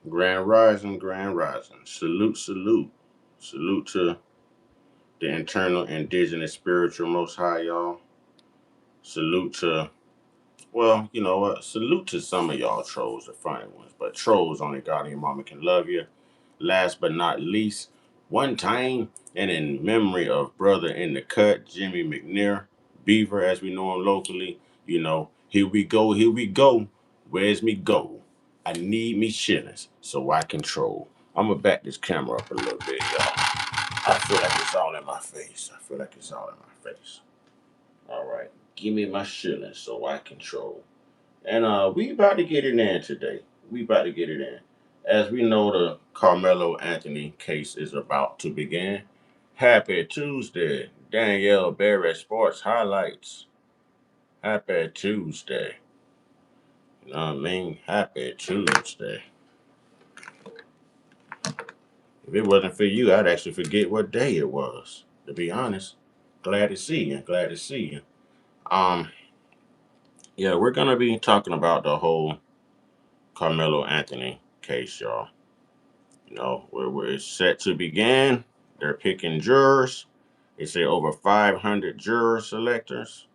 Grand Rising, Grand Rising. Salute, salute. Salute to the internal indigenous spiritual most high, y'all. Salute to, well, you know what? Salute to some of y'all trolls, the funny ones. But trolls, only God and your mama can love you. Last but not least, one time, and in memory of brother in the cut, Jimmy McNair, Beaver, as we know him locally, here we go, here we go. Where's me go? I need me shillings so I control. I'm gonna back this camera up a little bit, y'all. I feel like it's all in my face. I feel like it's all in my face. All right, give me my shillings so I control. And we about to get it in today. We about to get it in. As we know, the Carmelo Anthony case is about to begin. Happy Tuesday, Danielle Barrett Sports Highlights. Happy Tuesday. You know what I mean? Happy Tuesday. If it wasn't for you, I'd actually forget what day it was. To be honest, glad to see you. Glad to see you. Um, yeah, we're gonna be talking about the whole Carmelo Anthony case, y'all. Where it's set to begin. They're picking jurors. They say over 500 juror selectors,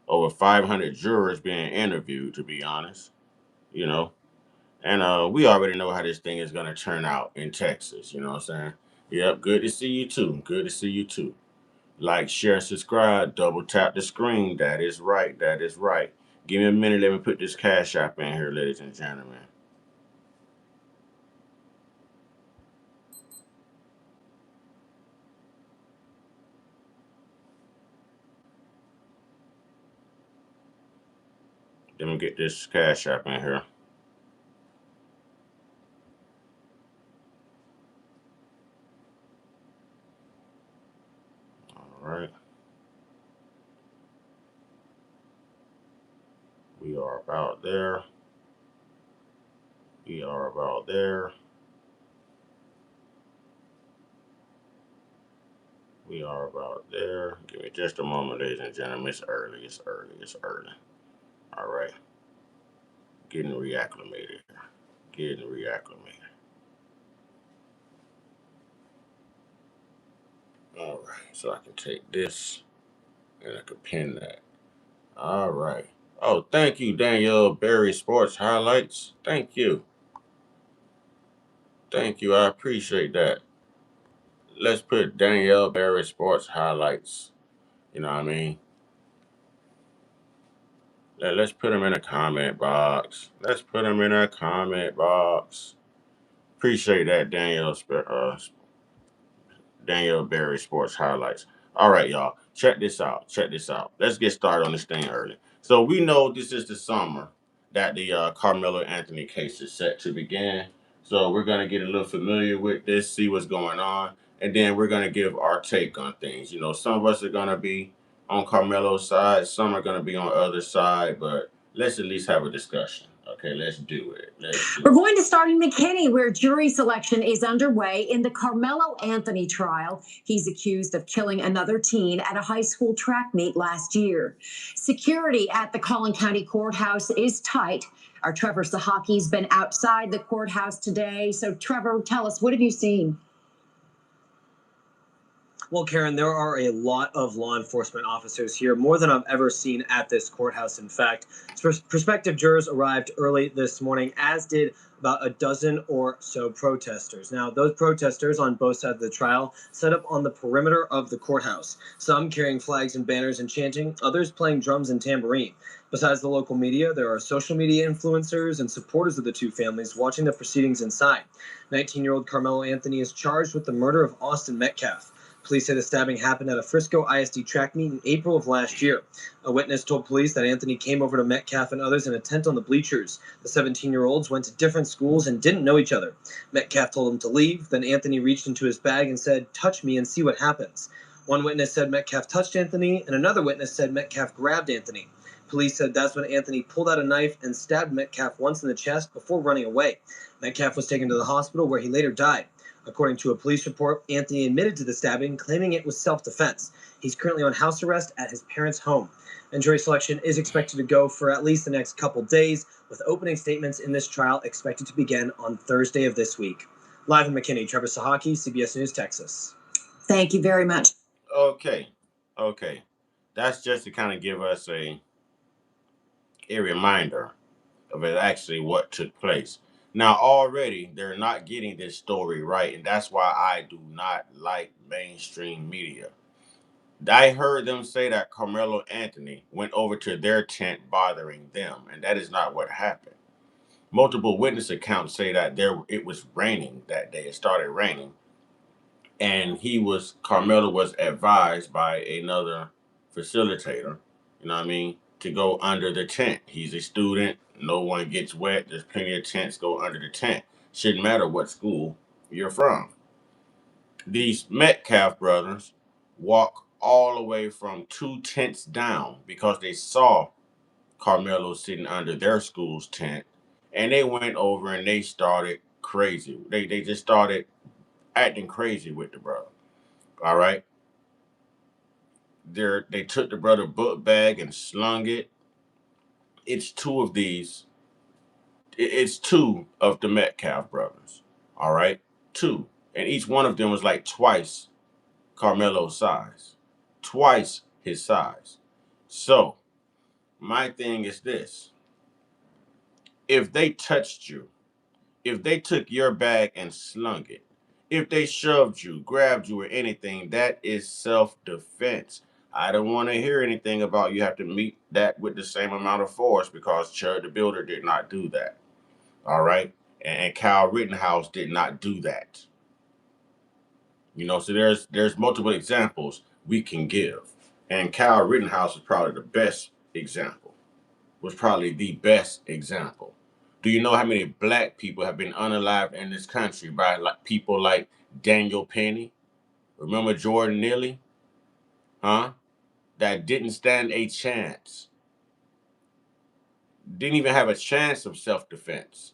over 500 jurors being interviewed, to be honest, you know. And we already know how this thing is going to turn out in Texas, you know what I'm saying? Yep, good to see you too. Good to see you too. Like, share, subscribe, double tap the screen. That is right. That is right. Give me a minute. Let me put this cash app in here, ladies and gentlemen. Let me get this cash app in here. All right. We are about there. We are about there. We are about there. Give me just a moment, ladies and gentlemen. It's early. It's early. It's early. All right. Getting reacclimated. Getting reacclimated. All right. So I can take this and I can pin that. All right. Oh, thank you, Danielle Berry Sports Highlights. Thank you. Thank you. I appreciate that. Let's put Danielle Berry Sports Highlights. You know what I mean? Let's put them in a comment box. Let's put them in a comment box. Appreciate that, Daniel Berry Sports Highlights. All right, y'all. Check this out. Check this out. Let's get started on this thing early. So we know this is the summer that the Carmelo Anthony case is set to begin. So we're gonna get a little familiar with this, see what's going on, and then we're gonna give our take on things. Some of us are gonna be on Carmelo's side, some are gonna be on the other side, but let's at least have a discussion. Okay, let's do it. We're going to start in McKinney, where jury selection is underway in the Carmelo Anthony trial. He's accused of killing another teen at a high school track meet last year. Security at the Collin County Courthouse is tight. Our Trevor Sahaki's been outside the courthouse today. So, Trevor, tell us, what have you seen? Well, Karen, there are a lot of law enforcement officers here, more than I've ever seen at this courthouse. In fact, prospective jurors arrived early this morning, as did about a dozen or so protesters. Now, those protesters on both sides of the trial set up on the perimeter of the courthouse, some carrying flags and banners and chanting, others playing drums and tambourine. Besides the local media, there are social media influencers and supporters of the two families watching the proceedings inside. 19-year-old Carmelo Anthony is charged with the murder of Austin Metcalf. Police say the stabbing happened at a Frisco ISD track meet in April of last year. A witness told police that Anthony came over to Metcalf and others in a tent on the bleachers. The 17-year-olds went to different schools and didn't know each other. Metcalf told him to leave, then Anthony reached into his bag and said, "Touch me and see what happens." One witness said Metcalf touched Anthony, and another witness said Metcalf grabbed Anthony. Police said that's when Anthony pulled out a knife and stabbed Metcalf once in the chest before running away. Metcalf was taken to the hospital where he later died. According to a police report, Anthony admitted to the stabbing, claiming it was self-defense. He's currently on house arrest at his parents' home. And jury selection is expected to go for at least the next couple days, with opening statements in this trial expected to begin on Thursday of this week. Live in McKinney, Trevor Sahaki, CBS News, Texas. Thank you very much. Okay, okay. That's just to kind of give us a reminder of it actually what took place. Now already they're not getting this story right, and that's why I do not like mainstream media. I heard them say that Carmelo Anthony went over to their tent bothering them, and that is not what happened. Multiple witness accounts say that it was raining that day. It started raining, and Carmelo was advised by another facilitator, you know what I mean, to go under the tent. He's a student, no one gets wet, there's plenty of tents, go under the tent. Shouldn't matter what school you're from. These Metcalf brothers walk all the way from two tents down because they saw Carmelo sitting under their school's tent, and they went over and they started crazy. They just started acting crazy with the brother. All right. They took the brother book bag and slung it. It's two of these. It's two of the Metcalf brothers. All right, two, and each one of them was like twice Carmelo's size, twice his size. So my thing is this: if they touched you, if they took your bag and slung it, if they shoved you, grabbed you, or anything, that is self-defense. I don't want to hear anything about you have to meet that with the same amount of force because Chud the Builder did not do that. All right? And Kyle Rittenhouse did not do that. You know, so there's multiple examples we can give. And Kyle Rittenhouse is probably the best example. Was probably the best example. Do you know how many black people have been unalived in this country by people like Daniel Penny? Remember Jordan Neely? Huh? That didn't stand a chance. Didn't even have a chance of self-defense.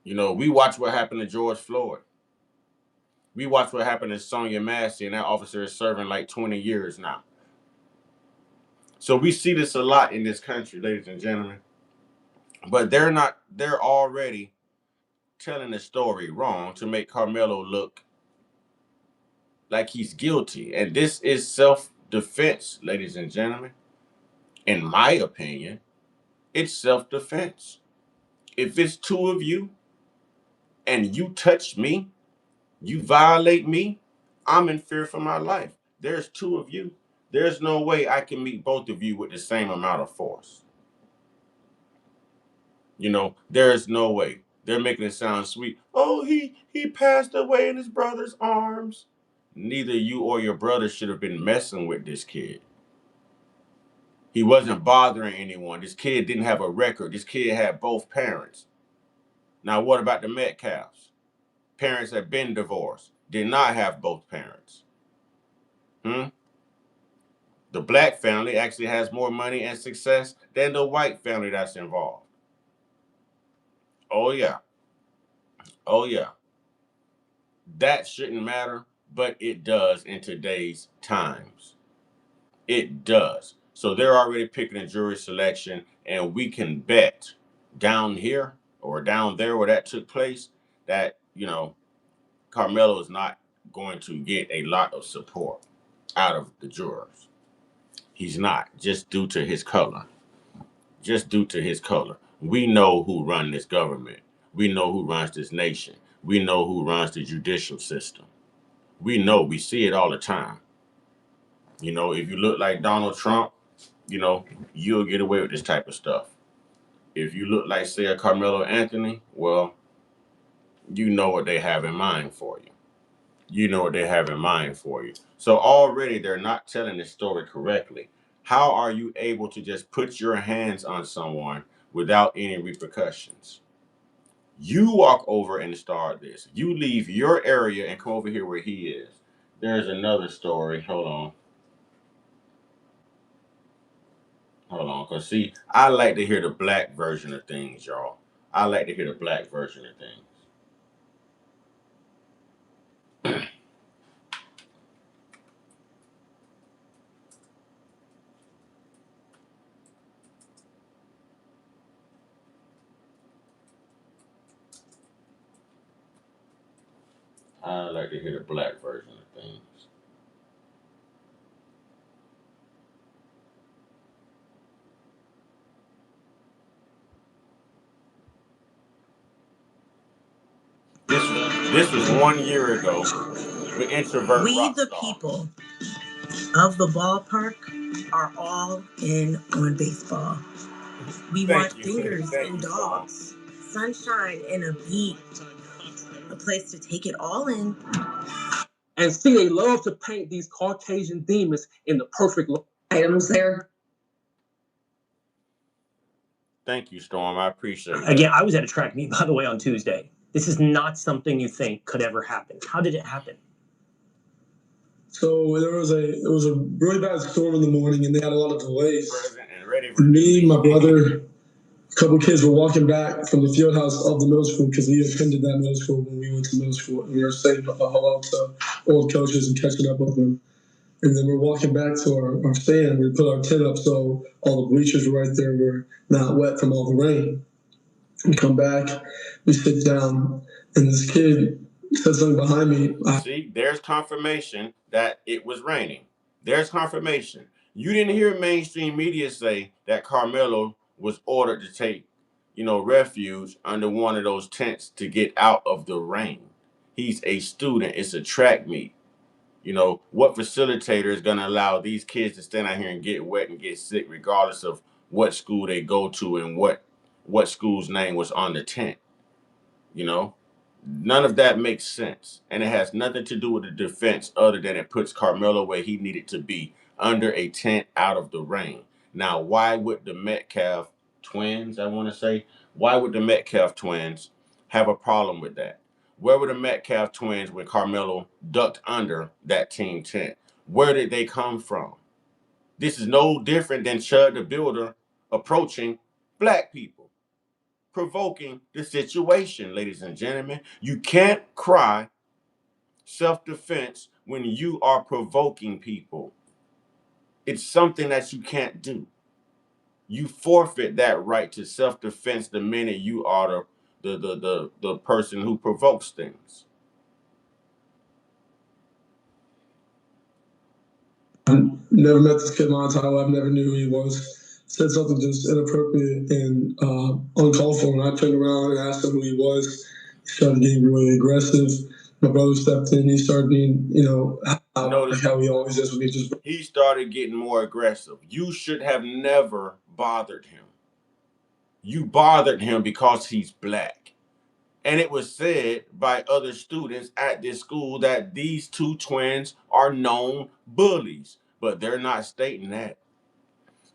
You know, we watched what happened to George Floyd. We watched what happened to Sonia Massey, and that officer is serving like 20 years now. So we see this a lot in this country, ladies and gentlemen. But they're already telling the story wrong to make Carmelo look like he's guilty. And this is self-defense, ladies and gentlemen. In my opinion, it's self-defense. If it's two of you and you touch me, you violate me, I'm in fear for my life. There's two of you. There's no way I can meet both of you with the same amount of force. You know, there's no way. They're making it sound sweet. Oh, he passed away in his brother's arms. Neither you or your brother should have been messing with this kid. He wasn't bothering anyone. This kid didn't have a record. This kid had both parents. Now, what about the Metcalfs? Parents had been divorced, did not have both parents. Hmm? The black family actually has more money and success than the white family that's involved. Oh, yeah. Oh, yeah. That shouldn't matter, but it does in today's times. It does. So they're already picking a jury selection, and we can bet down here or down there where that took place that, you know, Carmelo is not going to get a lot of support out of the jurors. He's not, just due to his color. Just due to his color. We know who runs this government. We know who runs this nation. We know who runs the judicial system. We know, we see it all the time. You know, if you look like Donald Trump, you know, you'll get away with this type of stuff. If you look like, say, a Carmelo Anthony, well, you know what they have in mind for you. You know what they have in mind for you. So already they're not telling the story correctly. How are you able to just put your hands on someone without any repercussions? You walk over and start this. You leave your area and come over here where he is. There's another story. Hold on. Hold on. Because, see, I like to hear the black version of things, y'all. I like to hear the black version of things. I like to hear the black version of things. This was 1 year ago with introvert We, rock the star. people of the ballpark, are all in on baseball. We want fingers Thank and you, Storm. dogs, sunshine and a beat, a place to take it all in. And see, they love to paint these Caucasian demons in the perfect items there. Thank you, Storm. I appreciate it. Again, I was at a track meet, by the way, on Tuesday. This is not something you think could ever happen. How did it happen? So there was a really bad storm in the morning, and they had a lot of delays. Me, my brother, a couple kids were walking back from the field house of the middle school because we attended that middle school when we went to middle school, and we were saying hello to old coaches and catching up with them. And then we're walking back to our stand. We put our tent up so all the bleachers were right there were not wet from all the rain. We come back, we sit down, and this kid said something behind me. See, there's confirmation that it was raining. There's confirmation. You didn't hear mainstream media say that Karmelo was ordered to take, refuge under one of those tents to get out of the rain. He's a student. It's a track meet. What facilitator is going to allow these kids to stand out here and get wet and get sick, regardless of what school they go to and what school's name was on the tent? None of that makes sense. And it has nothing to do with the defense other than it puts Carmelo where he needed to be, under a tent out of the rain. Now, why would the Metcalf twins, why would the Metcalf twins have a problem with that? Where were the Metcalf twins when Carmelo ducked under that team tent? Where did they come from? This is no different than Chud the Builder approaching black people, provoking the situation, ladies and gentlemen. You can't cry self-defense when you are provoking people. It's something that you can't do. You forfeit that right to self-defense the minute you are the person who provokes things. Never met this kid in my entire life, never knew who he was. Said something just inappropriate and uncalled for. And I turned around and asked him who he was. He started getting really aggressive. My brother stepped in. He started being, how he always is when he started getting more aggressive. You should have never bothered him. You bothered him because he's black. And it was said by other students at this school that these two twins are known bullies, but they're not stating that.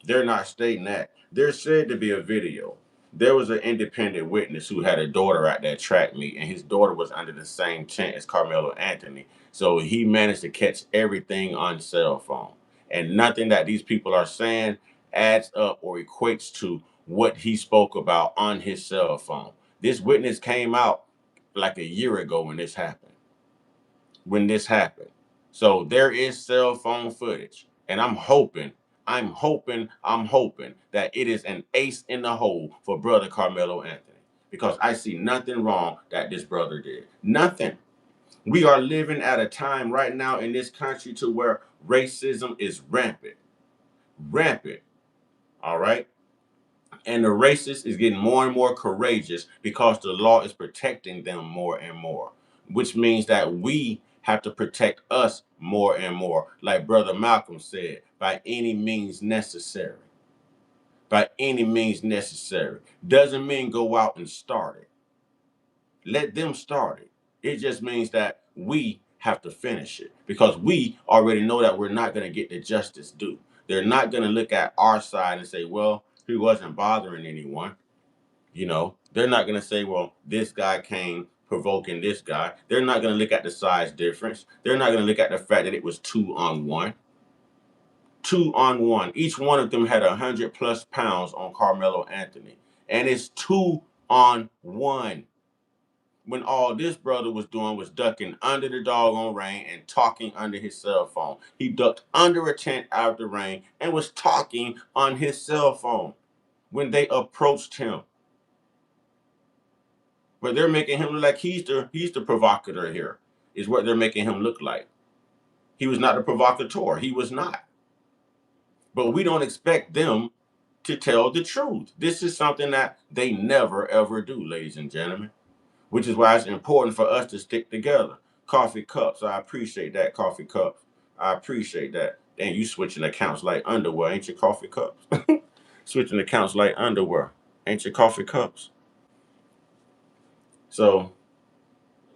They're not stating that. There's said to be a video. There was an independent witness who had a daughter at that track meet, and his daughter was under the same tent as Karmelo Anthony. So he managed to catch everything on cell phone. And nothing that these people are saying adds up or equates to what he spoke about on his cell phone. This witness came out like a year ago when this happened. So there is cell phone footage. And I'm hoping that it is an ace in the hole for brother Karmelo Anthony. Because I see nothing wrong that this brother did. Nothing. We are living at a time right now in this country to where racism is rampant. Rampant. All right? And the racist is getting more and more courageous because the law is protecting them more and more, which means that we have to protect us more and more. Like Brother Malcolm said, by any means necessary. By any means necessary. Doesn't mean go out and start it. Let them start it. It just means that we have to finish it because we already know that we're not going to get the justice due. They're not going to look at our side and say, well, he wasn't bothering anyone. They're not going to say, well, this guy came provoking this guy. They're not going to look at the size difference. They're not going to look at the fact that it was 2-on-1. 2-on-1. Each one of them had 100+ pounds on Carmelo Anthony. And it's 2-on-1. When all this brother was doing was ducking under the doggone rain and talking under his cell phone. He ducked under a tent out of the rain and was talking on his cell phone when they approached him. But they're making him look like he's the provocateur here. is what they're making him look like. He was not a provocateur. He was not. But we don't expect them to tell the truth. This is something that they never, ever do, ladies and gentlemen, which is why it's important for us to stick together. Coffee cups. I appreciate that, coffee cups. I appreciate that. Damn, you switching accounts like underwear, ain't your coffee cups? Switching accounts like underwear, ain't your coffee cups? So,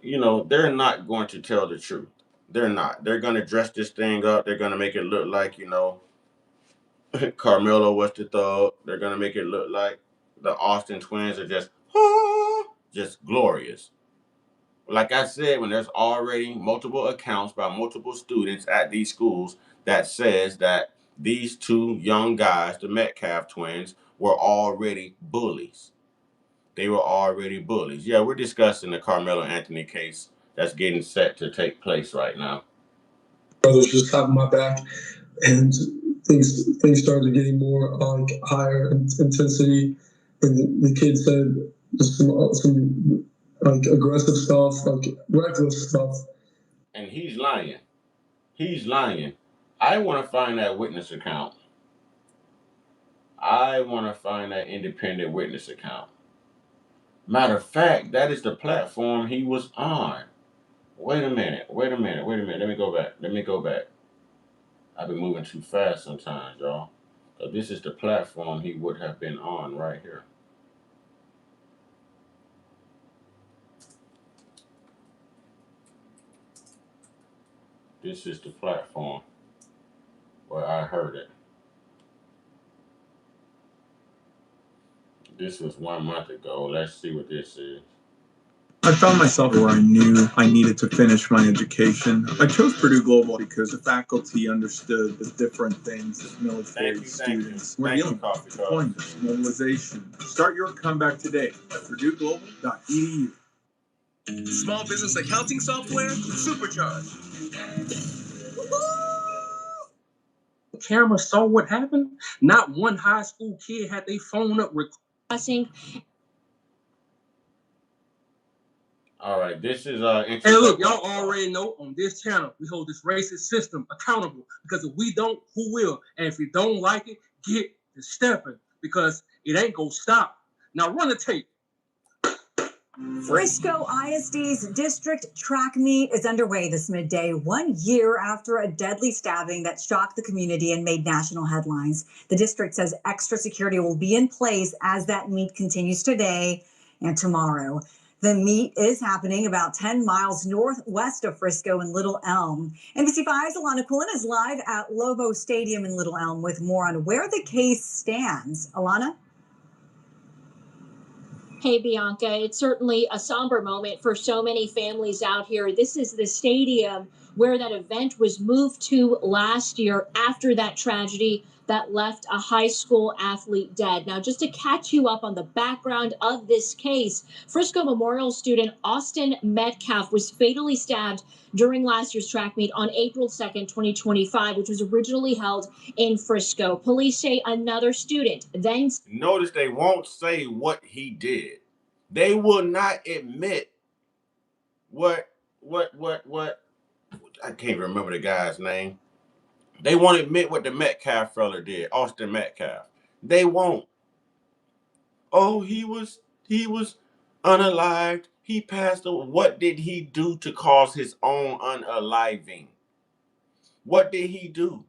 you know, they're not going to tell the truth. They're not. They're going to dress this thing up. They're going to make it look like, you know, Carmelo was the thug. They're going to make it look like the Austin twins are just glorious. Like I said, when there's already multiple accounts by multiple students at these schools that says that these two young guys, the Metcalf twins, were already bullies. They were already bullies. Yeah, we're discussing the Karmelo Anthony case that's getting set to take place right now. Brothers just having my back, and things started getting more like higher intensity, and the kid said just some like aggressive stuff, like reckless stuff. And he's lying. He's lying. I want to find that witness account. I want to find that independent witness account. Matter of fact, that is the platform he was on. Wait a minute. Let me go back. I've been moving too fast sometimes, y'all. So this is the platform he would have been on right here. This is the platform where I heard it. This was 1 month ago. Let's see what this is. I found myself where I knew I needed to finish my education. I chose Purdue Global because the faculty understood the different things that military students were dealing with. Deployment, mobilization. Start your comeback today at purdueglobal.edu. Small business accounting software, supercharged. The camera saw what happened. Not one high school kid had their phone up recording. All right, this is And look, y'all already know on this channel we hold this racist system accountable, because if we don't, who will? And if you don't like it, get to stepping, because it ain't gonna stop. Now run the tape. Frisco ISD's district track meet is underway this midday, 1 year after a deadly stabbing that shocked the community and made national headlines. The district says extra security will be in place as that meet continues today and tomorrow. The meet is happening about 10 miles northwest of Frisco in Little Elm. NBC5's Alana Coolin is live at Lobo Stadium in Little Elm with more on where the case stands. Alana? Hey, Bianca, it's certainly a somber moment for so many families out here. This is the stadium where that event was moved to last year after that tragedy that left a high school athlete dead. Now, just to catch you up on the background of this case, Frisco Memorial student Austin Metcalf was fatally stabbed during last year's track meet on April 2nd, 2025, which was originally held in Frisco. Police say another student then... Notice they won't say what he did. They will not admit what I can't remember the guy's name. They won't admit what the Metcalf fella did, Austin Metcalf. They won't. Oh, he was unalived. He passed away. What did he do to cause his own unaliving? What did he do?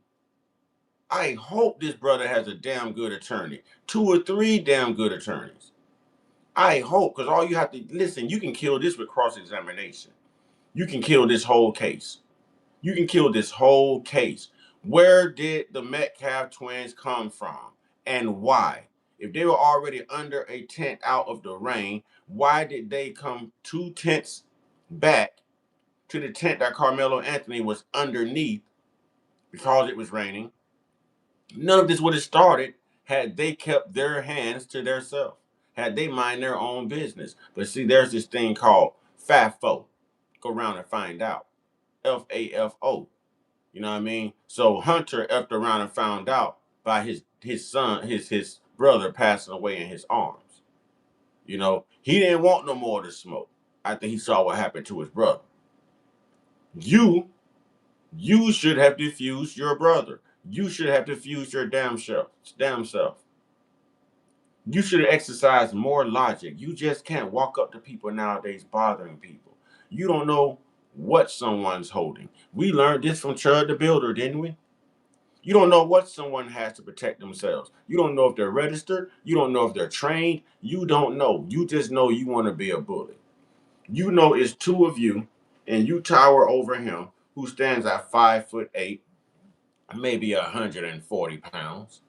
I hope this brother has a damn good attorney. 2 or 3 damn good attorneys. I hope, because all you have to, listen, you can kill this with cross-examination. You can kill this whole case. You can kill this whole case. Where did the Metcalf twins come from and why? If they were already under a tent out of the rain, why did they come 2 tents back to the tent that Karmelo Anthony was underneath because it was raining? None of this would have started had they kept their hands to themselves, had they mind their own business. But see, there's this thing called FAFO. Go around and find out. FAFO. You know what I mean? So Hunter effed around and found out by his son, his brother passing away in his arms. You know, he didn't want no more to smoke after he saw what happened to his brother. You should have diffused your brother. You should have diffused your damn self. You should have exercised more logic. You just can't walk up to people nowadays bothering people. You don't know what someone's holding. We learned this from Chud the Builder, didn't we? You don't know what someone has to protect themselves. You don't know if they're registered. You don't know if they're trained. You don't know. You just know you want to be a bully. You know it's two of you, and you tower over him, who stands at 5'8", maybe 140 pounds.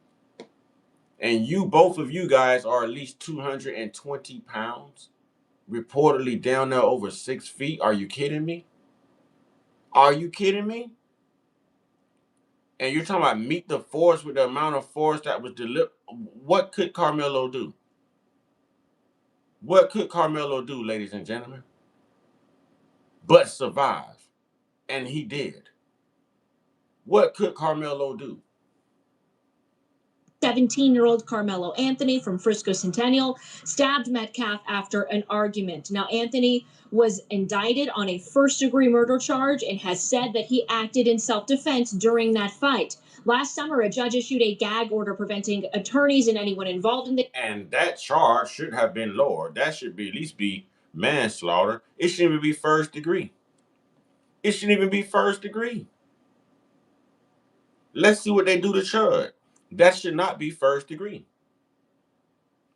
And both of you guys are at least 220 pounds, reportedly down there over 6 feet. Are you kidding me? Are you kidding me? And you're talking about meet the force with the amount of force that was delivered. What could Karmelo do? What could Karmelo do, ladies and gentlemen? But survive. And he did. What could Karmelo do? 17-year-old Karmelo Anthony from Frisco Centennial stabbed Metcalf after an argument. Now, Anthony was indicted on a first-degree murder charge and has said that he acted in self-defense during that fight. Last summer, a judge issued a gag order preventing attorneys and anyone involved in the... And that charge should have been lowered. That should be at least be manslaughter. It shouldn't even be first degree. It shouldn't even be first degree. Let's see what they do to Chud. That should not be first degree.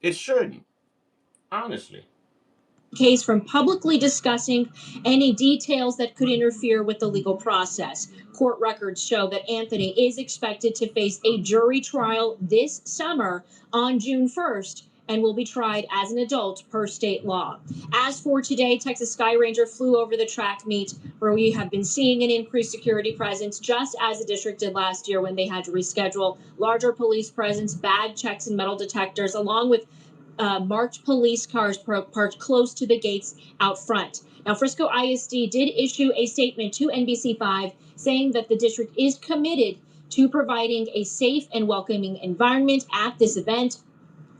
It shouldn't. Honestly. Case from publicly discussing any details that could interfere with the legal process. Court records show that Anthony is expected to face a jury trial this summer on June 1st and will be tried as an adult per state law. As for today, Texas Sky Ranger flew over the track meet where we have been seeing an increased security presence, just as the district did last year when they had to reschedule. Larger police presence, bag checks, and metal detectors, along with marked police cars parked close to the gates out front. Now, Frisco ISD did issue a statement to NBC5 saying that the district is committed to providing a safe and welcoming environment at this event,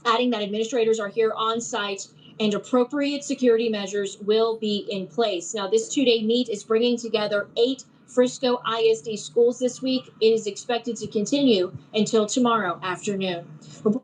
adding that administrators are here on site and appropriate security measures will be in place. Now, this two-day meet is bringing together 8 Frisco ISD schools this week. It is expected to continue until tomorrow afternoon.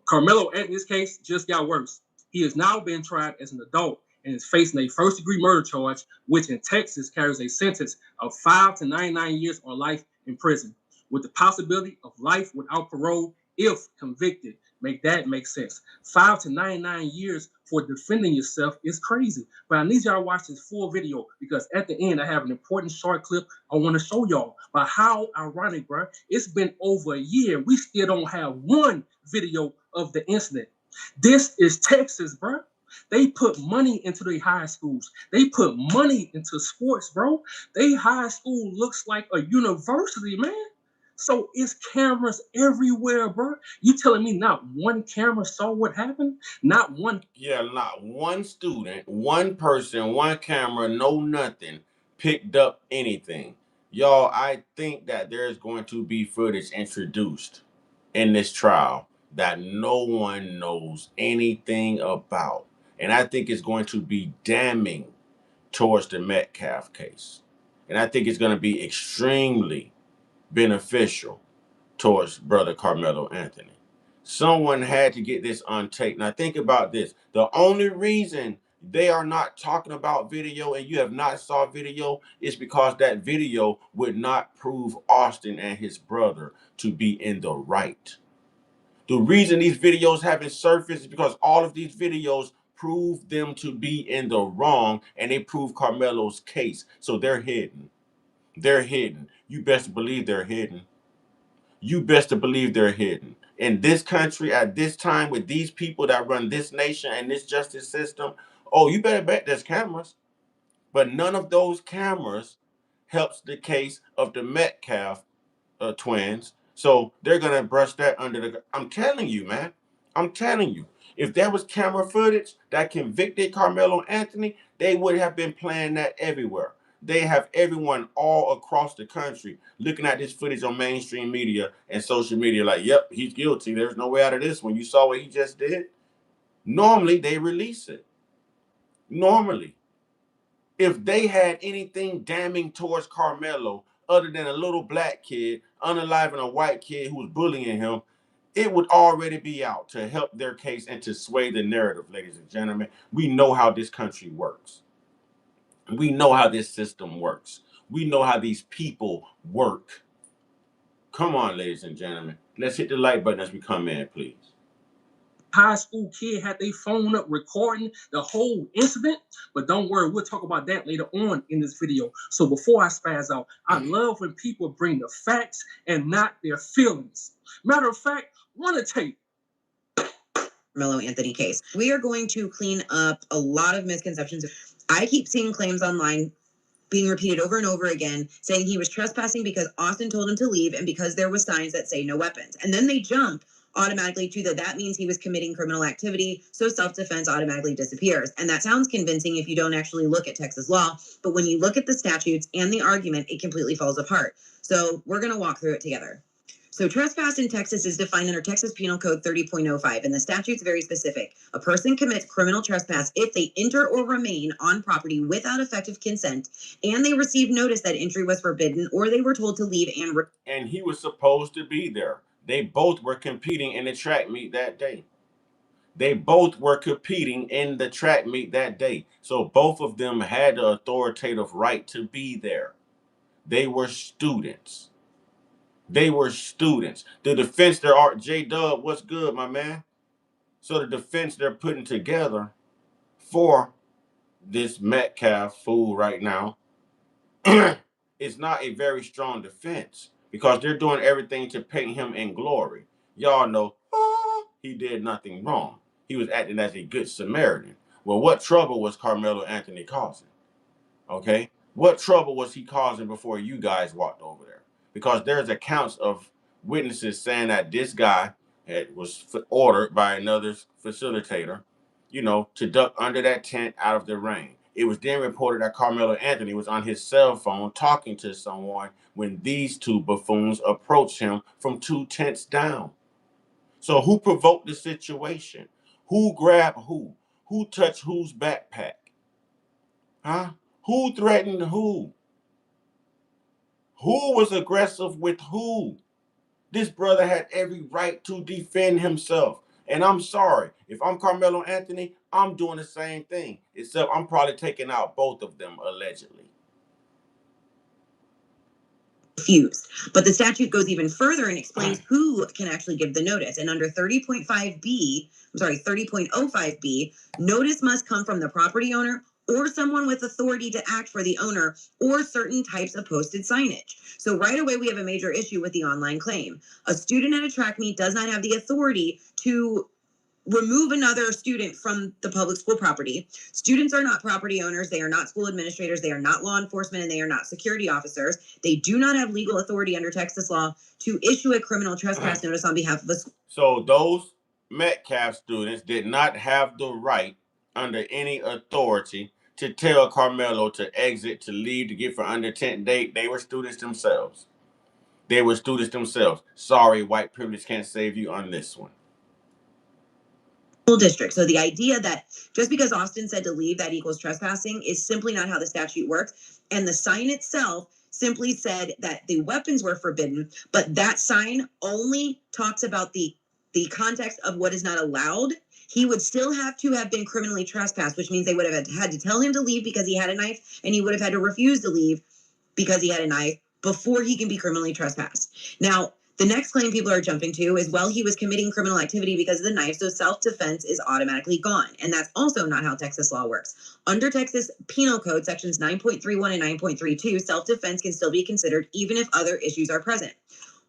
Karmelo Anthony's case just got worse. He has now been tried as an adult and is facing a first-degree murder charge, which in Texas carries a sentence of 5 to 99 years or life in prison, with the possibility of life without parole if convicted. Make that make sense. 5 to 99 years for defending yourself is crazy. But I need y'all to watch this full video because at the end I have an important short clip I want to show y'all. But how ironic, bro. It's been over a year. We still don't have one video of the incident. This is Texas, bro. They put money into their high schools. They put money into sports, bro. They high school looks like a university, man. So it's cameras everywhere, bro. You telling me not one camera saw what happened? Not one. Yeah, not one student, one person, one camera, no nothing picked up anything. Y'all, I think that there's going to be footage introduced in this trial that no one knows anything about. And I think it's going to be damning towards the Metcalf case. And I think it's going to be extremely beneficial towards brother Karmelo Anthony. Someone had to get this on tape. Now think about this. The only reason they are not talking about video and you have not saw video is because that video would not prove Austin and his brother to be in the right. The reason these videos haven't surfaced is because all of these videos prove them to be in the wrong and they prove Karmelo's case. So they're hidden. They're hidden. You best believe they're hidden. You best to believe they're hidden. In this country, at this time, with these people that run this nation and this justice system, oh, you better bet there's cameras. But none of those cameras helps the case of the Metcalf twins. So they're going to brush that under the... I'm telling you, man. I'm telling you. If there was camera footage that convicted Karmelo Anthony, they would have been playing that everywhere. They have everyone all across the country looking at this footage on mainstream media and social media like, yep, he's guilty. There's no way out of this one. You saw what he just did? Normally, they release it. Normally. If they had anything damning towards Karmelo other than a little black kid unaliving a white kid who was bullying him, it would already be out to help their case and to sway the narrative, ladies and gentlemen. We know how this country works. We know how this system works. We know how these people work. Come on, ladies and gentlemen. Let's hit the like button as we come in, please. High school kid had their phone up recording the whole incident. But don't worry, we'll talk about that later on in this video. So before I spaz out, I love when people bring the facts and not their feelings. Matter of fact, run a tape. Karmelo Anthony case. We are going to clean up a lot of misconceptions. I keep seeing claims online being repeated over and over again, saying he was trespassing because Austin told him to leave and because there was signs that say no weapons. And then they jump automatically to that means he was committing criminal activity, so self-defense automatically disappears. And that sounds convincing if you don't actually look at Texas law, but when you look at the statutes and the argument, it completely falls apart. So we're going to walk through it together. So trespass in Texas is defined under Texas Penal Code 30.05, and the statute's very specific. A person commits criminal trespass if they enter or remain on property without effective consent, and they receive notice that entry was forbidden, or they were told to leave and he was supposed to be there. They both were competing in the track meet that day. They both were competing in the track meet that day. So both of them had the authoritative right to be there. They were students. They were students. The defense there are, J-Dub, what's good, my man? So the defense they're putting together for this Metcalf fool right now is not a very strong defense because they're doing everything to paint him in glory. Y'all know, oh, he did nothing wrong. He was acting as a good Samaritan. Well, what trouble was Karmelo Anthony causing? Okay? What trouble was he causing before you guys walked over there? Because there's accounts of witnesses saying that this guy was ordered by another facilitator, to duck under that tent out of the rain. It was then reported that Karmelo Anthony was on his cell phone talking to someone when these two buffoons approached him from 2 tents down. So who provoked the situation? Who grabbed who? Who touched whose backpack? Huh? Who threatened who? Who was aggressive with who? This brother had every right to defend himself. And I'm sorry, if I'm Karmelo Anthony, I'm doing the same thing, except I'm probably taking out both of them, allegedly. Refused. But the statute goes even further and explains who can actually give the notice. And under 30.05B, notice must come from the property owner or someone with authority to act for the owner or certain types of posted signage. So right away, we have a major issue with the online claim. A student at a track meet does not have the authority to remove another student from the public school property. Students are not property owners. They are not school administrators. They are not law enforcement, and they are not security officers. They do not have legal authority under Texas law to issue a criminal trespass notice on behalf of a school. So those Metcalf students did not have the right under any authority to tell Karmelo to exit, to leave, to get for under 10 days. They were students themselves. They were students themselves. Sorry, white privilege can't save you on this one. District. So the idea that just because Austin said to leave, that equals trespassing is simply not how the statute works. And the sign itself simply said that the weapons were forbidden, but that sign only talks about the context of what is not allowed. He would still have to have been criminally trespassed, which means they would have had to tell him to leave because he had a knife, and he would have had to refuse to leave because he had a knife before he can be criminally trespassed. Now, the next claim people are jumping to is, well, he was committing criminal activity because of the knife, so self-defense is automatically gone. And that's also not how Texas law works. Under Texas Penal Code, sections 9.31 and 9.32, self-defense can still be considered even if other issues are present.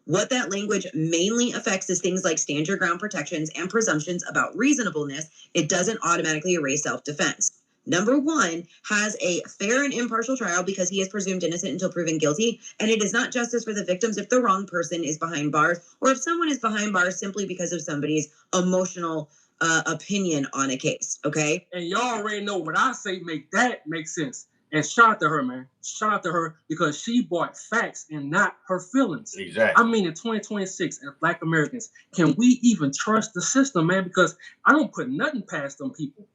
What that language mainly affects is things like stand your ground protections and presumptions about reasonableness. It doesn't automatically erase self-defense. Number one has a fair and impartial trial because he is presumed innocent until proven guilty. And it is not justice for the victims if the wrong person is behind bars or if someone is behind bars simply because of somebody's emotional opinion on a case. Okay. And y'all already know what I say make sense. And shout out to her, man. Shout out to her because she brought facts and not her feelings. Exactly. I mean, in 2026, as Black Americans, can we even trust the system, man? Because I don't put nothing past them people.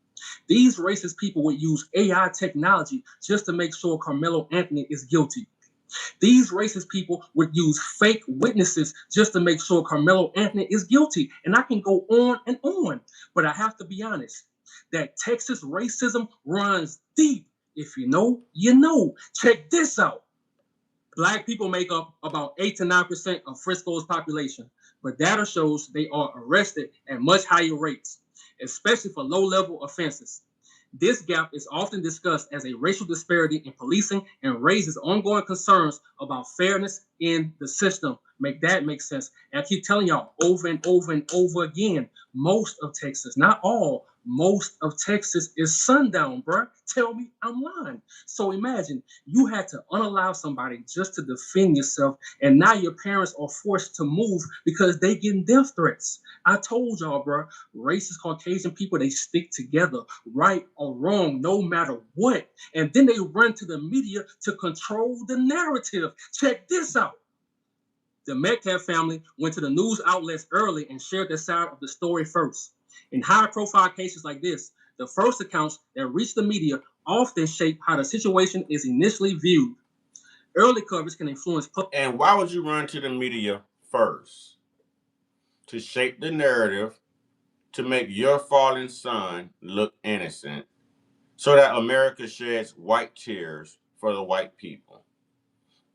These racist people would use AI technology just to make sure Karmelo Anthony is guilty. These racist people would use fake witnesses just to make sure Karmelo Anthony is guilty. And I can go on and on. But I have to be honest, that Texas racism runs deep. If you know, you know. Check this out. Black people make up about 8 to 9% of Frisco's population, but data shows they are arrested at much higher rates, especially for low-level offenses. This gap is often discussed as a racial disparity in policing and raises ongoing concerns about fairness in the system. Make that make sense. And I keep telling y'all over and over and over again, most of Texas, not all, most of Texas is sundown, bruh. Tell me I'm lying. So imagine you had to unallow somebody just to defend yourself, and now your parents are forced to move because they getting death threats. I told y'all, bruh, racist Caucasian people, they stick together, right or wrong, no matter what. And then they run to the media to control the narrative. Check this out. The Metcalf family went to the news outlets early and shared their side of the story first. In high-profile cases like this, the first accounts that reach the media often shape how the situation is initially viewed. Early coverage can influence... And why would you run to the media first? To shape the narrative, to make your fallen son look innocent, so that America sheds white tears for the white people,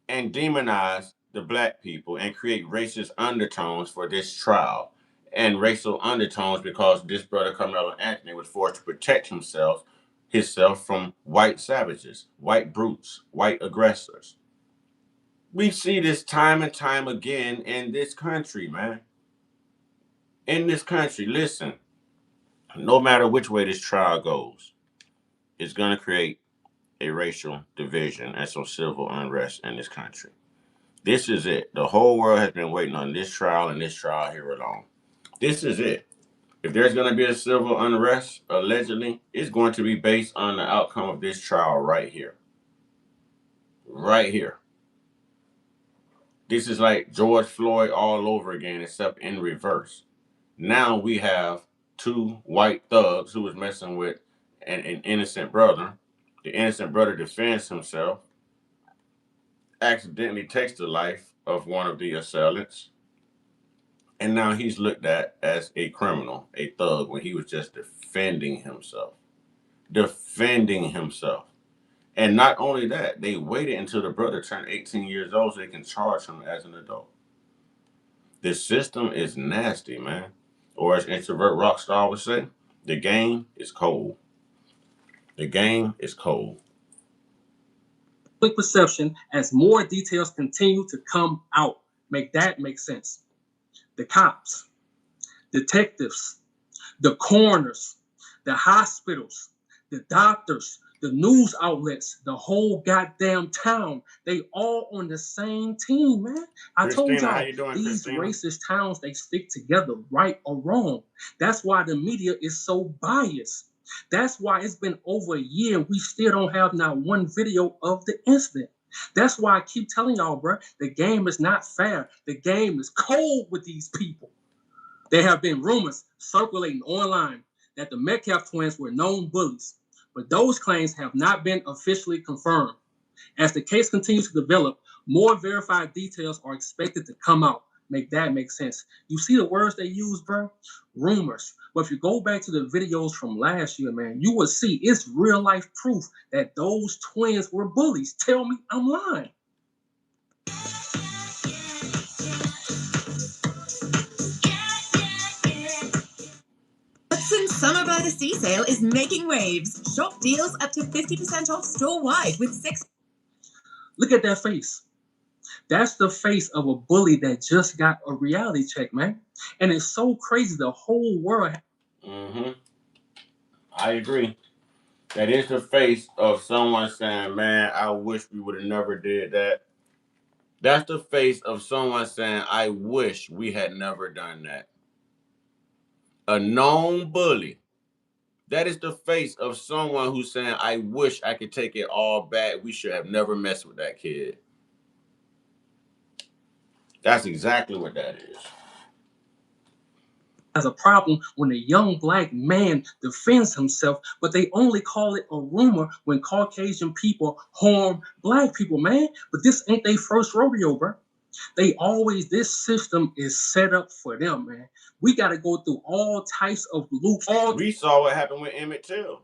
and demonize the black people and create racist undertones for this trial, and racial undertones because this brother Karmelo Anthony was forced to protect himself from white savages, white brutes, white aggressors. We see this time and time again in this country, man. In this country, listen, no matter which way this trial goes, it's going to create a racial division and some civil unrest in this country. This is it. The whole world has been waiting on this trial and this trial here alone. This is it. If there's going to be a civil unrest, allegedly, it's going to be based on the outcome of this trial right here. Right here. This is like George Floyd all over again, except in reverse. Now we have 2 white thugs who was messing with an innocent brother. The innocent brother defends himself, accidentally takes the life of one of the assailants, and now he's looked at as a criminal, a thug, when he was just defending himself. Defending himself. And not only that, they waited until the brother turned 18 years old so they can charge him as an adult. This system is nasty, man. Or as introvert rockstar would say, the game is cold. The game is cold. Quick perception as more details continue to come out. Make that make sense. The cops, detectives, the coroners, the hospitals, the doctors, the news outlets, the whole goddamn town, they all on the same team, man. I told y'all, these racist towns, they stick together, right or wrong. That's why the media is so biased. That's why it's been over a year and we still don't have not one video of the incident. That's why I keep telling y'all, bro, the game is not fair. The game is cold with these people. There have been rumors circulating online that the Metcalf twins were known bullies, but those claims have not been officially confirmed. As the case continues to develop, more verified details are expected to come out. Make that make sense. You see the words they use, bro? Rumors. But if you go back to the videos from last year, man, you will see it's real life proof that those twins were bullies. Tell me I'm lying. Hudson's Summer by the Sea sale is making waves. Shop deals up to 50% off store-wide with 6... Look at that face. That's the face of a bully that just got a reality check, man. And it's so crazy the whole world... I agree. That is the face of someone saying, man, I wish we would have never did that. That's the face of someone saying, I wish we had never done that. A known bully. That is the face of someone who's saying, I wish I could take it all back. We should have never messed with that kid. That's exactly what that is. has a problem when a young black man defends himself, but they only call it a rumor when Caucasian people harm black people, man. But this ain't their first rodeo, bro. This system is set up for them, man. We got to go through all types of loops. We saw what happened with Emmett Till.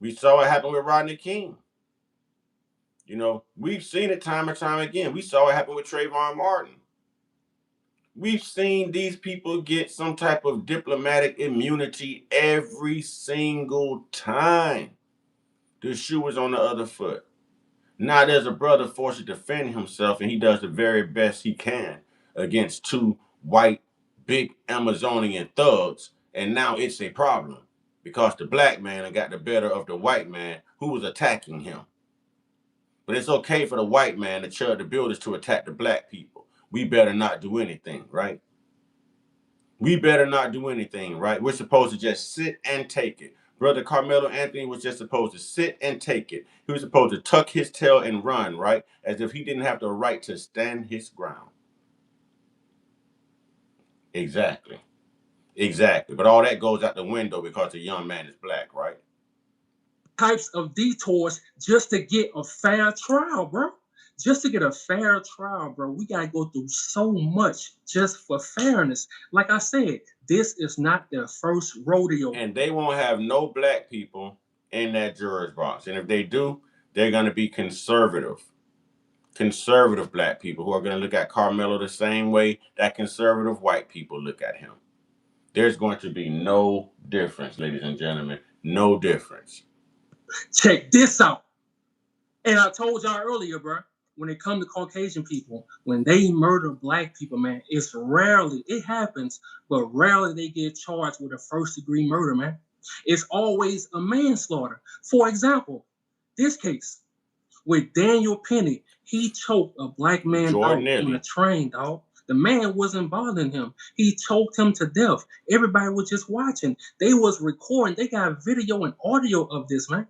We saw what happened with Rodney King. You know, we've seen it time and time again. We saw what happened with Trayvon Martin. We've seen these people get some type of diplomatic immunity every single time the shoe was on the other foot. Now there's a brother forced to defend himself, and he does the very best he can against two white, big Amazonian thugs, and now it's a problem because the black man got the better of the white man who was attacking him. But it's okay for the white man to chug the builders to attack the black people. We better not do anything, right? We better not do anything, right? We're supposed to just sit and take it. Brother Karmelo Anthony was just supposed to sit and take it. He was supposed to tuck his tail and run, right? As if he didn't have the right to stand his ground. Exactly. Exactly. But all that goes out the window because the young man is black, right? Types of detours just to get a fair trial, bro. Just to get a fair trial, bro, we got to go through so much just for fairness. Like I said, this is not their first rodeo. And they won't have no black people in that juror's box. And if they do, they're going to be conservative. Conservative black people who are going to look at Karmelo the same way that conservative white people look at him. There's going to be no difference, ladies and gentlemen. No difference. Check this out. And I told y'all earlier, bro, when it comes to Caucasian people, when they murder black people, man, it's rarely, it happens, but rarely they get charged with a first-degree murder, man. It's always a manslaughter. For example, this case with Daniel Penny, he choked a black man out on a train, dog. The man wasn't bothering him. He choked him to death. Everybody was just watching. They was recording. They got video and audio of this, man.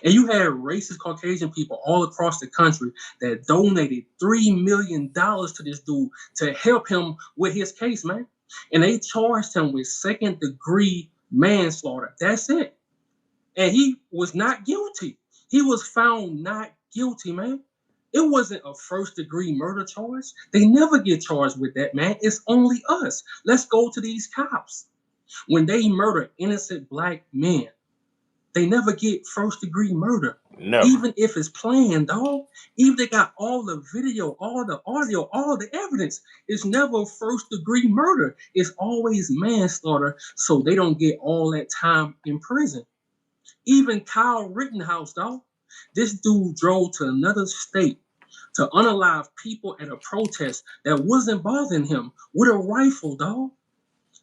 And you had racist Caucasian people all across the country that donated $3 million to this dude to help him with his case, man. And they charged him with second-degree manslaughter. That's it. And he was not guilty. He was found not guilty, man. It wasn't a first-degree murder charge. They never get charged with that, man. It's only us. Let's go to these cops. When they murder innocent black men, they never get first-degree murder. No. Even if it's planned, dog. Even if they got all the video, all the audio, all the evidence, it's never first-degree murder. It's always manslaughter, so they don't get all that time in prison. Even Kyle Rittenhouse, dog. This dude drove to another state to unalive people at a protest that wasn't bothering him with a rifle, dog.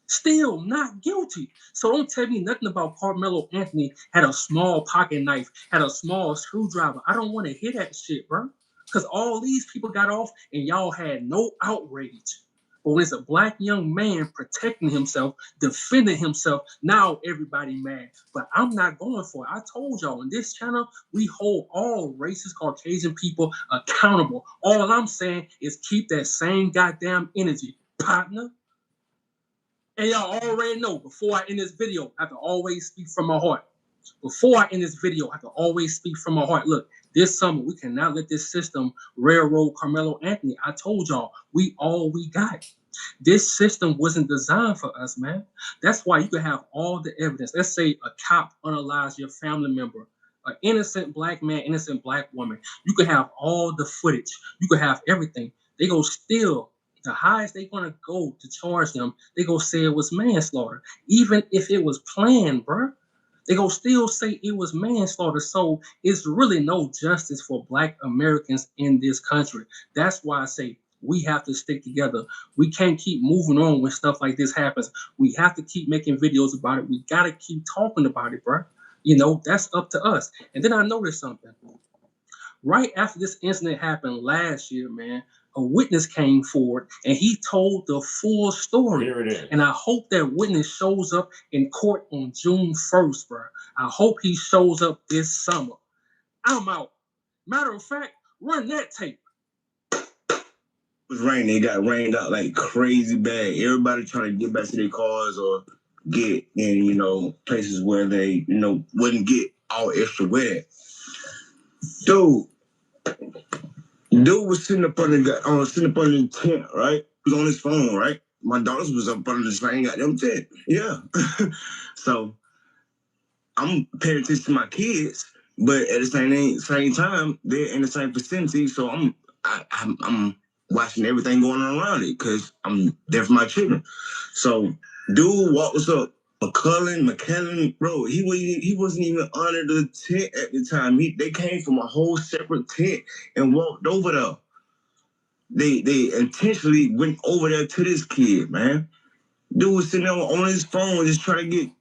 Still not guilty. So don't tell me nothing about Karmelo Anthony had a small pocket knife, had a small screwdriver. I don't want to hear that shit, bro. Because all these people got off and y'all had no outrage. But when it's a black young man protecting himself, defending himself, now everybody mad. But I'm not going for it. I told y'all on this channel, we hold all racist Caucasian people accountable. All I'm saying is keep that same goddamn energy, partner. And y'all already know, before I end this video, I have to always speak from my heart. Before I end this video, I have to always speak from my heart. Look, this summer, we cannot let this system railroad Karmelo Anthony. I told y'all, we all we got. This system wasn't designed for us, man. That's why you can have all the evidence. Let's say a cop unalives your family member, an innocent black man, innocent black woman. You can have all the footage. You can have everything. They go still. The highest they're going to go to charge them, they go say it was manslaughter. Even if it was planned, bro. They go still say it was manslaughter. So it's really no justice for black Americans in this country. That's why I say we have to stick together. We can't keep moving on when stuff like this happens. We have to keep making videos about it. We got to keep talking about it, bro. You know, that's up to us. And then I noticed something. Right after this incident happened last year, man, a witness came forward and he told the full story. Here it is. And I hope that witness shows up in court on June 1st, bro. I hope he shows up this summer. I'm out. Matter of fact, run that tape. was raining. It got rained out like crazy bad. Everybody trying to get back to their cars or get in, places where they, wouldn't get all extra wet. Dude was sitting up on the tent, right? He was on his phone, right? My daughters was up under the same goddamn tent. Yeah. So I'm paying attention to my kids, but at the same time, they're in the same vicinity. So I'm watching everything going on around it because I'm there for my children. So dude walks up, McKellen, bro, he wasn't even under the tent at the time. They came from a whole separate tent and walked over there. They intentionally went over there to this kid, man. Dude was sitting there on his phone just trying to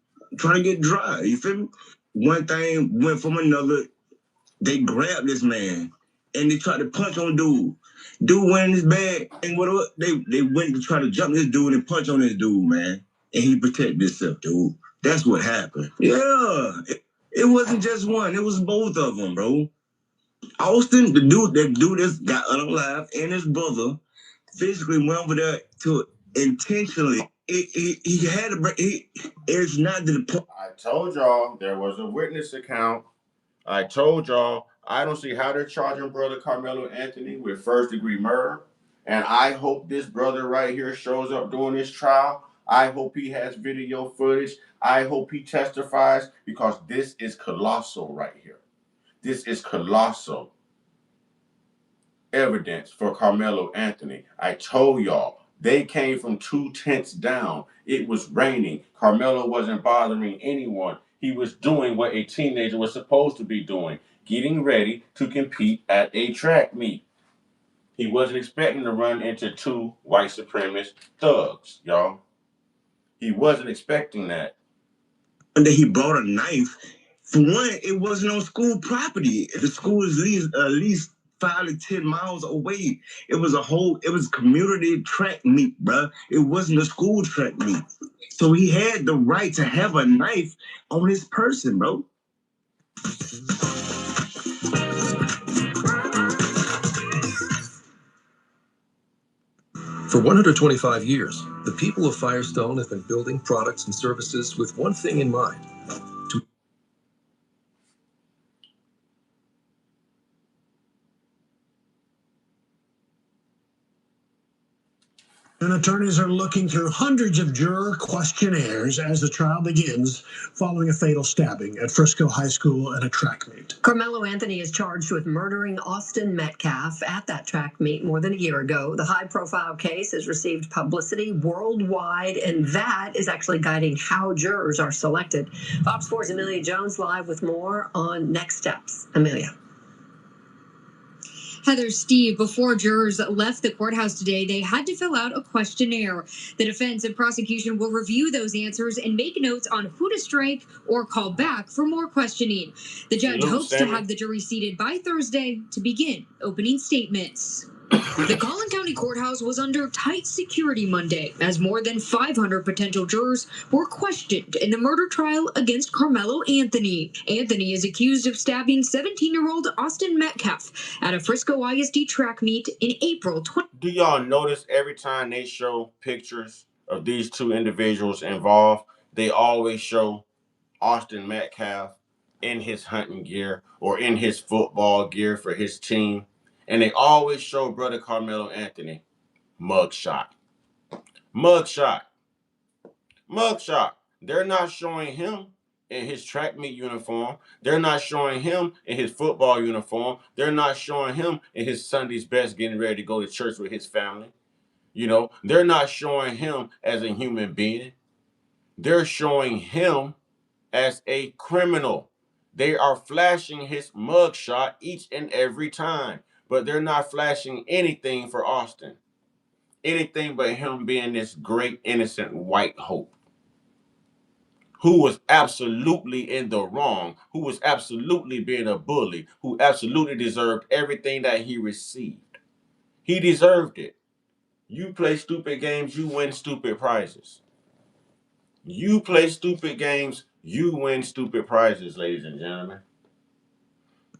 get dry. You feel me? One thing went from another. They grabbed this man and they tried to punch on dude. Dude went in his bag and whatever. They went to try to jump this dude and punch on this dude, man. And he protected himself, dude. That's what happened. Yeah. It wasn't just one. It was both of them, bro. Austin, the dude that got unalive, and his brother physically went over there to intentionally. He had to break. It's not the. I told y'all there was a witness account. I told y'all I don't see how they're charging brother Karmelo Anthony with first-degree murder. And I hope this brother right here shows up during this trial. I hope he has video footage. I hope he testifies because this is colossal right here. This is colossal evidence for Karmelo Anthony. I told y'all, they came from 2 tents down. It was raining. Karmelo wasn't bothering anyone. He was doing what a teenager was supposed to be doing, getting ready to compete at a track meet. He wasn't expecting to run into 2 white supremacist thugs, y'all. He wasn't expecting that. And then he brought a knife. For one, it wasn't on school property. The school is at least 5 to 10 miles away. It was community track meet, bruh. It wasn't a school track meet. So he had the right to have a knife on his person, bro. For 125 years, the people of Firestone have been building products and services with one thing in mind. And attorneys are looking through hundreds of juror questionnaires as the trial begins following a fatal stabbing at Frisco High School at a track meet. Karmelo Anthony is charged with murdering Austin Metcalf at that track meet more than a year ago. The high-profile case has received publicity worldwide, and that is actually guiding how jurors are selected. Fox 4's Amelia Jones live with more on next steps. Amelia. Heather, Steve, before jurors left the courthouse today, they had to fill out a questionnaire. The defense and prosecution will review those answers and make notes on who to strike or call back for more questioning. The judge hopes to have the jury seated by Thursday to begin opening statements. The Collin County Courthouse was under tight security Monday as more than 500 potential jurors were questioned in the murder trial against Karmelo Anthony. Anthony is accused of stabbing 17-year-old Austin Metcalf at a Frisco ISD track meet in April 20. Do y'all notice every time they show pictures of these 2 individuals involved, they always show Austin Metcalf in his hunting gear or in his football gear for his team. And they always show brother Karmelo Anthony mugshot. Mugshot. Mugshot. They're not showing him in his track meet uniform. They're not showing him in his football uniform. They're not showing him in his Sunday's best getting ready to go to church with his family. They're not showing him as a human being. They're showing him as a criminal. They are flashing his mugshot each and every time. But they're not flashing anything for Austin. Anything but him being this great, innocent white hope. Who was absolutely in the wrong. Who was absolutely being a bully. Who absolutely deserved everything that he received. He deserved it. You play stupid games, you win stupid prizes. You play stupid games, you win stupid prizes, ladies and gentlemen.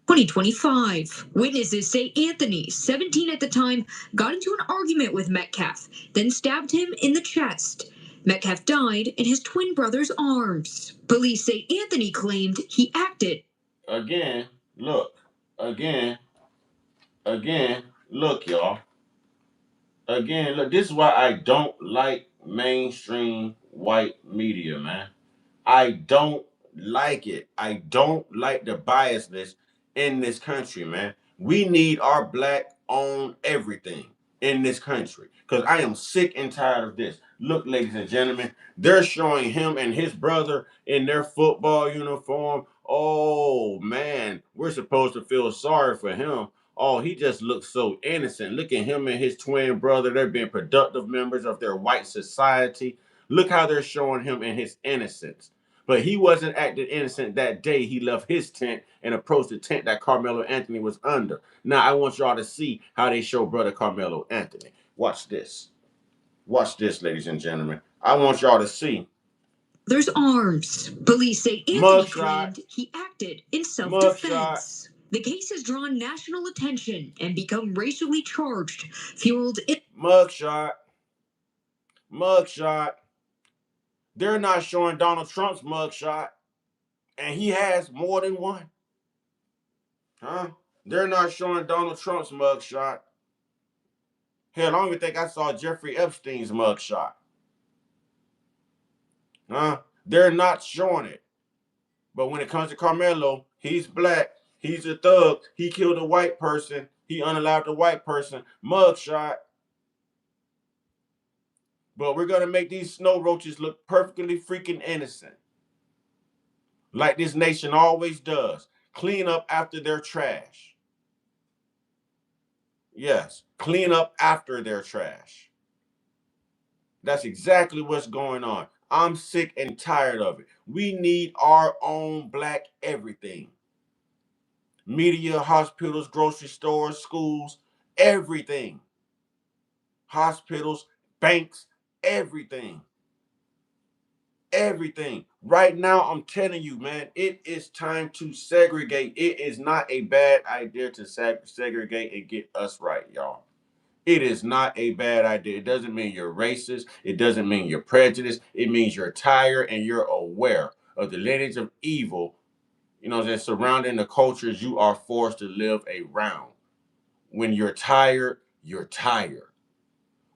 2025. Witnesses say Anthony, 17 at the time, got into an argument with Metcalf, then stabbed him in the chest. Metcalf died in his twin brother's arms. Police say Anthony claimed he acted. Again, look. Again, look, y'all. Again, look. This is why I don't like mainstream white media, man. I don't like it. I don't like the biasness in this country, man. We need our black owned everything in this country because I am sick and tired of this. Look, ladies and gentlemen, they're showing him and his brother in their football uniform. Oh, man, we're supposed to feel sorry for him. Oh, he just looks so innocent. Look at him and his twin brother. They're being productive members of their white society. Look how they're showing him in his innocence. But he wasn't acting innocent that day he left his tent and approached the tent that Karmelo Anthony was under. Now, I want y'all to see how they show brother Karmelo Anthony. Watch this. Watch this, ladies and gentlemen. I want y'all to see. There's arms. Police say Anthony claimed he acted in self-defense. The case has drawn national attention and become racially charged, fueled in Mugshot. They're not showing Donald Trump's mugshot, and he has more than one. Huh? They're not showing Donald Trump's mugshot. Hell, I don't even think I saw Jeffrey Epstein's mugshot. Huh? They're not showing it. But when it comes to Karmelo, he's black. He's a thug. He killed a white person. He unalived a white person. Mugshot. But we're going to make these snow roaches look perfectly freaking innocent. Like this nation always does. Clean up after their trash. Yes, clean up after their trash. That's exactly what's going on. I'm sick and tired of it. We need our own black everything. Media, hospitals, grocery stores, schools, everything. Hospitals, banks, everything. Everything. Right now, I'm telling you, man, it is time to segregate. It is not a bad idea to segregate and get us right, y'all. It is not a bad idea. It doesn't mean you're racist. It doesn't mean you're prejudiced. It means you're tired and you're aware of the lineage of evil, that's surrounding the cultures you are forced to live around. When you're tired, you're tired.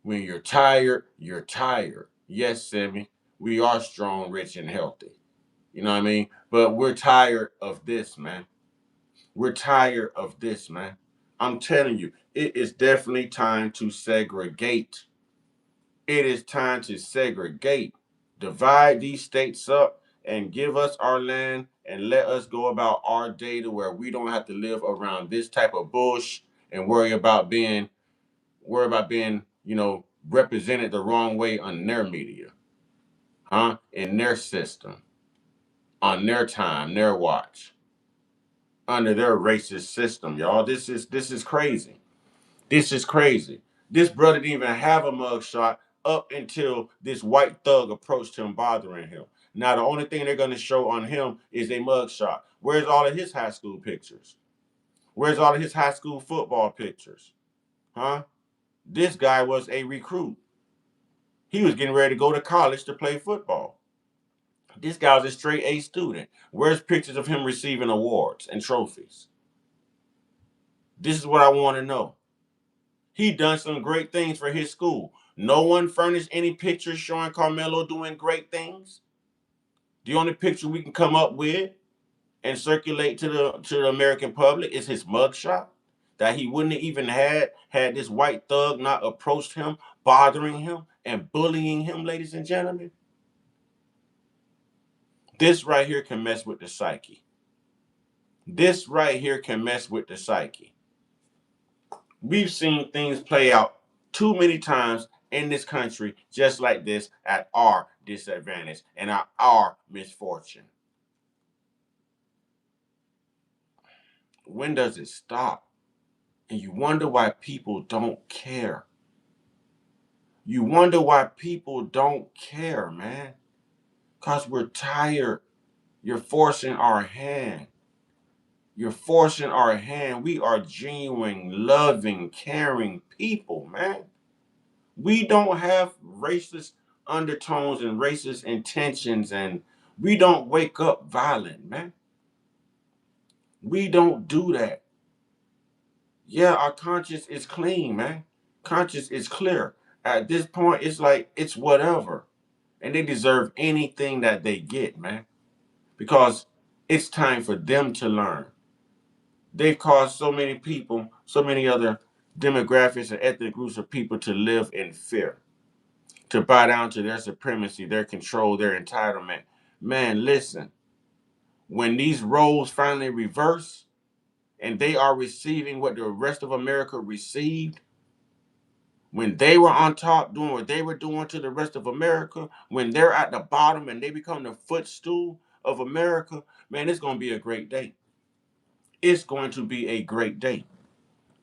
When you're tired, you're tired. Yes, Sammy, we are strong, rich, and healthy. You know what I mean? But we're tired of this, man. We're tired of this, man. I'm telling you, it is definitely time to segregate. It is time to segregate. Divide these states up and give us our land and let us go about our day to where we don't have to live around this type of bush and worry about being, represented the wrong way on their media, in their system, on their time, their watch, under their racist system, y'all. This is crazy. This is crazy. This brother didn't even have a mugshot up until this white thug approached him, bothering him. Now, the only thing they're going to show on him is a mugshot. Where's all of his high school pictures? Where's all of his high school football pictures? Huh? This guy was a recruit. He was getting ready to go to college to play football. This guy was a straight A student. Where's pictures of him receiving awards and trophies? This is what I want to know. He done some great things for his school. No one furnished any pictures showing Karmelo doing great things. The only picture we can come up with and circulate to the American public is his mugshot that he wouldn't have even had this white thug not approached him, bothering him and bullying him, ladies and gentlemen. This right here can mess with the psyche. This right here can mess with the psyche. We've seen things play out too many times in this country just like this at our disadvantage and at our misfortune. When does it stop? And you wonder why people don't care. You wonder why people don't care, man. Because we're tired. You're forcing our hand. You're forcing our hand. We are genuine, loving, caring people, man. We don't have racist undertones and racist intentions, and we don't wake up violent, man. We don't do that. Yeah, our conscience is clean, man. Conscience is clear. At this point, it's like, it's whatever. And they deserve anything that they get, man. Because it's time for them to learn. They've caused so many people, so many other demographics and ethnic groups of people to live in fear, to bow down to their supremacy, their control, their entitlement. Man, listen, when these roles finally reverse and they are receiving what the rest of America received, when they were on top doing what they were doing to the rest of America, when they're at the bottom and they become the footstool of America, man, it's going to be a great day. It's going to be a great day.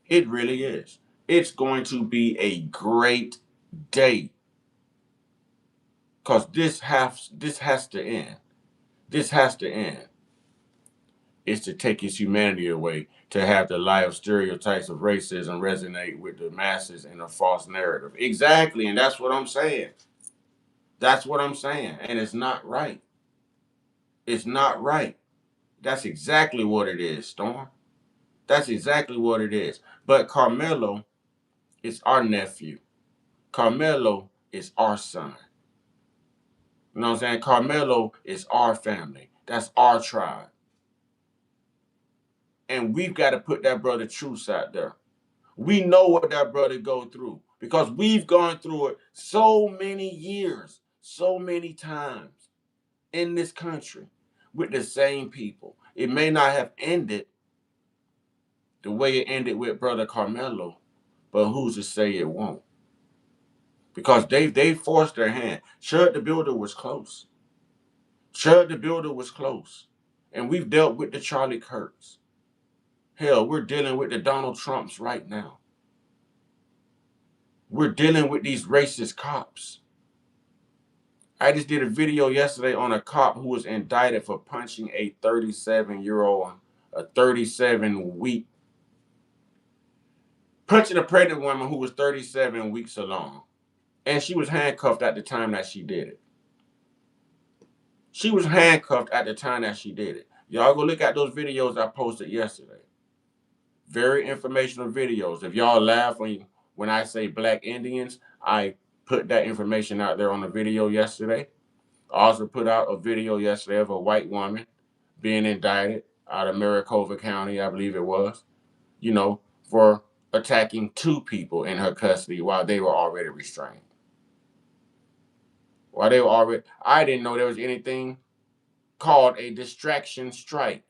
It really is. It's going to be a great day. Because this has to end. This has to end. It's to take its humanity away, to have the lie of stereotypes of racism resonate with the masses in a false narrative. Exactly, and that's what I'm saying. That's what I'm saying. And it's not right. It's not right. That's exactly what it is, Storm. That's exactly what it is. But Karmelo is our nephew. Karmelo is our son. You know what I'm saying? Karmelo is our family. That's our tribe. And we've got to put that brother truth out there. We know what that brother go through because we've gone through it so many years, so many times in this country with the same people. It may not have ended the way it ended with Brother Karmelo, but who's to say it won't? Because they forced their hand. Chud the Builder was close. Chud the Builder was close. And we've dealt with the Charlie Kirks. Hell, we're dealing with the Donald Trumps right now. We're dealing with these racist cops. I just did a video yesterday on a cop who was indicted for punching a 37-year-old, a 37-week, punching a pregnant woman who was 37 weeks along. And she was handcuffed at the time that she did it. She was handcuffed at the time that she did it. Y'all go look at those videos I posted yesterday. Very informational videos. If y'all laugh when I say Black Indians, I put that information out there on the video yesterday. I also put out a video yesterday of a white woman being indicted out of Maricopa County, I believe it was, for attacking two people in her custody while they were already restrained. I didn't know there was anything called a distraction strike.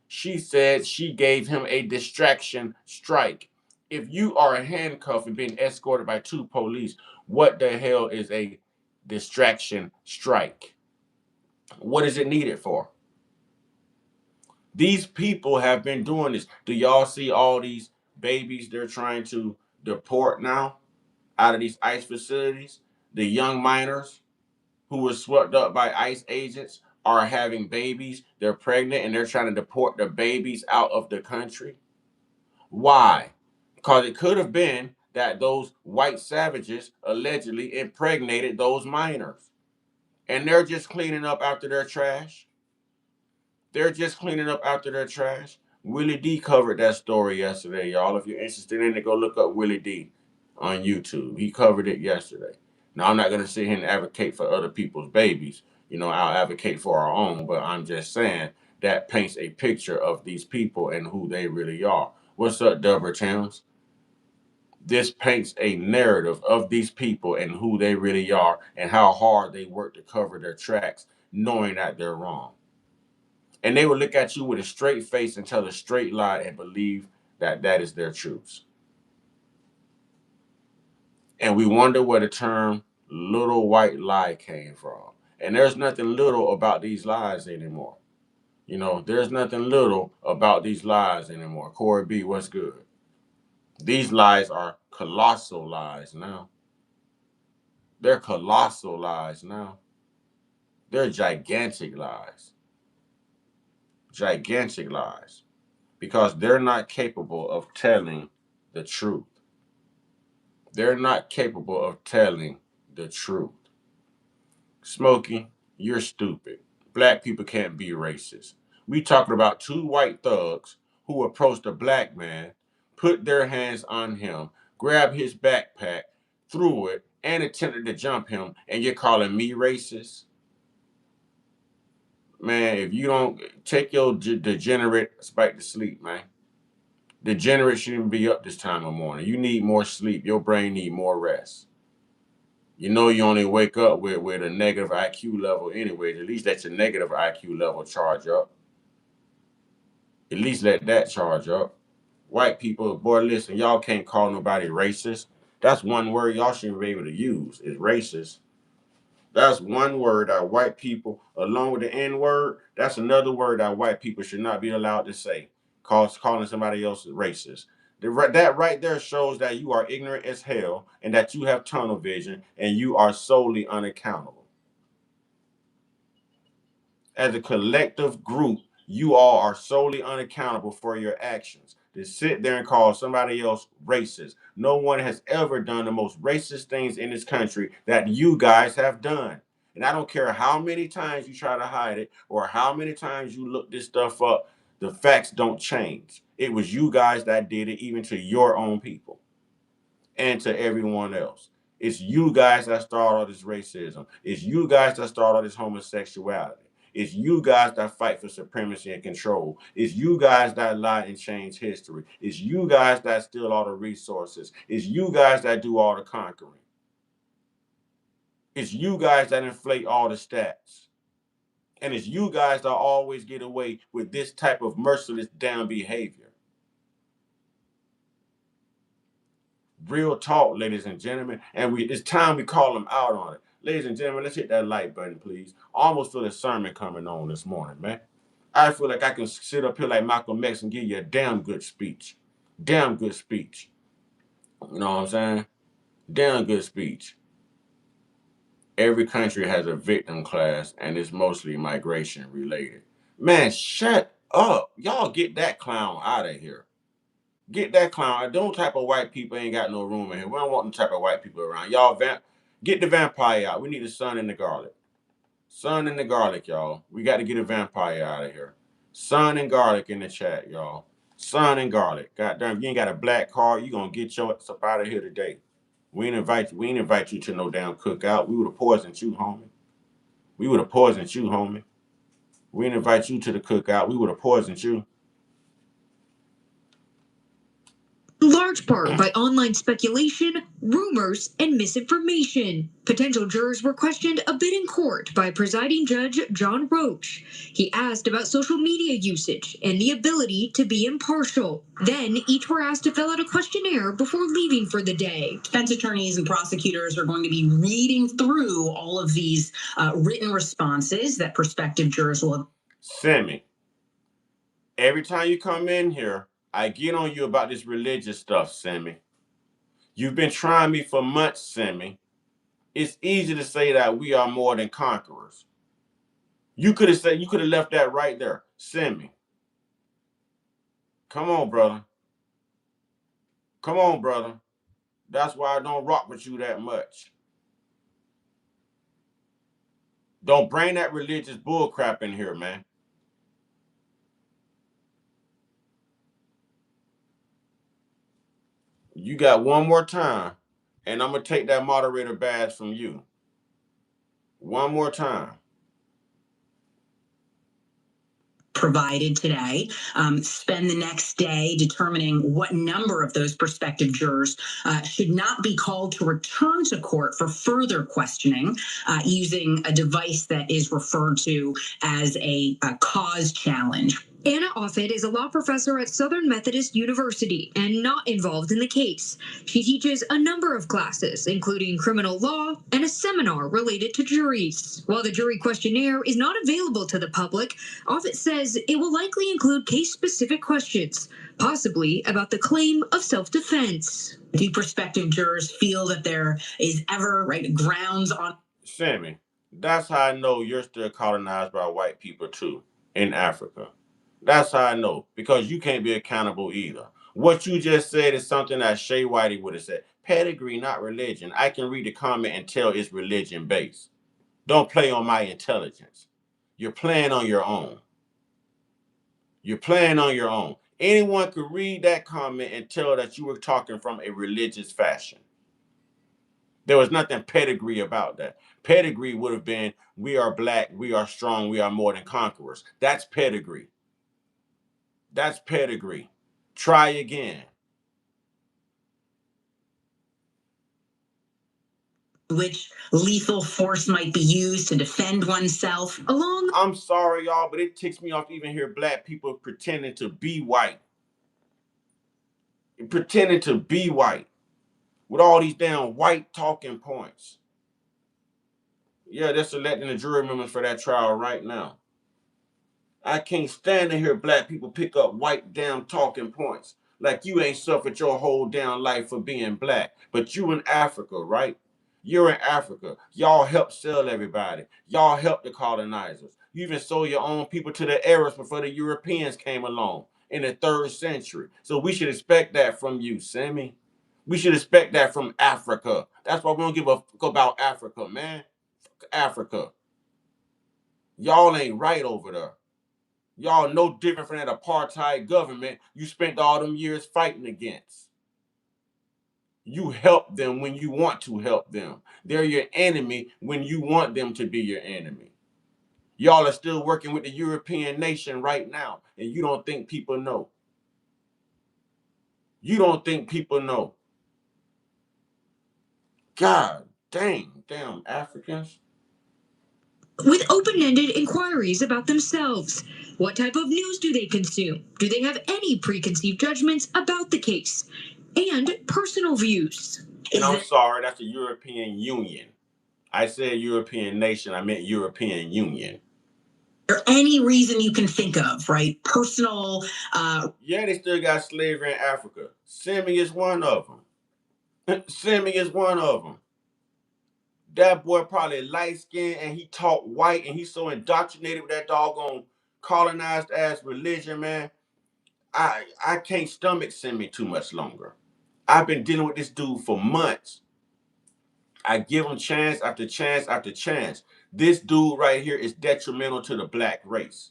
She said she gave him a distraction strike. If you are handcuffed and being escorted by two police, what the hell is a distraction strike? What is it needed for? These people have been doing this. Do y'all see all these babies they're trying to deport now out of these ICE facilities? The young minors who were swept up by ICE agents are having babies. They're pregnant and they're trying to deport the babies out of the country. Why? Because it could have been that those white savages allegedly impregnated those minors. And they're just cleaning up after their trash. They're just cleaning up after their trash. Willie D covered that story yesterday, y'all. If you're interested in it, go look up Willie D on YouTube. He covered it yesterday. Now, I'm not going to sit here and advocate for other people's babies. I'll advocate for our own, but I'm just saying that paints a picture of these people and who they really are. What's up, Deborah Towns? This paints a narrative of these people and who they really are and how hard they work to cover their tracks, knowing that they're wrong. And they will look at you with a straight face and tell a straight lie and believe that that is their truths. And we wonder where the term little white lie came from. And there's nothing little about these lies anymore. There's nothing little about these lies anymore. Corey B, what's good? These lies are colossal lies now. They're colossal lies now. They're gigantic lies. Gigantic lies. because they're not capable of telling the truth. They're not capable of telling the truth. Smokey, you're stupid. Black people can't be racist. We talking about two white thugs who approached a black man, put their hands on him, grabbed his backpack, threw it, and attempted to jump him, and you're calling me racist? Man, if you don't take your degenerate back to sleep, man. Degenerate shouldn't be up this time of morning. You need more sleep. Your brain need more rest. You know you only wake up with a negative IQ level anyways. At least that's a negative IQ level charge up. At least let that charge up. White people, boy, listen, y'all can't call nobody racist. That's one word y'all shouldn't be able to use, is racist. That's one word that white people, along with the N word, that's another word that white people should not be allowed to say. Calling somebody else racist. That right there shows that you are ignorant as hell and that you have tunnel vision and you are solely unaccountable. As a collective group, you all are solely unaccountable for your actions. To sit there and call somebody else racist. No one has ever done the most racist things in this country that you guys have done. And I don't care how many times you try to hide it or how many times you look this stuff up, the facts don't change. It was you guys that did it, even to your own people and to everyone else. It's you guys that start all this racism. It's you guys that start all this homosexuality. It's you guys that fight for supremacy and control. It's you guys that lie and change history. It's you guys that steal all the resources. It's you guys that do all the conquering. It's you guys that inflate all the stats. And it's you guys that always get away with this type of merciless damn behavior. Real talk, ladies and gentlemen. And it's time we call them out on it. Ladies and gentlemen, let's hit that like button, please. I almost feel a sermon coming on this morning, man. I feel like I can sit up here like Malcolm X and give you a damn good speech. Damn good speech. You know what I'm saying? Damn good speech. Every country has a victim class, and it's mostly migration related. Man, shut up. Y'all get that clown out of here. Get that clown. Those type of white people ain't got no room in here. We don't want them type of white people around. Y'all, get the vampire out. We need a sun in the garlic. Sun in the garlic, y'all. We got to get a vampire out of here. Sun and garlic in the chat, y'all. Sun and garlic. Goddamn, if you ain't got a black card, you gonna get your ass up out of here today. We ain't invite you to no damn cookout. We would have poisoned you, homie. We would have poisoned you, homie. We didn't invite you to the cookout. We would have poisoned you. Large part by online speculation, rumors, and misinformation. Potential jurors were questioned a bit in court by presiding judge John Roach. He asked about social media usage and the ability to be impartial. Then each were asked to fill out a questionnaire before leaving for the day. Defense attorneys and prosecutors are going to be reading through all of these written responses that prospective jurors will. Sammy, every time you come in here, I get on you about this religious stuff, Sammy. You've been trying me for months, Sammy. It's easy to say that we are more than conquerors. You could have left that right there, Sammy. Come on, brother. Come on, brother. That's why I don't rock with you that much. Don't bring that religious bullcrap in here, man. You got one more time, and I'm going to take that moderator badge from you. One more time. Provided today, spend the next day determining what number of those prospective jurors should not be called to return to court for further questioning using a device that is referred to as a cause challenge. Anna Offit is a law professor at Southern Methodist University and not involved in the case. She teaches a number of classes, including criminal law and a seminar related to juries. While the jury questionnaire is not available to the public, Offit says it will likely include case-specific questions, possibly about the claim of self-defense. Do prospective jurors feel that there is ever grounds on... Sammy, that's how I know you're still colonized by white people too, in Africa. That's how I know, because you can't be accountable either. What you just said is something that Shay Whitey would have said. Pedigree, not religion. I can read the comment and tell it's religion based. Don't play on my intelligence. You're playing on your own. You're playing on your own. Anyone could read that comment and tell that you were talking from a religious fashion. There was nothing pedigree about that. Pedigree would have been, we are black, we are strong, we are more than conquerors. That's pedigree. That's pedigree. Try again. Which lethal force might be used to defend oneself. I'm sorry, y'all, but it ticks me off to even hear black people pretending to be white. Pretending to be white. With all these damn white talking points. Yeah, they're selecting the jury members for that trial right now. I can't stand to hear black people pick up white damn talking points. Like you ain't suffered your whole damn life for being black. But you in Africa, right? You're in Africa. Y'all helped sell everybody. Y'all helped the colonizers. You even sold your own people to the Arabs before the Europeans came along in the 3rd century. So we should expect that from you, Sammy. We should expect that from Africa. That's why we don't give a fuck about Africa, man. Africa. Y'all ain't right over there. Y'all no different from that apartheid government you spent all them years fighting against. You help them when you want to help them. They're your enemy when you want them to be your enemy. Y'all are still working with the European nation right now, and you don't think people know. You don't think people know. God dang, damn Africans. With open-ended inquiries about themselves. What type of news do they consume? Do they have any preconceived judgments about the case? And personal views. And I'm sorry, that's the European Union. I said European nation, I meant European Union. Or any reason you can think of, right? Personal. Yeah, they still got slavery in Africa. Simi is one of them. Simi is one of them. That boy probably light skinned and he talk white and he's so indoctrinated with that doggone colonized ass religion, man. I can't stomach Simi too much longer. I've been dealing with this dude for months. I give him chance after chance after chance. This dude right here is detrimental to the black race.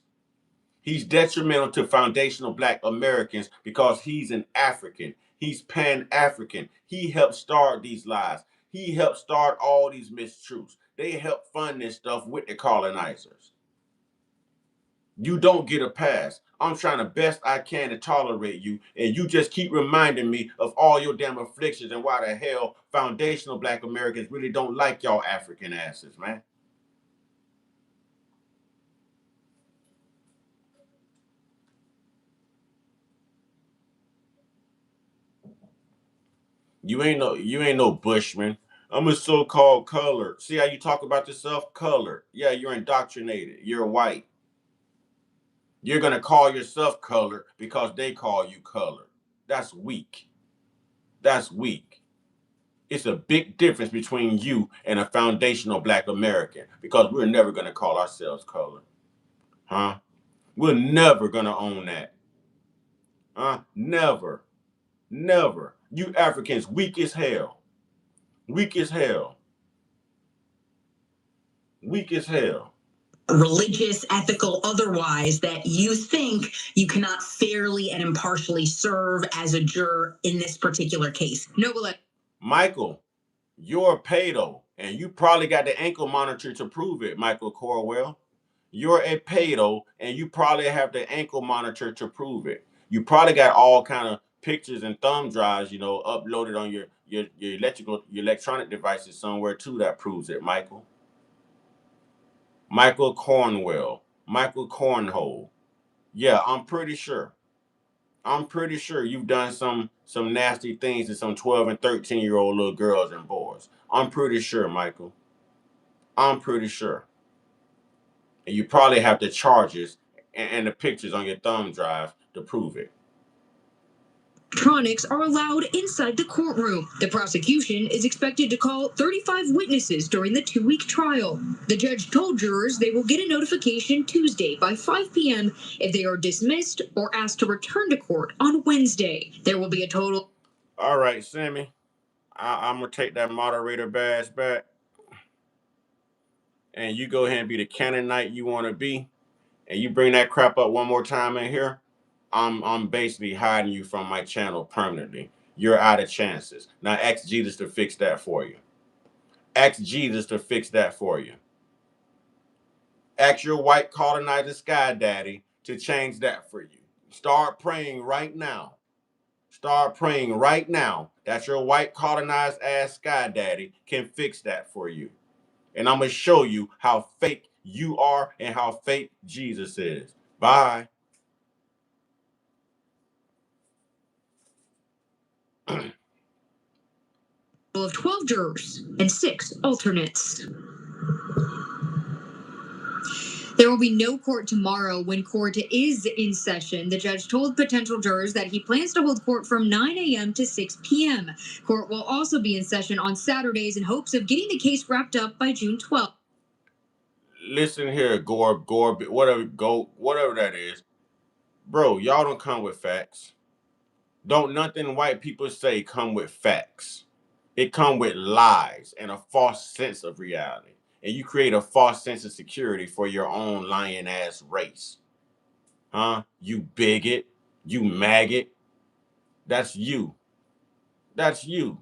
He's detrimental to foundational black Americans because he's an African. He's Pan-African. He helped start these lies. He helped start all these mistruths. They helped fund this stuff with the colonizers. You don't get a pass. I'm trying the best I can to tolerate you, and you just keep reminding me of all your damn afflictions and why the hell foundational black Americans really don't like y'all African asses, man. You ain't no Bushman. I'm a so-called colored. See how you talk about yourself? Colored. Yeah, you're indoctrinated. You're white. You're gonna call yourself colored because they call you colored. That's weak. That's weak. It's a big difference between you and a foundational black American because we're never gonna call ourselves colored. Huh? We're never gonna own that. Huh? Never. Never. You Africans weak as hell. Weak as hell. Weak as hell. Religious, ethical, otherwise, that you think you cannot fairly and impartially serve as a juror in this particular case. No, well, Michael, you're a pedo, and you probably got the ankle monitor to prove it, Michael Corwell. You're a pedo, and you probably have the ankle monitor to prove it. You probably got all kind of pictures and thumb drives, uploaded on your electronic devices somewhere too that proves it, Michael. Michael Cornwell, Michael Cornhole. Yeah, I'm pretty sure. I'm pretty sure you've done some nasty things to some 12 and 13-year-old little girls and boys. I'm pretty sure, Michael. I'm pretty sure. And you probably have the charges and the pictures on your thumb drive to prove it. Electronics are allowed inside the courtroom. The prosecution is expected to call 35 witnesses during the 2-week trial. The judge told jurors they will get a notification Tuesday by 5 p.m. if they are dismissed or asked to return to court on Wednesday. There will be a total. All right, Sammy, I'm going to take that moderator badge back. And you go ahead and be the Canaanite you want to be. And you bring that crap up one more time in here, I'm basically hiding you from my channel permanently. You're out of chances. Now ask Jesus to fix that for you. Ask Jesus to fix that for you. Ask your white colonizer sky daddy to change that for you. Start praying right now. Start praying right now that your white colonized ass sky daddy can fix that for you. And I'm going to show you how fake you are and how fake Jesus is. Bye. Of 12 jurors and 6 alternates. There will be no court tomorrow when court is in session. The judge told potential jurors that he plans to hold court from 9 a.m. to 6 p.m. Court will also be in session on Saturdays in hopes of getting the case wrapped up by June 12th. Listen here, Gorb, whatever that is. Bro, y'all don't come with facts. Don't nothing white people say come with facts. It come with lies and a false sense of reality. And you create a false sense of security for your own lying ass race. Huh? You bigot. You maggot. That's you. That's you.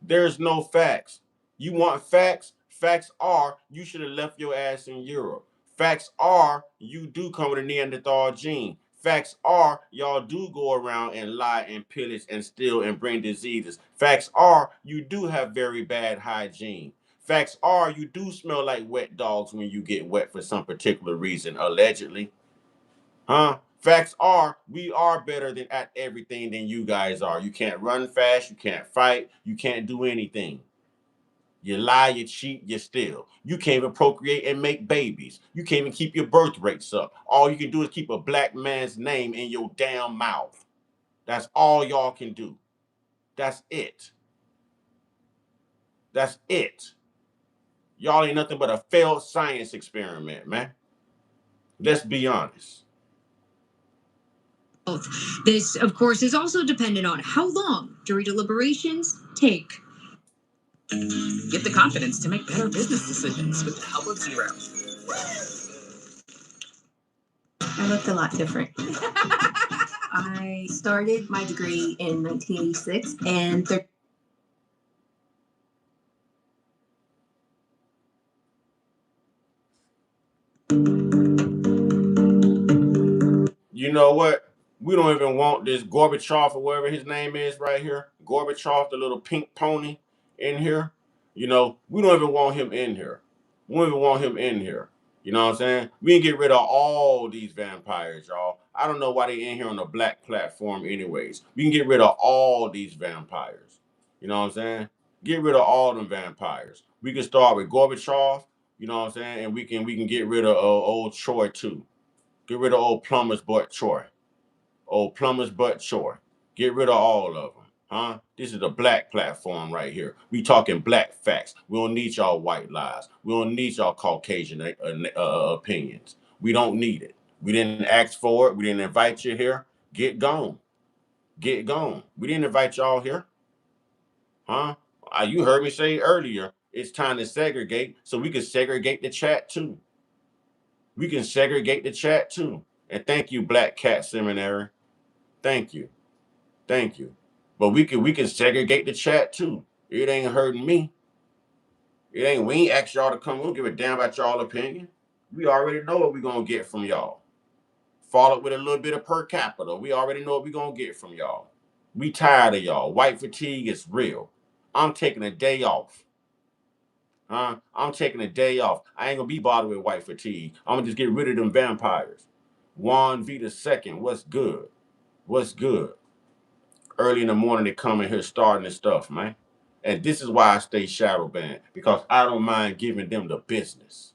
There's no facts. You want facts? Facts are you should have left your ass in Europe. Facts are you do come with a Neanderthal gene. Facts are y'all do go around and lie and pillage and steal and bring diseases. Facts are you do have very bad hygiene. Facts are you do smell like wet dogs when you get wet for some particular reason, allegedly. Huh? Facts are we are better than at everything than you guys are. You can't run fast, you can't fight, you can't do anything. You lie, you cheat, you steal. You can't even procreate and make babies. You can't even keep your birth rates up. All you can do is keep a black man's name in your damn mouth. That's all y'all can do. That's it. That's it. Y'all ain't nothing but a failed science experiment, man. Let's be honest. This, of course, is also dependent on how long jury deliberations take. Get the confidence to make better business decisions with the help of Zero. I looked a lot different. I started my degree in 1986 and You know what? We don't even want this Gorbachev or whatever his name is right here. Gorbachev, the little pink pony in here. You know, we don't even want him in here. We don't even want him in here. You know what I'm saying? We can get rid of all these vampires, y'all. I don't know why they in here on the black platform anyways. We can get rid of all these vampires. You know what I'm saying? Get rid of all them vampires. We can start with Gorbachev, you know what I'm saying? And we can get rid of old Troy too. Get rid of old plumber's butt Troy. Old plumber's butt Troy. Get rid of all of them. Huh? This is the black platform right here. We talking black facts. We don't need y'all white lies. We don't need y'all Caucasian opinions. We don't need it. We didn't ask for it. We didn't invite you here. Get gone. Get gone. We didn't invite y'all here. Huh? You heard me say earlier, it's time to segregate so we can segregate the chat too. We can segregate the chat too. And thank you, Black Cat Seminary. Thank you. Thank you. But we can segregate the chat too. It ain't hurting me. We ain't asked y'all to come. We don't give a damn about y'all opinion. We already know what we're gonna get from y'all. Follow it with a little bit of per capita. We already know what we're gonna get from y'all. We tired of y'all. White fatigue is real. I'm taking a day off. I'm taking a day off. I ain't gonna be bothered with white fatigue. I'm gonna just get rid of them vampires. Juan V II, what's good? What's good? Early in the morning, they come in here starting this stuff, man. And this is why I stay shadow banned, because I don't mind giving them the business.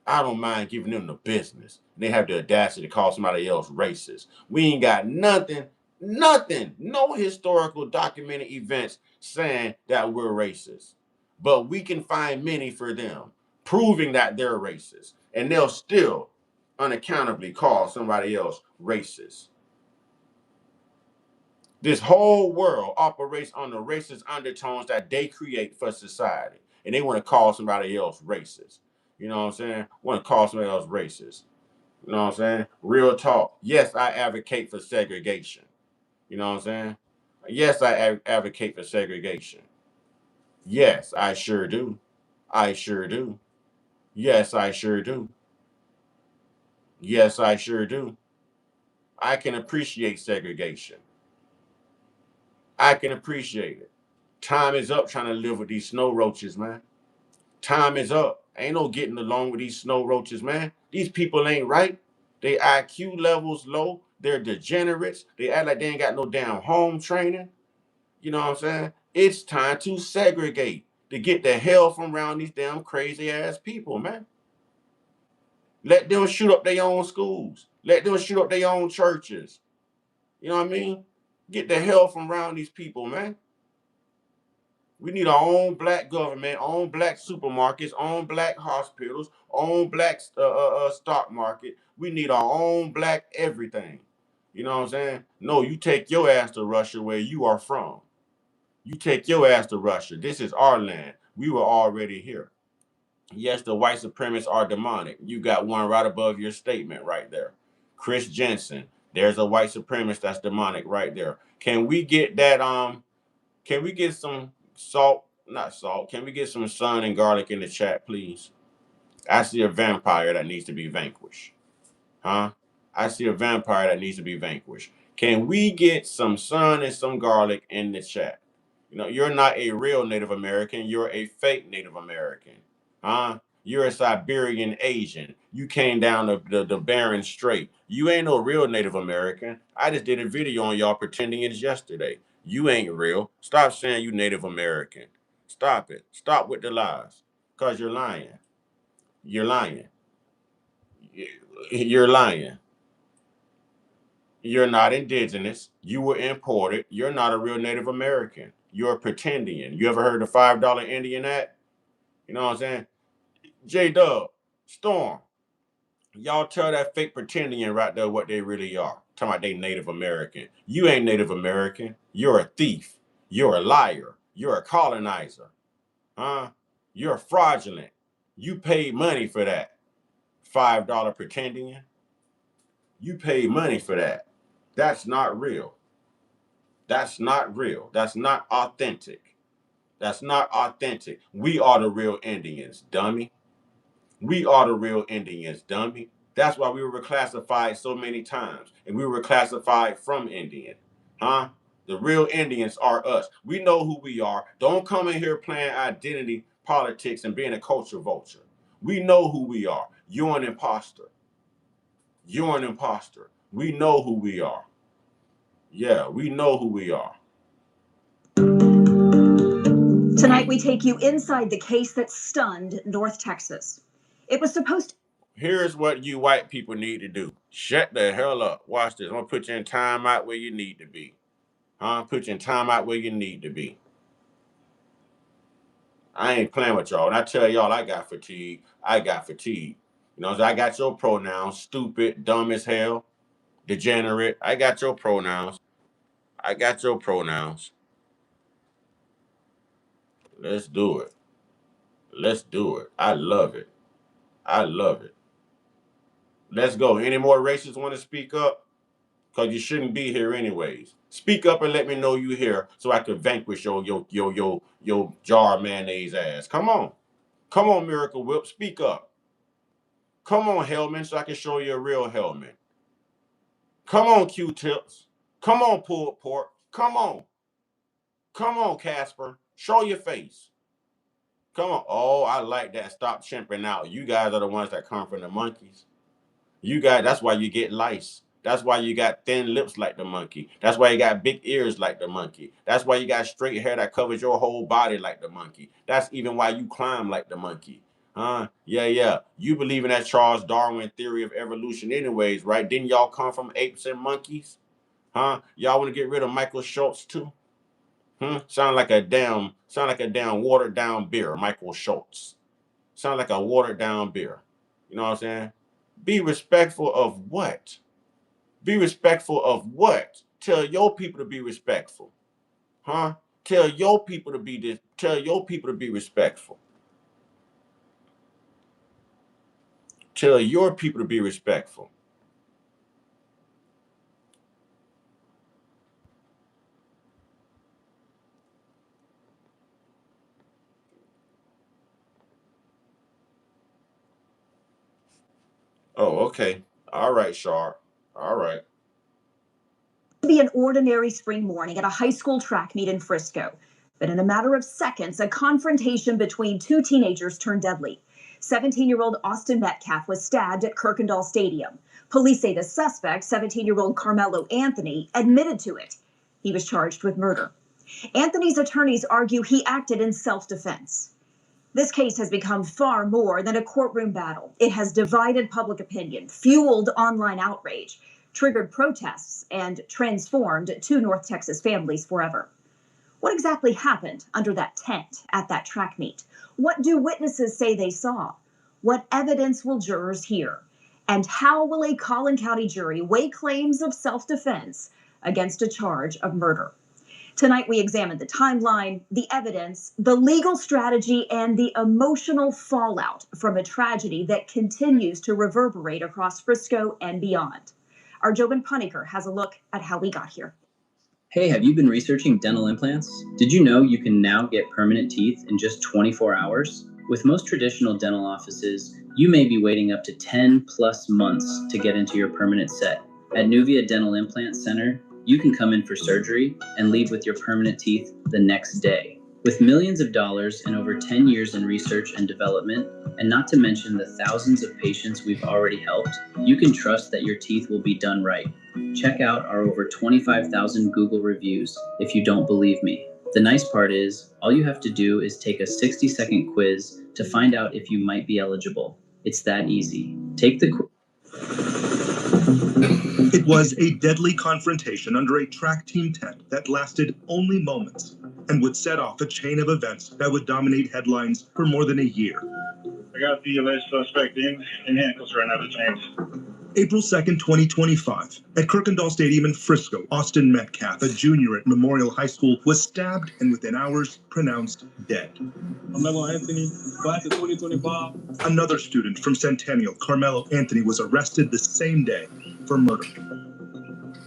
I don't mind giving them the business. They have the audacity to call somebody else racist. We ain't got nothing Nothing. No historical documented events saying that we're racist. But we can find many for them, proving that they're racist. And they'll still unaccountably call somebody else racist. This whole world operates on the racist undertones that they create for society. And they want to call somebody else racist. You know what I'm saying? Want to call somebody else racist. You know what I'm saying? Real talk. Yes, I advocate for segregation. You know what I'm saying? Yes, I advocate for segregation. Yes, I sure do. I sure do. Yes, I sure do. Yes, I sure do. I can appreciate segregation. I can appreciate it. Time is up trying to live with these snow roaches, man. Time is up. Ain't no getting along with these snow roaches, man. These people ain't right. They IQ levels low. They're degenerates. They act like they ain't got no damn home training. You know what I'm saying? It's time to segregate, to get the hell from around these damn crazy ass people, man. Let them shoot up their own schools. Let them shoot up their own churches. You know what I mean? Get the hell from around these people, man. We need our own black government, own black supermarkets, own black hospitals, own black stock market. We need our own black everything. You know what I'm saying? No, you take your ass to Russia where you are from. You take your ass to Russia. This is our land. We were already here. Yes, the white supremacists are demonic. You got one right above your statement right there. Chris Jensen. There's a white supremacist that's demonic right there. Can we get that can we get some salt? Not salt. Can we get some sun and garlic in the chat, please? I see a vampire that needs to be vanquished. Huh? I see a vampire that needs to be vanquished. Can we get some sun and some garlic in the chat? You know, you're not a real Native American. You're a fake Native American. Huh? You're a Siberian Asian. You came down the Bering Strait. You ain't no real Native American. I just did a video on y'all pretending it's yesterday. You ain't real. Stop saying you Native American. Stop it. Stop with the lies. Because you're lying. You're lying. You're lying. You're not indigenous. You were imported. You're not a real Native American. You're a pretendian. You ever heard the $5 Indian Act? You know what I'm saying? J-Dub, Storm, y'all tell that fake pretendian right there what they really are. Talking about they Native American. You ain't Native American. You're a thief. You're a liar. You're a colonizer. Huh? You're fraudulent. You paid money for that. $5 pretendian. You paid money for that. That's not real. That's not real. That's not authentic. That's not authentic. We are the real Indians, dummy. We are the real Indians, dummy. That's why we were reclassified so many times. And we were classified from Indian. Huh? The real Indians are us. We know who we are. Don't come in here playing identity politics and being a culture vulture. We know who we are. You're an imposter. You're an imposter. We know who we are. Yeah, we know who we are. Tonight, we take you inside the case that stunned North Texas. It was supposed to. Here's what you white people need to do. Shut the hell up. Watch this. I'm going to put you in time out where you need to be. Huh? Put you in time out where you need to be. I ain't playing with y'all. When I tell y'all I got fatigue, I got fatigue. You know, so I got your pronouns. Stupid, dumb as hell, degenerate. I got your pronouns. I got your pronouns. Let's do it. Let's do it. I love it. I love it. Let's go. Any more racists want to speak up? Because you shouldn't be here anyways. Speak up and let me know you here so I can vanquish your jar mayonnaise ass. Come on. Come on, Miracle Whip. Speak up. Come on, Hellman, so I can show you a real Hellman. Come on, Q-tips. Come on, pulled pork. Come on. Come on, Casper. Show your face. Come on. Oh, I like that. Stop chimping out. You guys are the ones that come from the monkeys. You guys, that's why you get lice. That's why you got thin lips like the monkey. That's why you got big ears like the monkey. That's why you got straight hair that covers your whole body like the monkey. That's even why you climb like the monkey. Huh? Yeah, yeah. You believe in that Charles Darwin theory of evolution anyways, right? Didn't y'all come from apes and monkeys? Huh? Y'all want to get rid of Michael Schultz too? Sound like a damn watered down beer, Michael Schultz. Sound like a watered down beer. You know what I'm saying? Be respectful of what? Be respectful of what? Tell your people to be respectful. Huh? Tell your people to be respectful. Tell your people to be respectful. Oh, okay. All right, Sharp. All right. Be an ordinary spring morning at a high school track meet in Frisco. But in a matter of seconds, a confrontation between two teenagers turned deadly. 17-year-old Austin Metcalf was stabbed at Kirkendall Stadium. Police say the suspect, 17-year-old Karmelo Anthony, admitted to it. He was charged with murder. Anthony's attorneys argue he acted in self-defense. This case has become far more than a courtroom battle. It has divided public opinion, fueled online outrage, triggered protests, and transformed two North Texas families forever. What exactly happened under that tent at that track meet? What do witnesses say they saw? What evidence will jurors hear? And how will a Collin County jury weigh claims of self-defense against a charge of murder? Tonight, we examined the timeline, the evidence, the legal strategy, and the emotional fallout from a tragedy that continues to reverberate across Frisco and beyond. Our Jobin Puniker has a look at how we got here. Hey, have you been researching dental implants? Did you know you can now get permanent teeth in just 24 hours? With most traditional dental offices, you may be waiting up to 10 plus months to get into your permanent set. At Nuvia Dental Implant Center, you can come in for surgery and leave with your permanent teeth the next day. With millions of dollars and over 10 years in research and development, and not to mention the thousands of patients we've already helped, you can trust that your teeth will be done right. Check out our over 25,000 Google reviews if you don't believe me. The nice part is, all you have to do is take a 60-second quiz to find out if you might be eligible. It's that easy. Take the quiz. It was a deadly confrontation under a track team tent that lasted only moments and would set off a chain of events that would dominate headlines for more than a year. I got the alleged suspect in handcuffs right now, James. April 2nd, 2025, at Kirkendall Stadium in Frisco, Austin Metcalf, a junior at Memorial High School, was stabbed and within hours pronounced dead. Karmelo Anthony, class of 2025. Another student from Centennial, Karmelo Anthony, was arrested the same day for murder.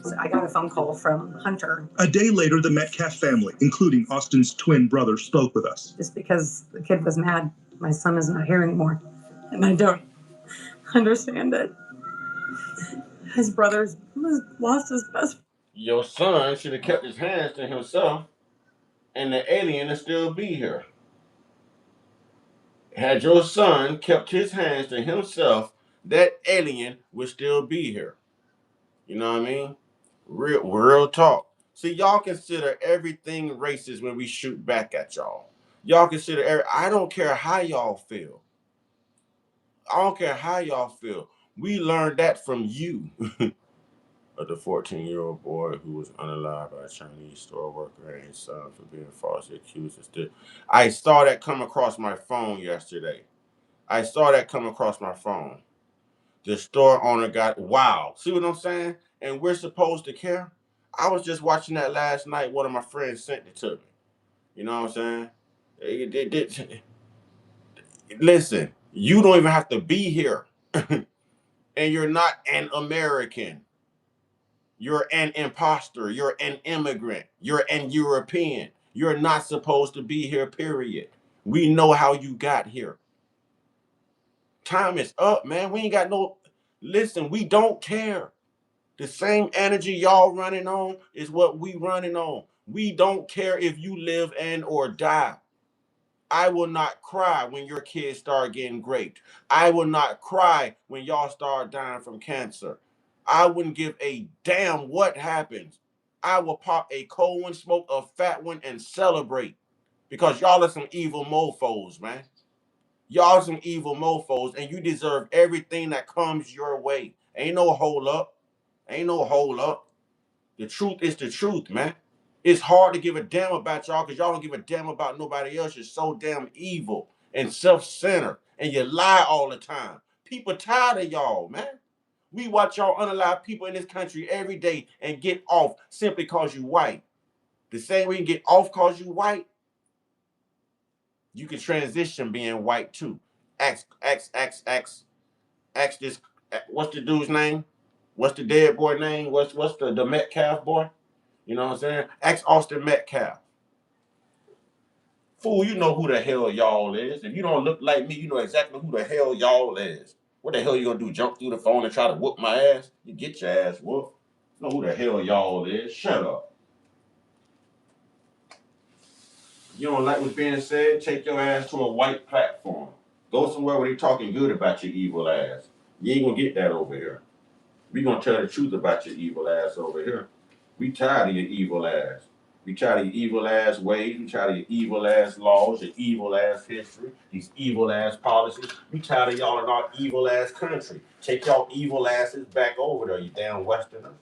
So I got a phone call from Hunter. A day later, the Metcalf family, including Austin's twin brother, spoke with us. Just because the kid was mad, my son is not here anymore. And I don't understand it. His brother's lost his best. Your son should have kept his hands to himself, and the alien would still be here. Had your son kept his hands to himself, that alien would still be here. You know what I mean? Real talk. See, y'all consider everything racist when we shoot back at y'all. Y'all consider I don't care how y'all feel. I don't care how y'all feel. We learned that from you. Of the 14-year-old boy who was unalived by a Chinese store worker and his son for being falsely accused of still. I saw that come across my phone yesterday. The store owner got, wow. See what I'm saying? And we're supposed to care? I was just watching that last night. One of my friends sent it to me. You know what I'm saying? Listen, you don't even have to be here. And you're not an American. You're an imposter. You're an immigrant. You're an European. You're not supposed to be here, period. We know how you got here. Time is up, man. We ain't got no... Listen, we don't care. The same energy y'all running on is what we running on. We don't care if you live and or die. I will not cry when your kids start getting raped. I will not cry when y'all start dying from cancer. I wouldn't give a damn what happens. I will pop a cold one, smoke a fat one, and celebrate. Because y'all are some evil mofos, man. Y'all some evil mofos, and you deserve everything that comes your way. Ain't no hold up. Ain't no hold up. The truth is the truth, man. It's hard to give a damn about y'all because y'all don't give a damn about nobody else. You're so damn evil and self-centered, and you lie all the time. People tired of y'all, man. We watch y'all unalive people in this country every day and get off simply because you white. The same way you get off because you white, you can transition being white too. Ask this. What's the dude's name? What's the dead boy name? What's the Metcalf boy? You know what I'm saying? Ask Austin Metcalf. Fool, you know who the hell y'all is. If you don't look like me, you know exactly who the hell y'all is. What the hell you gonna do? Jump through the phone and try to whoop my ass? You get your ass whooped. You know who the hell y'all is. Shut up. You don't like what's being said? Take your ass to a white platform. Go somewhere where they talking good about your evil ass. You ain't gonna get that over here. We gonna tell the truth about your evil ass over here. We tired of your evil ass. We tired of your evil ass ways. We tired of your evil ass laws, your evil ass history, these evil ass policies. We tired of y'all in our evil ass country. Take y'all evil asses back over there, you damn Westerners.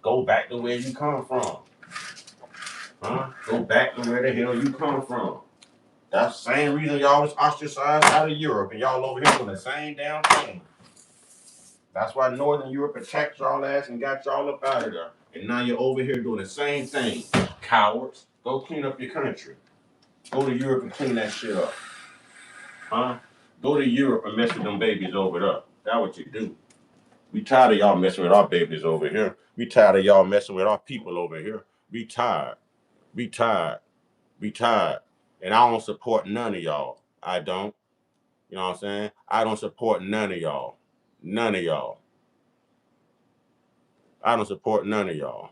Go back to where you come from. Huh? Go back to where the hell you come from. That's the same reason y'all was ostracized out of Europe and y'all over here doing the same damn thing. That's why Northern Europe attacked y'all ass and got y'all up out of there. And now you're over here doing the same thing. Cowards. Go clean up your country. Go to Europe and clean that shit up. Huh? Go to Europe and mess with them babies over there. That's what you do. We tired of y'all messing with our babies over here. We tired of y'all messing with our people over here. We tired. We tired. We tired. And I don't support none of y'all. I don't. You know what I'm saying? I don't support none of y'all. None of y'all. I don't support none of y'all.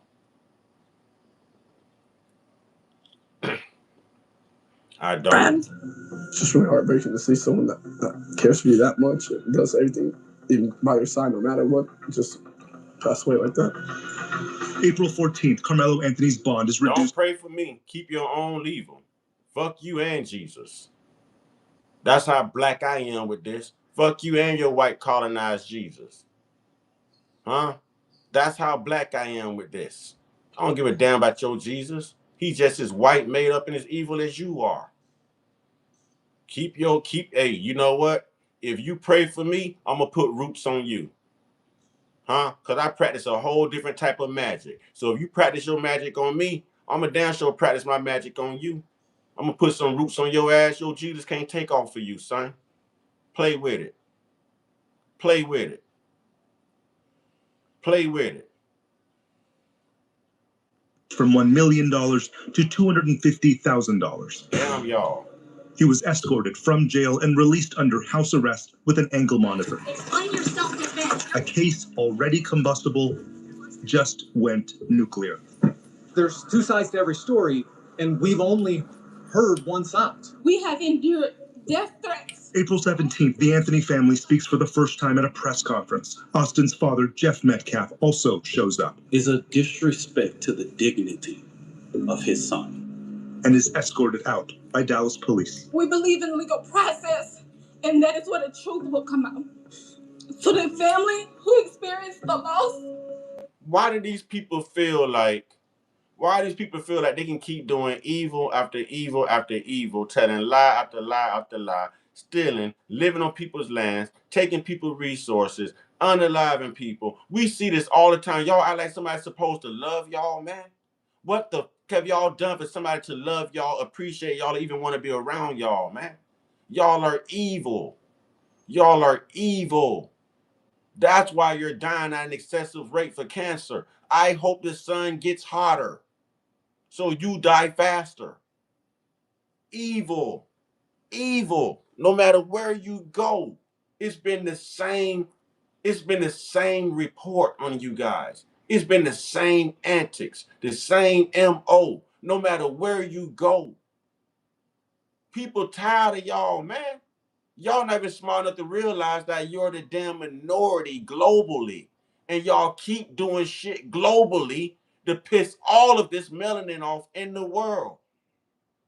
I don't. It's just really heartbreaking to see someone that cares for you that much, and does everything, even by your side, no matter what, just pass away like that. April 14th, Karmelo Anthony's bond is reduced. Don't pray for me. Keep your own leave 'em. Fuck you and Jesus. That's how black I am with this. Fuck you and your white colonized Jesus. Huh? That's how black I am with this. I don't give a damn about your Jesus. He's just as white, made up, and as evil as you are. Hey, you know what? If you pray for me, I'm going to put roots on you. Huh? Because I practice a whole different type of magic. So if you practice your magic on me, I'm going to damn sure practice my magic on you. I'm going to put some roots on your ass. Your Jesus can't take off for you, son. Play with it. Play with it. Play with it. From $1 million to $250,000. Damn y'all. He was escorted from jail and released under house arrest with an ankle monitor. Explain your self-defense. A case already combustible just went nuclear. There's two sides to every story, and we've only heard one side. We have endured death threats. April 17th, the Anthony family speaks for the first time at a press conference. Austin's father, Jeff Metcalf, also shows up. Is a disrespect to the dignity of his son. And is escorted out by Dallas police. We believe in legal process, and that is where the truth will come out. For the family who experienced the loss. Why do these people feel like they can keep doing evil after evil after evil, telling lie after lie after lie, stealing, living on people's lands, taking people's resources, unaliving people? We see this all the time. Y'all act like somebody's supposed to love y'all, man. What the have y'all done for somebody to love y'all, appreciate y'all, even want to be around y'all, man? Y'all are evil. Y'all are evil. That's why you're dying at an excessive rate for cancer. I hope the sun gets hotter so you die faster. Evil. Evil. No matter where you go, it's been the same report on you guys. It's been the same antics, the same MO, no matter where you go. People tired of y'all, man. Y'all not even smart enough to realize that you're the damn minority globally. And y'all keep doing shit globally to piss all of this melanin off in the world.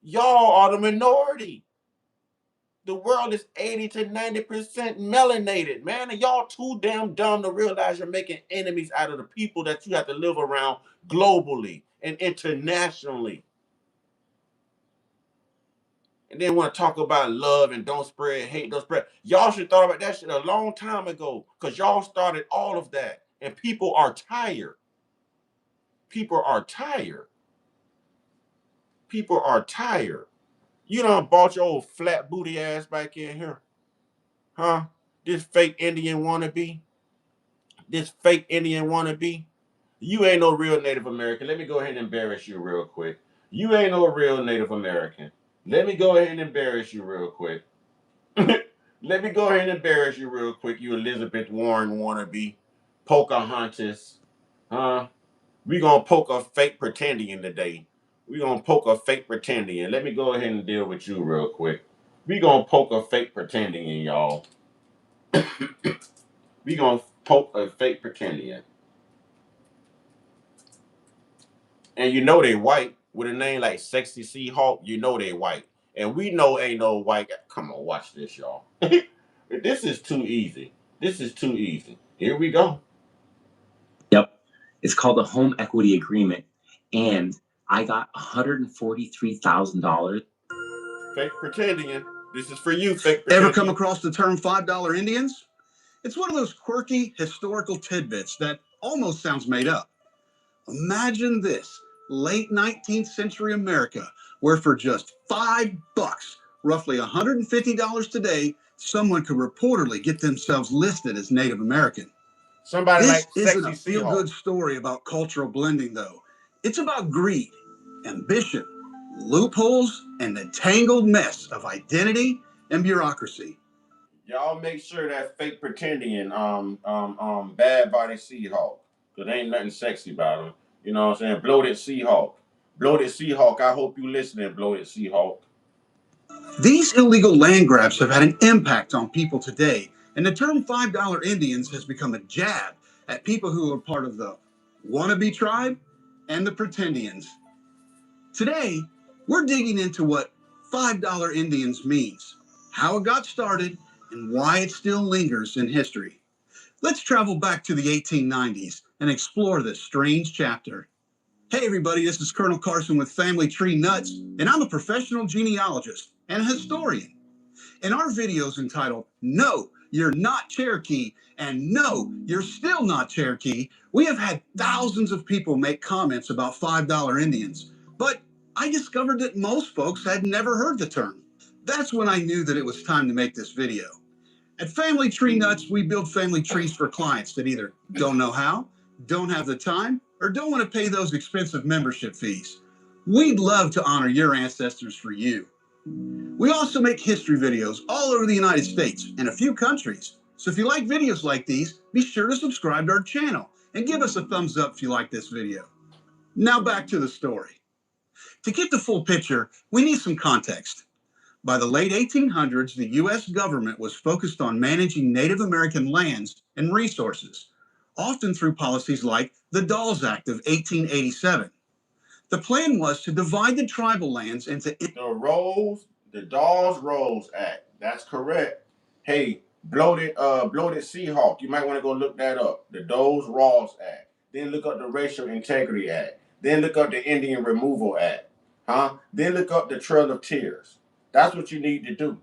Y'all are the minority. The world is 80 to 90% melanated, man. And y'all too damn dumb to realize you're making enemies out of the people that you have to live around globally and internationally. And then want to talk about love and don't spread hate, don't spread. Y'all should have thought about that shit a long time ago, because y'all started all of that. And people are tired. People are tired. People are tired. You done bought your old flat booty ass back in here. Huh? This fake Indian wannabe. This fake Indian wannabe. You ain't no real Native American. Let me go ahead and embarrass you real quick. You ain't no real Native American. Let me go ahead and embarrass you real quick. Let me go ahead and embarrass you real quick, you Elizabeth Warren wannabe. Pocahontas. Huh? We gonna poke a fake pretendian today. We gonna poke a fake pretendian. Let me go ahead and deal with you real quick. We gonna poke a fake pretendian, y'all. We gonna poke a fake pretendian. And you know they white. With a name like Sexy Seahawk, you know they white. And we know ain't no white guy. Come on, watch this, y'all. This is too easy. This is too easy. Here we go. Yep. It's called a home equity agreement. And I got $143,000. Fake pretendian. This is for you, fake pretendian. Ever come across the term $5 Indians? It's one of those quirky historical tidbits that almost sounds made up. Imagine this, late 19th century America, where for just $5, roughly $150 today, someone could reportedly get themselves listed as Native American. Somebody This like isn't Sexy a feel-good story about cultural blending, though. It's about greed, ambition, loopholes, and the tangled mess of identity and bureaucracy. Y'all make sure that fake pretendian, bad body Seahawk, cause there ain't nothing sexy about him. You know what I'm saying? Bloated Seahawk. Bloated Seahawk, I hope you listening, Bloated Seahawk. These illegal land grabs have had an impact on people today, and the term $5 Indians has become a jab at people who are part of the wannabe tribe and the pretendians. Today, we're digging into what $5 Indians means, how it got started, and why it still lingers in history. Let's travel back to the 1890s and explore this strange chapter. Hey everybody, this is Colonel Carson with Family Tree Nuts, and I'm a professional genealogist and a historian. In our videos entitled, No, You're Not Cherokee, and No, You're Still Not Cherokee, we have had thousands of people make comments about $5 Indians, but I discovered that most folks had never heard the term. That's when I knew that it was time to make this video. At Family Tree Nuts, we build family trees for clients that either don't know how, don't have the time, or don't want to pay those expensive membership fees. We'd love to honor your ancestors for you. We also make history videos all over the United States and a few countries. So if you like videos like these, be sure to subscribe to our channel and give us a thumbs up if you like this video. Now back to the story. To get the full picture, we need some context. By the late 1800s, the U.S. government was focused on managing Native American lands and resources, often through policies like the Dawes Act of 1887. The plan was to divide the tribal lands into The Dawes Act. That's correct. Hey, bloated Seahawk. You might want to go look that up. The Dawes Act. Then look up the Racial Integrity Act. Then look up the Indian Removal Act. Huh? Then look up the Trail of Tears. That's what you need to do.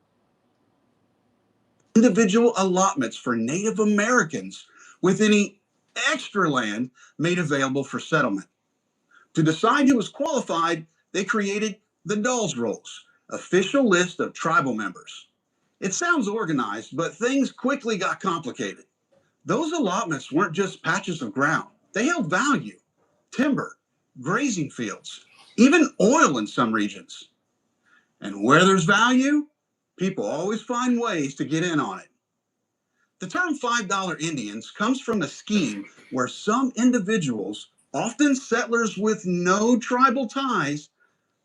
Individual allotments for Native Americans with any extra land made available for settlement. To decide who was qualified, they created the Dawes Rolls, official list of tribal members. It sounds organized, but things quickly got complicated. Those allotments weren't just patches of ground. They held value, timber, grazing fields, even oil in some regions. And where there's value, people always find ways to get in on it. The term $5 Indians comes from a scheme where some individuals, often settlers with no tribal ties,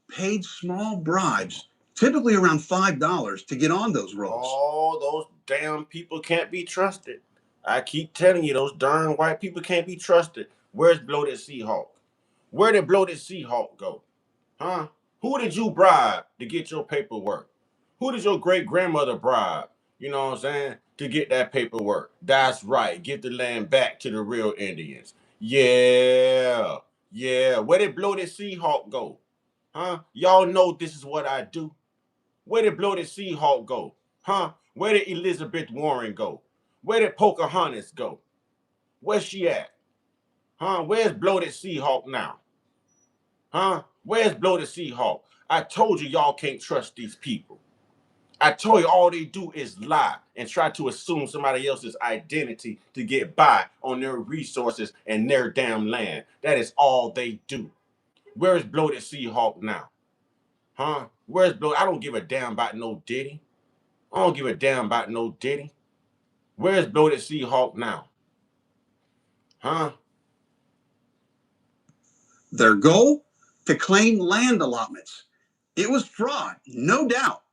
paid small bribes, typically around $5, to get on those rolls. Oh, those damn people can't be trusted. I keep telling you, those darn white people can't be trusted. Where's Bloated Seahawk? Where did Bloated Seahawk go? Huh? Who did you bribe to get your paperwork? Who does your great-grandmother bribe? You know what I'm saying? To get that paperwork. That's right. Give the land back to the real Indians. Yeah. Yeah. Where did Bloated Seahawk go? Huh? Y'all know this is what I do. Where did Bloated Seahawk go? Huh? Where did Elizabeth Warren go? Where did Pocahontas go? Where's she at? Huh? Where's Bloated Seahawk now? Huh? Where's Bloated Seahawk? I told you y'all can't trust these people. I told you all they do is lie and try to assume somebody else's identity to get by on their resources and their damn land. That is all they do. Where's Bloated Seahawk now? Huh? Where's Bloated? I don't give a damn about no Diddy. I don't give a damn about no Diddy. Where's Bloated Seahawk now? Huh? Their goal? To claim land allotments. It was fraud, no doubt,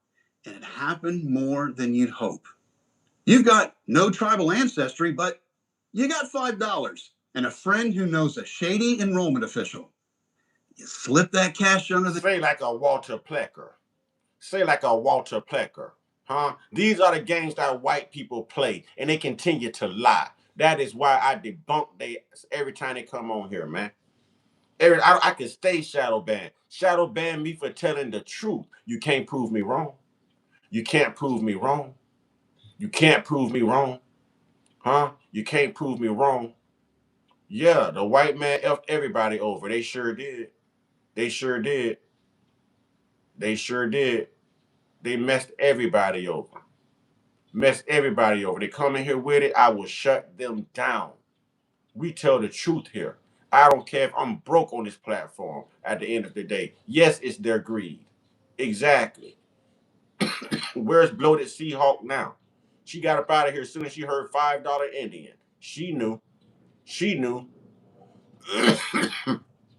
and it happened more than you'd hope. You've got no tribal ancestry, but you got $5 and a friend who knows a shady enrollment official. You slip that cash under the... Say like a Walter Plecker. Say like a Walter Plecker. Huh? These are the games that white people play, and they continue to lie. That is why I debunk they every time they come on here, man. I can stay shadow banned. Shadow ban me for telling the truth. You can't prove me wrong. You can't prove me wrong. You can't prove me wrong. Huh? You can't prove me wrong. Yeah, the white man effed everybody over. They sure did. They sure did. They sure did. They messed everybody over. Messed everybody over. They come in here with it, I will shut them down. We tell the truth here. I don't care if I'm broke on this platform at the end of the day. Yes, it's their greed. Exactly. Where's Bloated Seahawk now? She got up out of here as soon as she heard $5 Indian. She knew. She knew.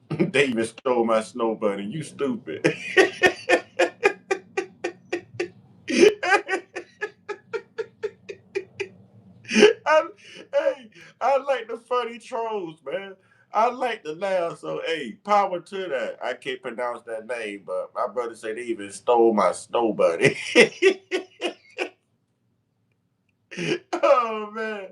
They even stole my snow bunny. You stupid. I like the funny trolls, man. I like the laugh. So, hey, power to that. I can't pronounce that name, but my brother said they even stole my snow bunny. Oh, man.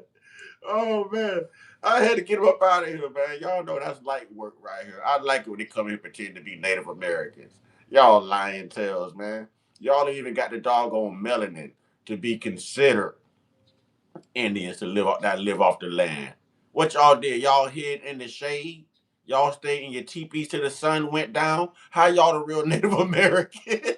Oh, man. I had to get him up out of here, man. Y'all know that's light work right here. I like it when they come here and pretend to be Native Americans. Y'all lying tales, man. Y'all ain't even got the doggone melanin to be considered Indians to live off the land. What y'all did? Y'all hid in the shade? Y'all stayed in your teepees till the sun went down? How y'all the real Native Americans?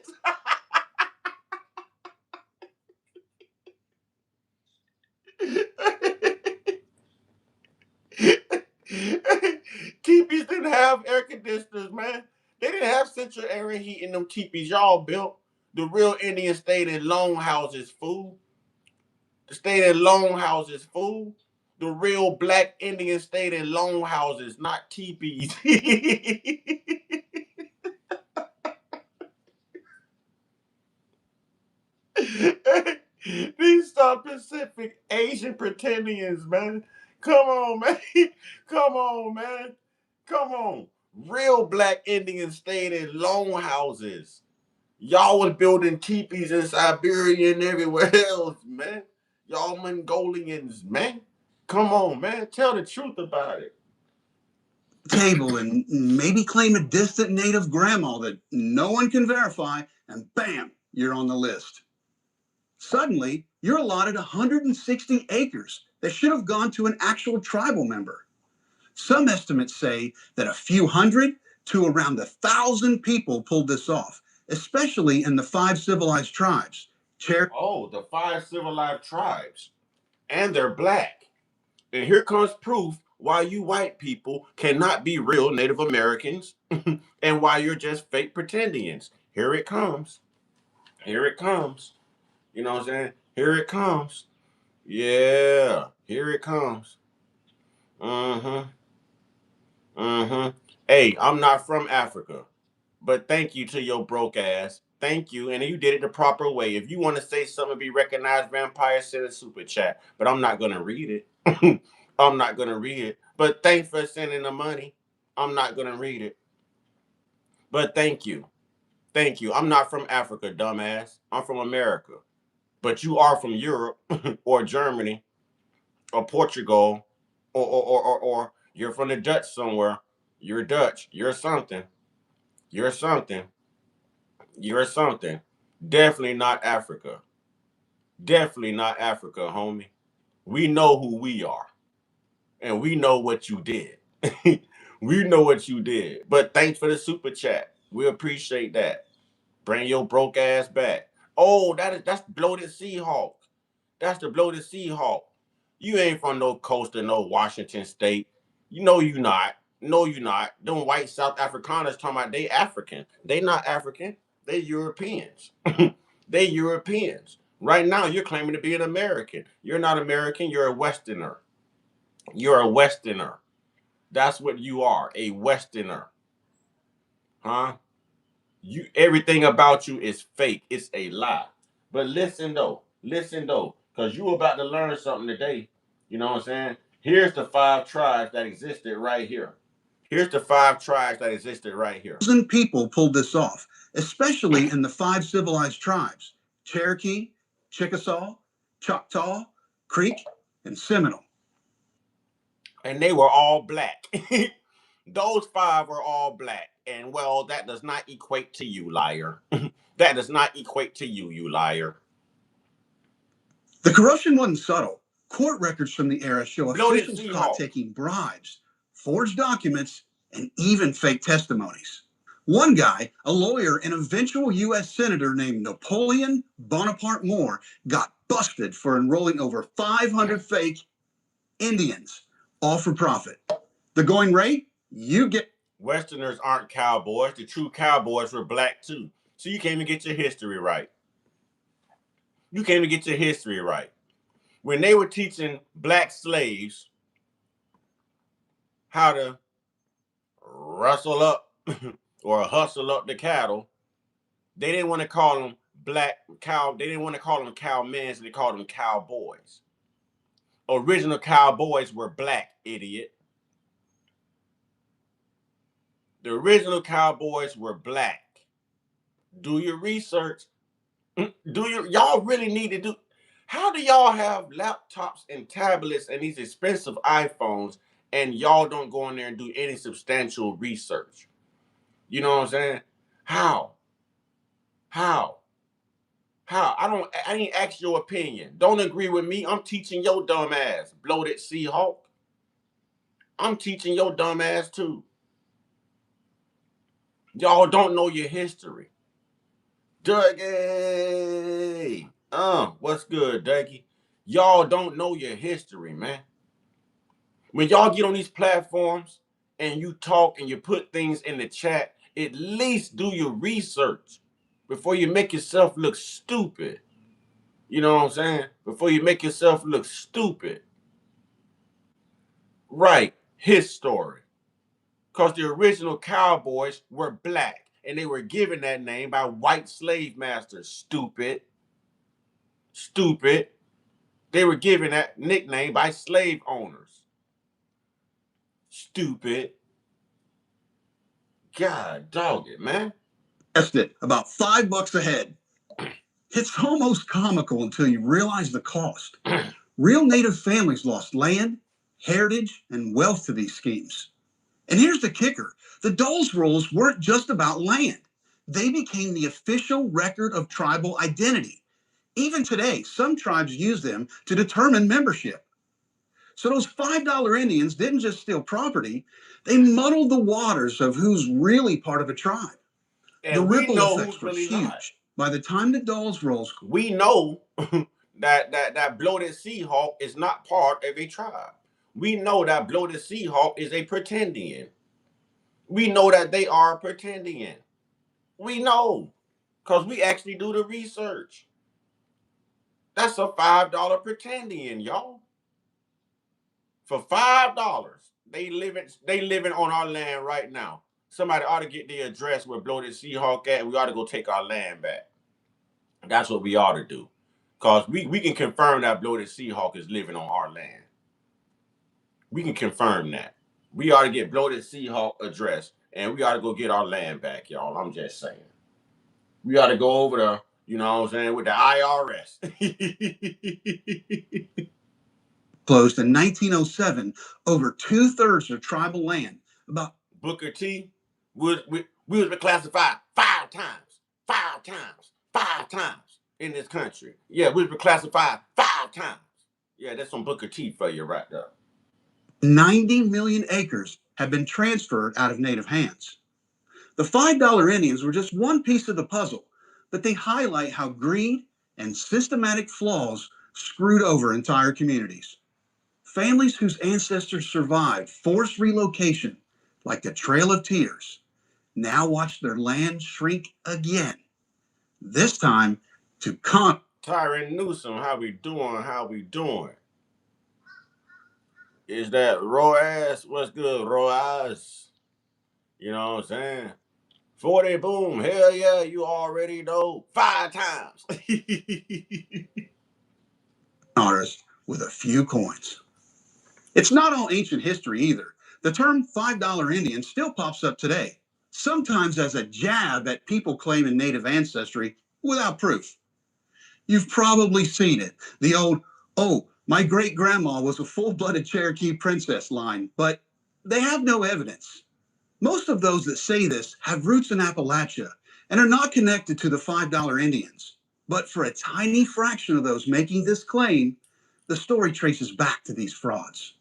Teepees didn't have air conditioners, man. They didn't have central air and heat in them teepees y'all built. The real Indians stayed in long houses, fool. Stayed in long houses, fool. The real black Indians stayed in long houses, not teepees. These South Pacific Asian pretendians, man. Come on, man. Come on, man. Come on. Real black Indians stayed in long houses. Y'all was building teepees in Siberia and everywhere else, man. Y'all Mongolians, man. Come on, man. Tell the truth about it. Table and maybe claim a distant native grandma that no one can verify, and bam, you're on the list. Suddenly, you're allotted 160 acres that should have gone to an actual tribal member. Some estimates say that a few hundred to around 1,000 people pulled this off, especially in the 5 civilized tribes. Oh, the 5 civilized tribes. And they're black. And here comes proof why you white people cannot be real Native Americans and why you're just fake pretendians. Here it comes. Here it comes. You know what I'm saying? Here it comes. Yeah, here it comes. Mm-hmm. Mm-hmm. Hey, I'm not from Africa, but thank you to your broke ass. Thank you. And you did it the proper way. If you want to say something, be recognized, vampire, send a super chat. But I'm not going to read it. I'm not going to read it. But thanks for sending the money. I'm not going to read it. But thank you. Thank you. I'm not from Africa, dumbass. I'm from America. But you are from Europe or Germany or Portugal or you're from the Dutch somewhere. You're Dutch. You're something. You're something. You're something. Definitely not Africa. Definitely not Africa, homie. We know who we are. And we know what you did. We know what you did. But thanks for the super chat. We appreciate that. Bring your broke ass back. Oh, that's bloated Seahawk. That's the bloated Seahawk. You ain't from no coast of no Washington State. You know you not. No, you not. Them white South Afrikaners talking about they African. They not African. They Europeans. They Europeans. Right now, you're claiming to be an American. You're not American. You're a Westerner. You're a Westerner. That's what you are, a Westerner. Huh? Everything about you is fake. It's a lie. But listen though, because you about to learn something today. You know what I'm saying? Here's the 5 tribes that existed right here. Here's the 5 tribes that existed right here. People pulled this off, especially in the 5 civilized tribes: Cherokee, Chickasaw, Choctaw, Creek, and Seminole. And they were all black. Those 5 were all black. And well, that does not equate to you, liar. That does not equate to you, you liar. The corruption wasn't subtle. Court records from the era show officials caught taking bribes, forged documents, and even fake testimonies. One guy, a lawyer and eventual U.S. Senator named Napoleon Bonaparte Moore, got busted for enrolling over 500 fake Indians, all for profit. The going rate? You get... Westerners aren't cowboys. The true cowboys were black too. So you can't even get your history right. You can't even get your history right. When they were teaching black slaves how to rustle up or hustle up the cattle, they didn't want to call them black cow. They didn't want to call them cowmen, so they called them cowboys. Original cowboys were black, idiot. The original cowboys were black. Do your research. Y'all really need to do. How do y'all have laptops and tablets and these expensive iPhones and y'all don't go in there and do any substantial research? You know what I'm saying? How? I didn't ask your opinion. Don't agree with me. I'm teaching your dumb ass, bloated Seahawk. I'm teaching your dumb ass too. Y'all don't know your history. Dougie. What's good, Dougie? Y'all don't know your history, man. When y'all get on these platforms and you talk and you put things in the chat, at least do your research before you make yourself look stupid. You know what I'm saying? Before you make yourself look stupid. Right, his story. Because the original cowboys were black and they were given that name by white slave masters. Stupid. Stupid. They were given that nickname by slave owners. Stupid. God dog it, man. It about $5 a head. It's almost comical until you realize the cost. Real Native families lost land, heritage, and wealth to these schemes. And here's the kicker. The Dole's Rolls weren't just about land. They became the official record of tribal identity. Even today, some tribes use them to determine membership. So those $5 Indians didn't just steal property, they muddled the waters of who's really part of a tribe. And the we ripple know effects who's were really huge. not. By the time the Dole's Rolls... We know that bloated Seahawk is not part of a tribe. We know that bloated Seahawk is a pretendian. We know that they are pretendian. We know. Because we actually do the research. That's a $5 pretendian, y'all. For $5, they living on our land right now. Somebody ought to get the address where bloated Seahawk at, and we ought to go take our land back. That's what we ought to do. Because we can confirm that bloated Seahawk is living on our land. We can confirm that. We ought to get bloated Seahawk address, and we ought to go get our land back, y'all. I'm just saying. We got to go over the, you know what I'm saying, with the IRS. Closed in 1907, over 2/3 of tribal land. About Booker T, we was reclassified 5 times in this country. Yeah, we was reclassified 5 times. Yeah, that's some Booker T for you right there. 90 million acres have been transferred out of native hands. The $5 Indians were just one piece of the puzzle, but they highlight how greed and systematic flaws screwed over entire communities. Families whose ancestors survived forced relocation, like the Trail of Tears, now watch their land shrink again. This time to Tyron Newsom, how we doing? How we doing? Is that Roaz? What's good, Roaz? You know what I'm saying? 40 boom, hell yeah, you already know 5 times. with a few coins. It's not all ancient history either. The term $5 Indian still pops up today, sometimes as a jab at people claiming native ancestry without proof. You've probably seen it. The old, oh, my great-grandma was a full-blooded Cherokee princess line, but they have no evidence. Most of those that say this have roots in Appalachia and are not connected to the $5 Indians. But for a tiny fraction of those making this claim, the story traces back to these frauds.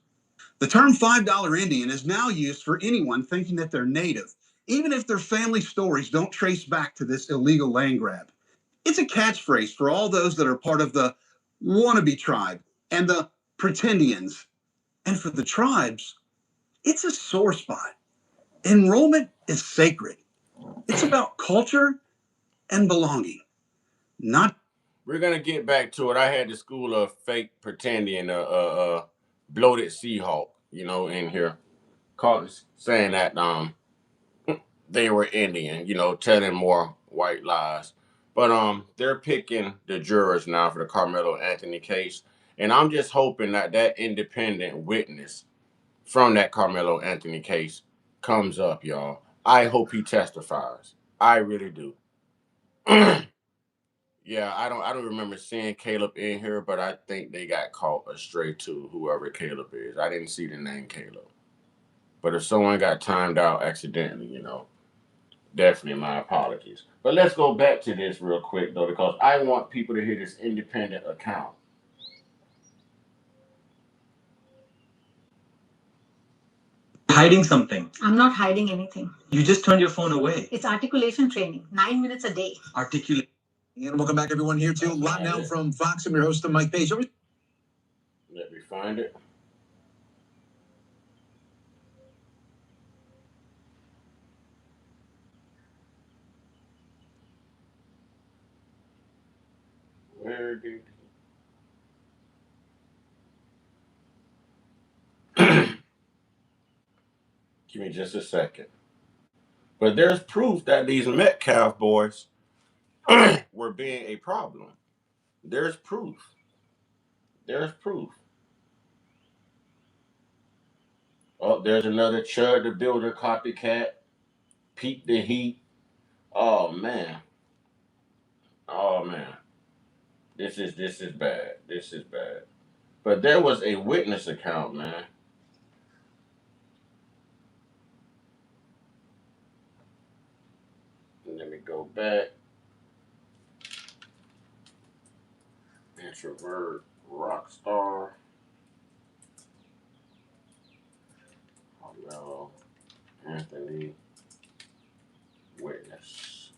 The term $5 Indian is now used for anyone thinking that they're native, even if their family stories don't trace back to this illegal land grab. It's a catchphrase for all those that are part of the wannabe tribe and the pretendians. And for the tribes, it's a sore spot. Enrollment is sacred. It's about culture and belonging, not. We're gonna get back to it. I had the school of fake pretending, bloated Seahawk, you know, in here, saying that they were Indian, you know, telling more white lies. But they're picking the jurors now for the Karmelo Anthony case, and I'm just hoping that that independent witness from that Karmelo Anthony case comes up, y'all. I hope he testifies. I really do. Yeah, I don't remember seeing Caleb in here, but I think they got caught astray too, whoever Caleb is. I didn't see the name Caleb. But if someone got timed out accidentally, you know, definitely my apologies. But let's go back to this real quick though, because I want people to hear this independent account. Hiding something. I'm not hiding anything. You just turned your phone away. It's articulation training, 9 minutes a day. Articulate. And welcome back, everyone, here to Live Now from Fox. I'm your host, Mike Page. Let me find it. Where did Give me just a second. But there's proof that these Metcalf boys were being a problem. There's proof. There's proof. Oh, there's another Chud the Builder copycat. Pete the Heat. Oh man. Oh man. This is bad. This is bad. But there was a witness account, man. Let me go back. Introvert, Rockstar. Karmelo Anthony, witness.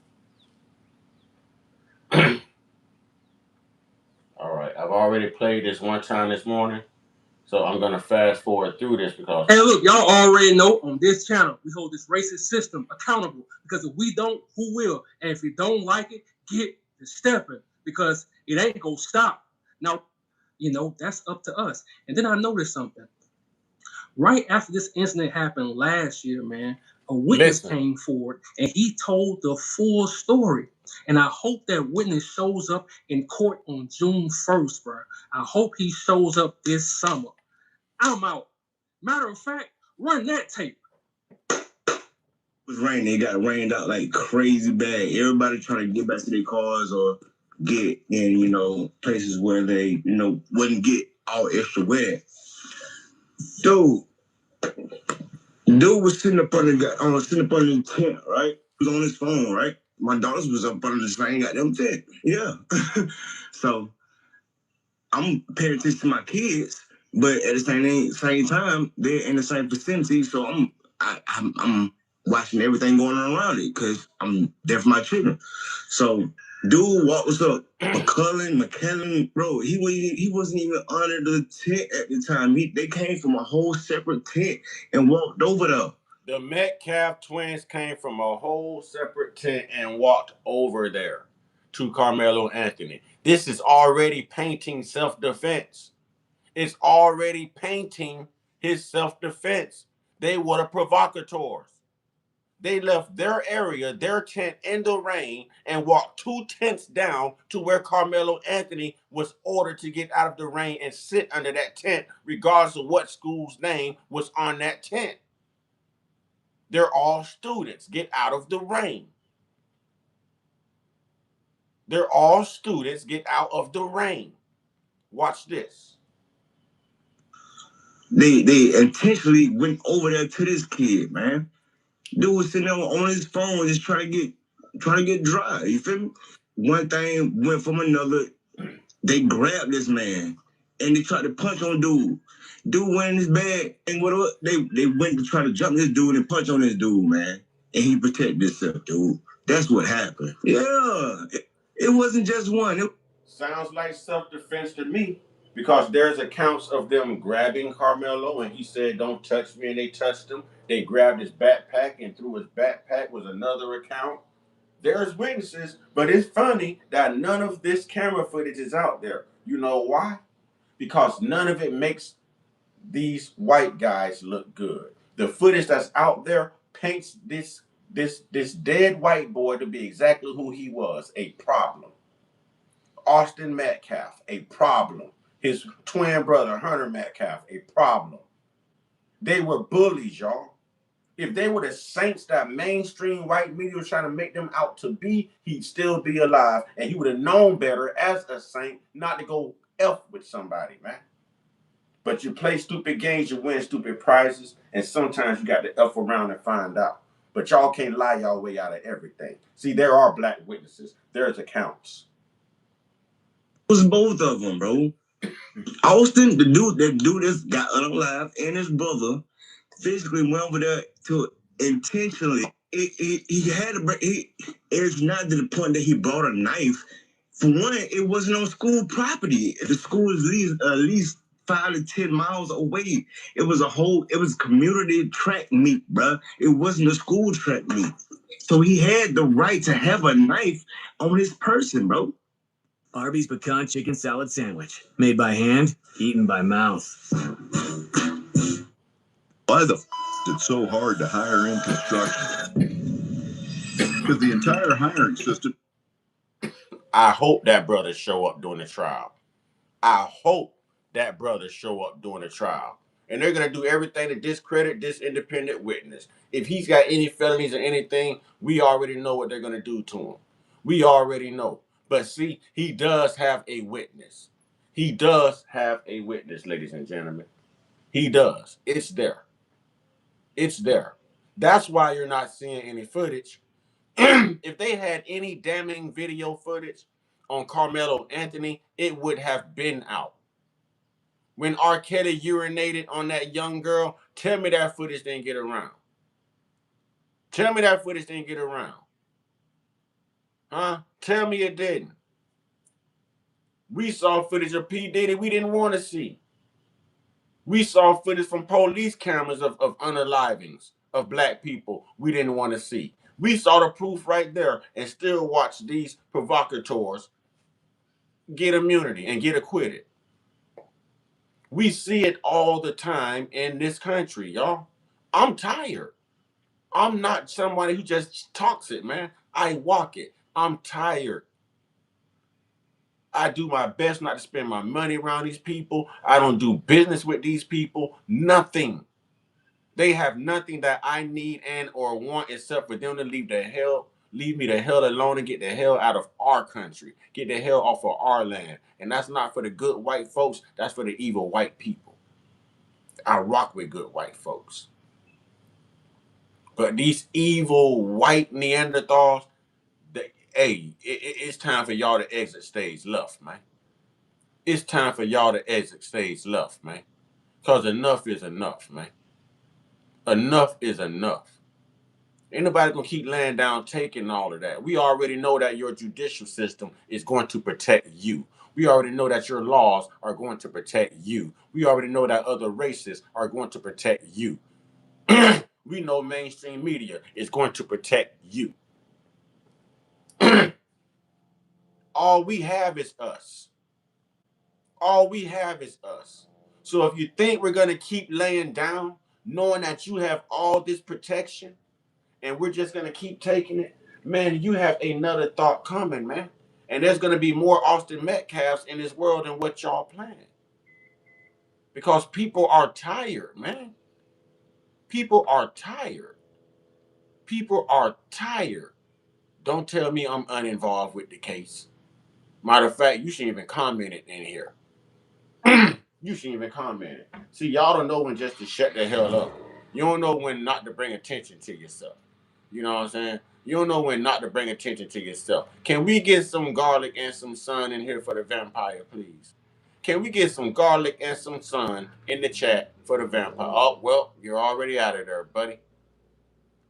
All right, I've already played this one time this morning, so I'm gonna fast forward through this because. Hey, look, y'all already know on this channel we hold this racist system accountable because if we don't, who will? And if you don't like it, get to stepping because it ain't gonna stop. Now, you know that's up to us. And then I noticed something. Right after this incident happened last year, man, a witness came forward and he told the full story. And I hope that witness shows up in court on June 1st, bro. I hope he shows up this summer. I'm out. Matter of fact, run that tape. was raining. It got rained out like crazy bad. Everybody trying to get back to their cars or get in, places where they, wouldn't get all extra wet. Dude was sitting up under the tent, right? He was on his phone, right? My daughters was up under the same goddamn tent. Yeah. So I'm paying attention to my kids, but at the same time, they're in the same vicinity. So I'm watching everything going on around it because I'm there for my children. So dude was up. McKellen, bro, he wasn't even under the tent at the time. They came from a whole separate tent and walked over there. The Metcalf twins came from a whole separate tent and walked over there to Karmelo Anthony. This is already painting self-defense. It's already painting his self-defense. They were the provocateurs. They left their area, their tent in the rain, and walked 2 tents down to where Karmelo Anthony was ordered to get out of the rain and sit under that tent, regardless of what school's name was on that tent. They're all students. Get out of the rain. They're all students. Get out of the rain. Watch this. They intentionally went over there to this kid, man. Dude was sitting there on his phone just trying to get dry. You feel me? One thing went from another. They grabbed this man and they tried to punch on dude. Dude went in his bag and whatever. They went to try to jump this dude and punch on this dude, man. And he protected himself, dude. That's what happened. Yeah. It wasn't just one. Sounds like self-defense to me, because there's accounts of them grabbing Karmelo and he said, "Don't touch me," and they touched him. They grabbed his backpack, and through his backpack was another account. There's witnesses, but it's funny that none of this camera footage is out there. You know why? Because none of it makes these white guys look good. The footage that's out there paints this dead white boy to be exactly who he was, a problem. Austin Metcalf, a problem. His twin brother, Hunter Metcalf, a problem. They were bullies, y'all. If they were the saints that mainstream white media was trying to make them out to be, he'd still be alive. And he would have known better as a saint not to go F with somebody, man. But you play stupid games, you win stupid prizes, and sometimes you got to F around and find out. But y'all can't lie y'all way out of everything. See, there are black witnesses. There's accounts. It was both of them, bro. Austin, the dude that got unalive, and his brother physically went over there to intentionally. He had to break. It's not to the point that he brought a knife. For one, it wasn't on school property. The school is at least 5 to 10 miles away. It was community track meet, bro. It wasn't a school track meet. So he had the right to have a knife on his person, bro. Arby's pecan chicken salad sandwich. Made by hand, eaten by mouth. Why the it's so hard to hire in construction? Because the entire hiring system. I hope that brother show up during the trial. I hope that brother show up during the trial. And they're going to do everything to discredit this independent witness. If he's got any felonies or anything, we already know what they're going to do to him. We already know. But see, he does have a witness. He does have a witness, ladies and gentlemen. He does. It's there. It's there. That's why you're not seeing any footage. If they had any damning video footage on Karmelo Anthony, it would have been out. When R. Kelly urinated on that young girl, tell me that footage didn't get around. Tell me that footage didn't get around. Huh? Tell me it didn't. We saw footage of P. Diddy we didn't want to see. We saw footage from police cameras of unalivings of black people we didn't want to see. We saw the proof right there and still watch these provocateurs get immunity and get acquitted. We see it all the time in this country, y'all. I'm tired. I'm not somebody who just talks it, man. I walk it. I'm tired. I do my best not to spend my money around these people. I don't do business with these people. Nothing. They have nothing that I need and or want except for them to leave me the hell alone and get the hell out of our country. Get the hell off of our land. And that's not for the good white folks. That's for the evil white people. I rock with good white folks. But these evil white Neanderthals, it's time for y'all to exit stage left, man. It's time for y'all to exit stage left, man. Because enough is enough, man. Enough is enough. Ain't nobody gonna keep laying down taking all of that. We already know that your judicial system is going to protect you. We already know that your laws are going to protect you. We already know that other races are going to protect you. We know mainstream media is going to protect you. All we have is us. All we have is us. So if you think we're going to keep laying down, knowing that you have all this protection, and we're just going to keep taking it, man, you have another thought coming, man. And there's going to be more Austin Metcalfs in this world than what y'all plan. Because people are tired, man. People are tired. People are tired. Don't tell me I'm uninvolved with the case. Matter of fact, you shouldn't even comment it in here. You shouldn't even comment it. See, y'all don't know when just to shut the hell up. You don't know when not to bring attention to yourself. You know what I'm saying? You don't know when not to bring attention to yourself. Can we get some garlic and some sun in here for the vampire, please? Can we get some garlic and some sun in the chat for the vampire? Oh, well, you're already out of there, buddy.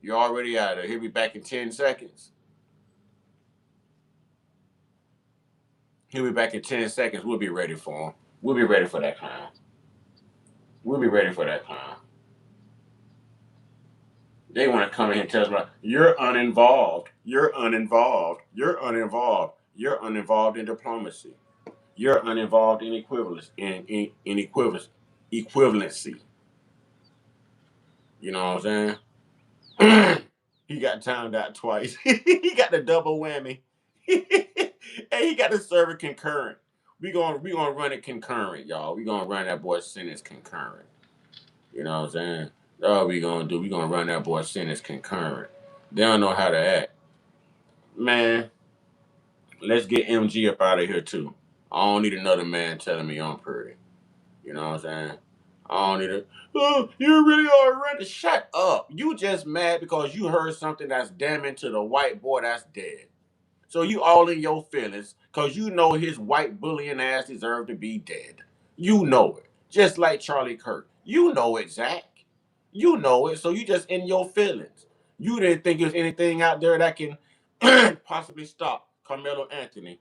You're already out of there. He'll be back in 10 seconds. He'll be back in 10 seconds. We'll be ready for him. We'll be ready for that clown. We'll be ready for that clown. They want to come in here and tell us about, you're uninvolved. You're uninvolved. You're uninvolved. You're uninvolved in diplomacy. You're uninvolved in equivalency. You know what I'm saying? He got timed out twice. He got the double whammy. And he got the server concurrent. We gonna run it concurrent, y'all. We gonna run that boy's sentence concurrent. You know what I'm saying? That's what we gonna do. We gonna run that boy's sentence concurrent. They don't know how to act. Man, let's get MG up out of here too. I don't need another man telling me I'm pretty. You know what I'm saying? I don't need it. Oh, you really are ready. Shut up. You just mad because you heard something that's damning to the white boy that's dead. So you all in your feelings because you know his white bullying ass deserved to be dead. You know it. Just like Charlie Kirk. You know it, Zach. You know it. So you just in your feelings. You didn't think there's anything out there that can possibly stop Karmelo Anthony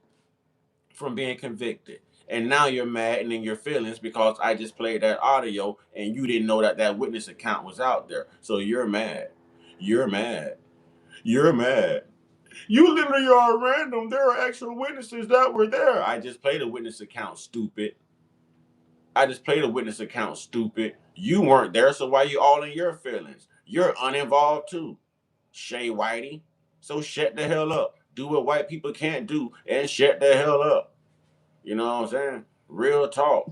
from being convicted. And now you're mad and in your feelings because I just played that audio and you didn't know that that witness account was out there. So you're mad. You're mad. You're mad. You literally are random. There are actual witnesses that were there. I just played a witness account, stupid. I just played a witness account, stupid. You weren't there, so why you all in your feelings? You're uninvolved too, Shay Whitey. So shut the hell up. Do what white people can't do and shut the hell up. You know what I'm saying? Real talk.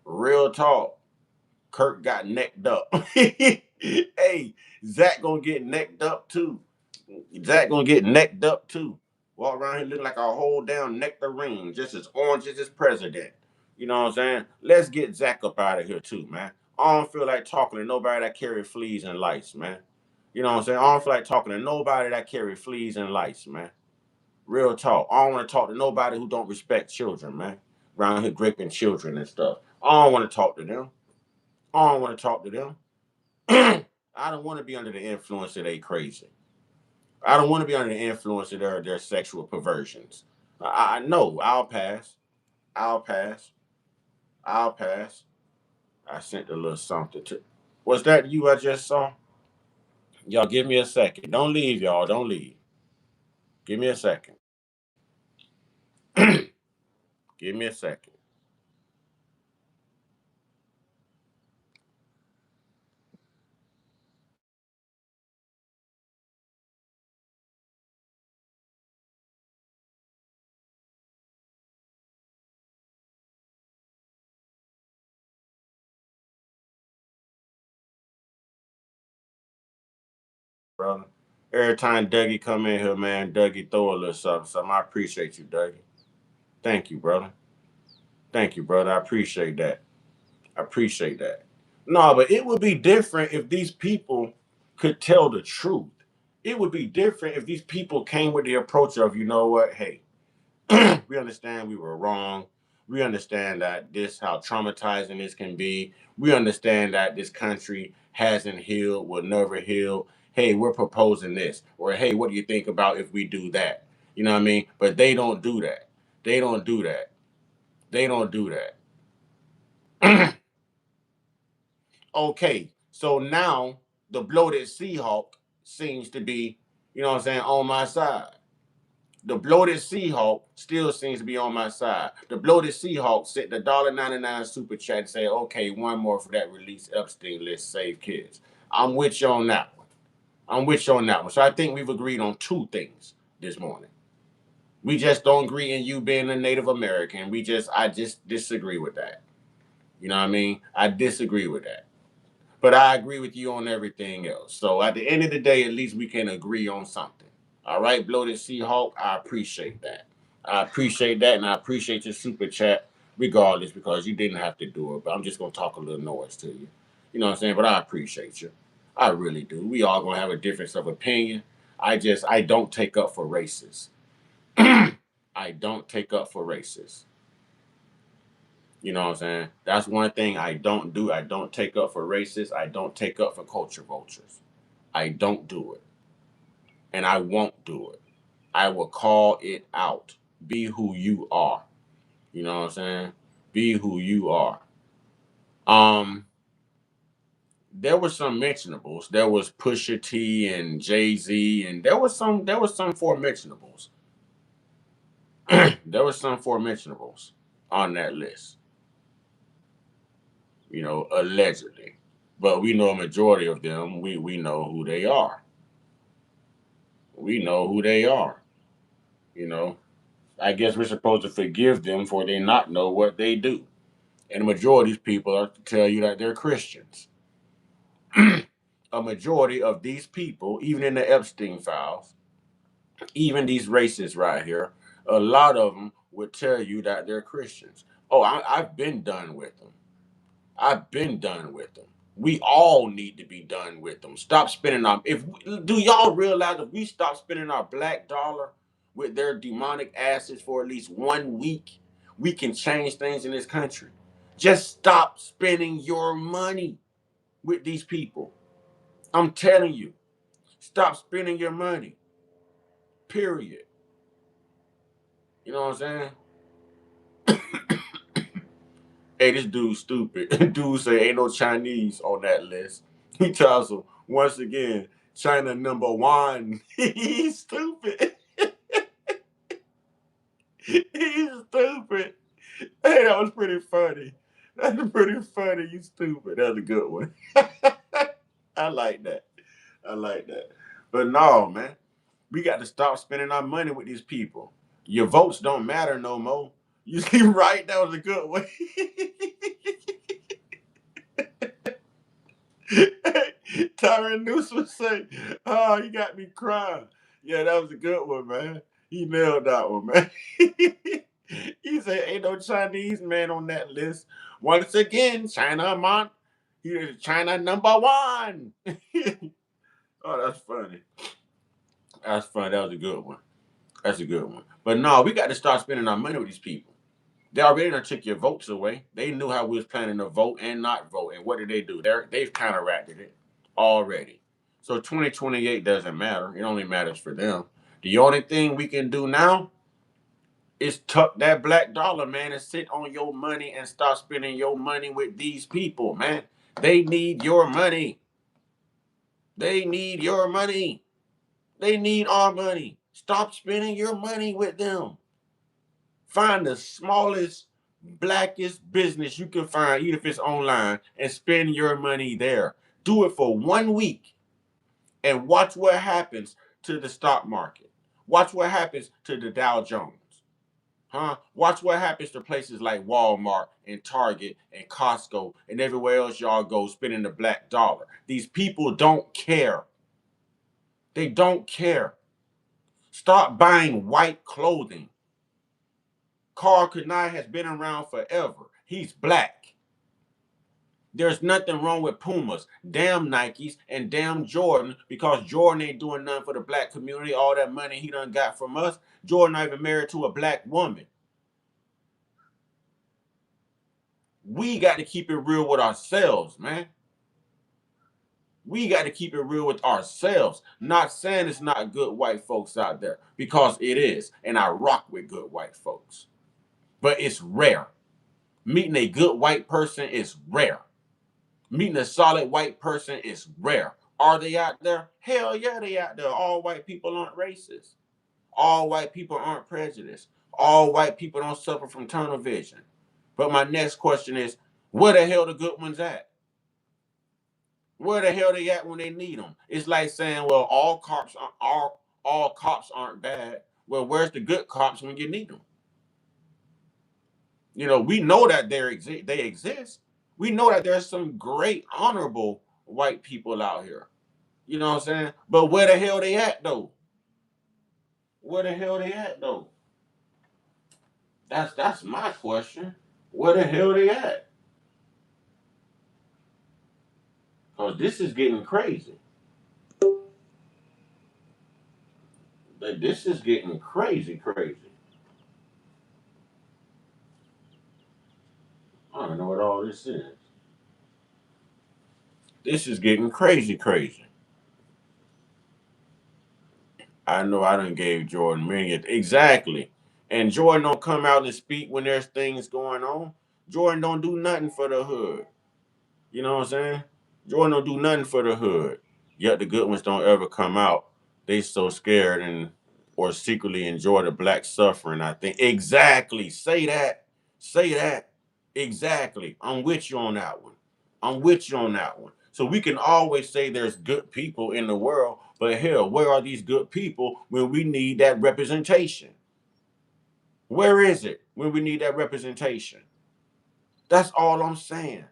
Real talk. Kirk got necked up. Hey, Zach gonna get necked up too. Zach gonna get necked up too. Walk around here looking like a whole damn nectarine, just as orange as his president. You know what I'm saying? Let's get Zach up out of here too, man. I don't feel like talking to nobody that carry fleas and lice, man. You know what I'm saying? I don't feel like talking to nobody that carry fleas and lice, man. Real talk. I don't want to talk to nobody who don't respect children, man. Around here gripping children and stuff. I don't want to talk to them. I don't want to talk to them. I don't want to be under the influence of they crazy. I don't want to be under the influence of their sexual perversions. I know. I'll pass. I'll pass. I'll pass. I sent a little something to. Was that you I just saw? Y'all give me a second. Don't leave, y'all. Don't leave. Give me a second. Give me a second. brother. Every time Dougie come in here, man, Dougie throw a little something. I appreciate you, Dougie. Thank you, brother. Thank you, brother. I appreciate that. I appreciate that. No, but it would be different if these people could tell the truth. It would be different if these people came with the approach of, you know what, hey, we understand we were wrong. We understand that this, how traumatizing this can be. We understand that this country hasn't healed, will never heal. Hey, we're proposing this. Or, hey, what do you think about if we do that? You know what I mean? But they don't do that. They don't do that. They don't do that. Okay, so now the bloated Seahawk seems to be, you know what I'm saying, on my side. The bloated Seahawk still seems to be on my side. The bloated Seahawk sent the $1.99 super chat and say, okay, one more for that release Epstein list, save kids. I'm with you on that one. I'm with you on that one. So I think we've agreed on two things this morning. We just don't agree in you being a Native American. I just disagree with that. You know what I mean? I disagree with that. But I agree with you on everything else. So at the end of the day, at least we can agree on something. All right, Bloated Seahawk, I appreciate that. I appreciate that, and I appreciate your super chat regardless, because you didn't have to do it. But I'm just going to talk a little noise to you. You know what I'm saying? But I appreciate you. I really do. We all going to have a difference of opinion. I don't take up for racists. I don't take up for racists. You know what I'm saying? That's one thing I don't do. I don't take up for racists. I don't take up for culture vultures. I don't do it. And I won't do it. I will call it out. Be who you are. You know what I'm saying? Be who you are. There were some mentionables. There was Pusha T and Jay-Z, and there was some four mentionables. There were some four mentionables on that list. You know, allegedly. But we know a majority of them, we know who they are. We know who they are. You know, I guess we're supposed to forgive them for they not know what they do. And the majority of these people are to tell you that they're Christians. A majority of these people, even in the Epstein files, even these racists right here, a lot of them would tell you that they're Christians. Oh, I've been done with them. I've been done with them. We all need to be done with them. Stop spending our. Do y'all realize if we stop spending our black dollar with their demonic asses for at least 1 week, we can change things in this country? Just stop spending your money with these people. I'm telling you, stop spending your money. Period. You know what I'm saying? Hey, this dude's stupid. Dude say ain't no Chinese on that list. He tells him once again, China #1. He's stupid. He's stupid. Hey, that was pretty funny. That's pretty funny. You stupid. That's a good one. I like that. I like that. But no, man, we got to stop spending our money with these people. Your votes don't matter no more. You see, right? That was a good one. Tyron Newsom say, "Oh, you got me crying." Yeah, that was a good one, man. He nailed that one, man. He said, "Ain't no Chinese man on that list." Once again, China he is China #1. Oh, that's funny. That's funny. That was a good one. That's a good one. But no, we got to start spending our money with these people. They already done took your votes away. They knew how we was planning to vote and not vote. And what did they do? They've counteracted it already. So 2028 doesn't matter. It only matters for them. The only thing we can do now is tuck that black dollar, man, and sit on your money and start spending your money with these people, man. They need your money. They need your money. They need our money. Stop spending your money with them. Find the smallest, blackest business you can find, even if it's online, and spend your money there. Do it for 1 week and watch what happens to the stock market. Watch what happens to the Dow Jones. Watch what happens to places like Walmart and Target and Costco and everywhere else y'all go spending the black dollar. These people don't care. They don't care. Stop buying white clothing. Karl Kani has been around forever. He's black. There's nothing wrong with Pumas, damn Nikes, and damn Jordan, because Jordan ain't doing nothing for the black community. All that money he done got from us. Jordan not even married to a black woman. We got to keep it real with ourselves, man. We got to keep it real with ourselves. Not saying it's not good white folks out there, because it is. And I rock with good white folks. But it's rare. Meeting a good white person is rare. Meeting a solid white person is rare. Are they out there? Hell yeah, they out there. All white people aren't racist. All white people aren't prejudiced. All white people don't suffer from tunnel vision. But my next question is, where the hell the good ones at? Where the hell they at when they need them? It's like saying, well, all cops aren't bad. Well, where's the good cops when you need them? You know, we know that they exist. We know that there's some great, honorable white people out here. You know what I'm saying? But where the hell they at, though? Where the hell they at, though? That's my question. Where the hell they at? Because this is getting crazy. This is getting crazy. I don't know what all this is. This is getting crazy. I know I done gave Jordan many. Exactly. And Jordan don't come out and speak when there's things going on. Jordan don't do nothing for the hood. You know what I'm saying? Jordan don't do nothing for the hood. Yet the good ones don't ever come out. They so scared and or secretly enjoy the black suffering, I think. Exactly. Say that. Say that. Exactly. I'm with you on that one. So we can always say there's good people in the world, but hell, where are these good people when we need that representation? Where is it when we need that representation? That's all I'm saying.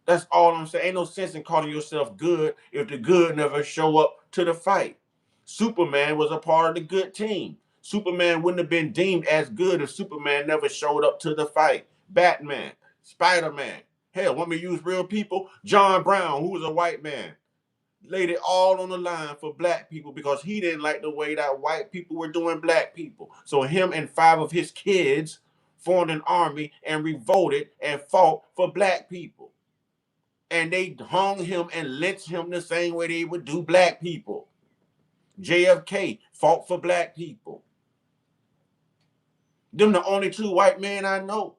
Ain't no sense in calling yourself good if the good never show up to the fight. Superman was a part of the good team. Superman wouldn't have been deemed as good if Superman never showed up to the fight. Batman, Spider-Man. Hell, want me to use real people? John Brown, who was a white man, laid it all on the line for black people because he didn't like the way that white people were doing black people. So him and 5 of his kids formed an army and revolted and fought for black people. And they hung him and lynched him the same way they would do black people. JFK fought for black people. Them the only 2 white men I know.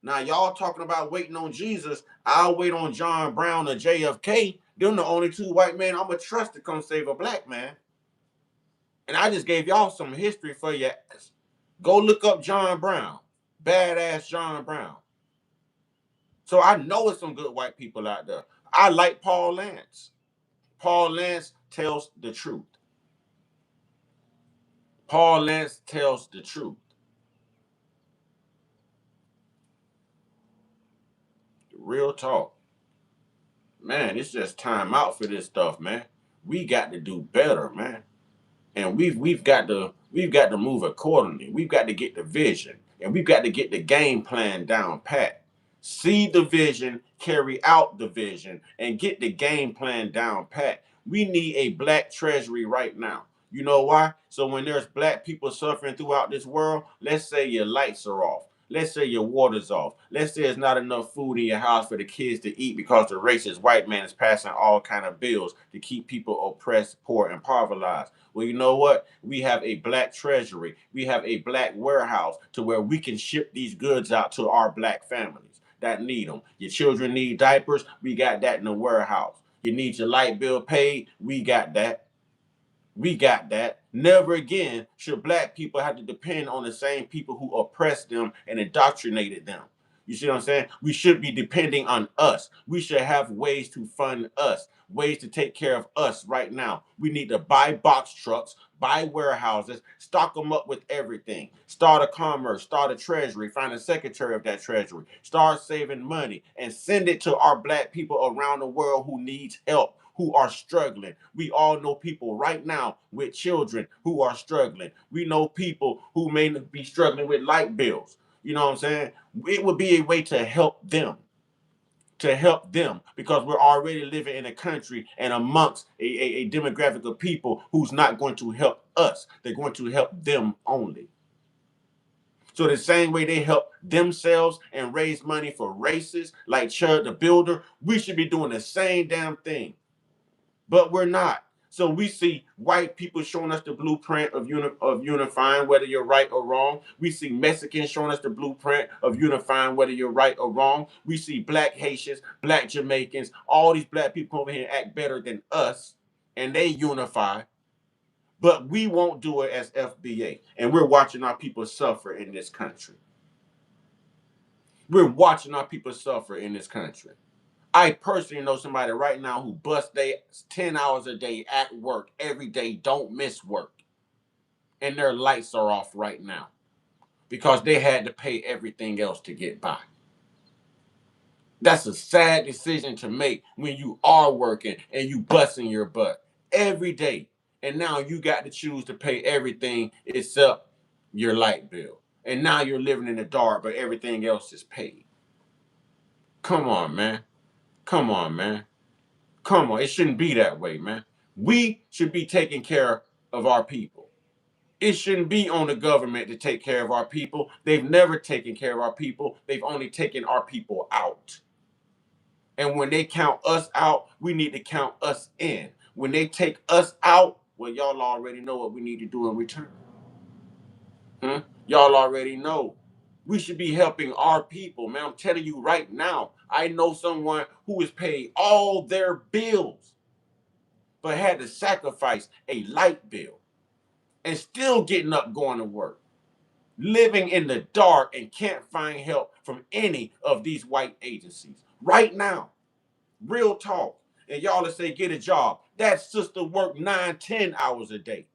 Now, y'all talking about waiting on Jesus. I'll wait on John Brown or JFK. Them the only 2 white men I'm going to trust to come save a black man. And I just gave y'all some history for you. Go look up John Brown. Badass John Brown. So I know it's some good white people out there. I like Paul Lance. Paul Lance tells the truth. Paul Lance tells the truth. Real talk. Man, it's just time out for this stuff, man. We got to do better, man. And we've got to move accordingly. We've got to get the vision, and we've got to get the game plan down pat. See the vision, carry out the vision, and get the game plan down pat. We need a black treasury right now. You know why? So when there's black people suffering throughout this world, let's say your lights are off. Let's say your water's off. Let's say there's not enough food in your house for the kids to eat because the racist white man is passing all kind of bills to keep people oppressed, poor, and impoverished. Well, you know what? We have a black treasury. We have a black warehouse to where we can ship these goods out to our black families that need them. Your children need diapers. We got that in the warehouse. You need your light bill paid. We got that. We got that. Never again should black people have to depend on the same people who oppressed them and indoctrinated them. You see what I'm saying? We should be depending on us. We should have ways to fund us, ways to take care of us right now. We need to buy box trucks, buy warehouses, stock them up with everything. Start a commerce, start a treasury, find a secretary of that treasury, start saving money and send it to our black people around the world who needs help, who are struggling. We all know people right now with children who are struggling. We know people who may be struggling with light bills. You know what I'm saying? It would be a way to help them. Because we're already living in a country and amongst a demographic of people who's not going to help us. They're going to help them only. So the same way they help themselves and raise money for races like Chud the Builder, we should be doing the same damn thing. But we're not. So we see white people showing us the blueprint of unifying, whether you're right or wrong. We see Mexicans showing us the blueprint of unifying, whether you're right or wrong. We see black Haitians, black Jamaicans, all these black people over here act better than us, and they unify. But we won't do it as FBA. And we're watching our people suffer in this country. We're watching our people suffer in this country. I personally know somebody right now who busts they 10 hours a day at work every day, don't miss work. And their lights are off right now because they had to pay everything else to get by. That's a sad decision to make when you are working and you busting your butt every day. And now you got to choose to pay everything except your light bill. And now you're living in the dark, but everything else is paid. Come on, man. Come on, man. Come on. It shouldn't be that way, man. We should be taking care of our people. It shouldn't be on the government to take care of our people. They've never taken care of our people. They've only taken our people out. And when they count us out, we need to count us in. When they take us out, well, y'all already know what we need to do in return. Y'all already know. We should be helping our people, man. I'm telling you right now, I know someone who has paid all their bills, but had to sacrifice a light bill and still getting up going to work, living in the dark and can't find help from any of these white agencies. Right now, real talk. And y'all that say get a job. That sister worked 9-10 hours a day.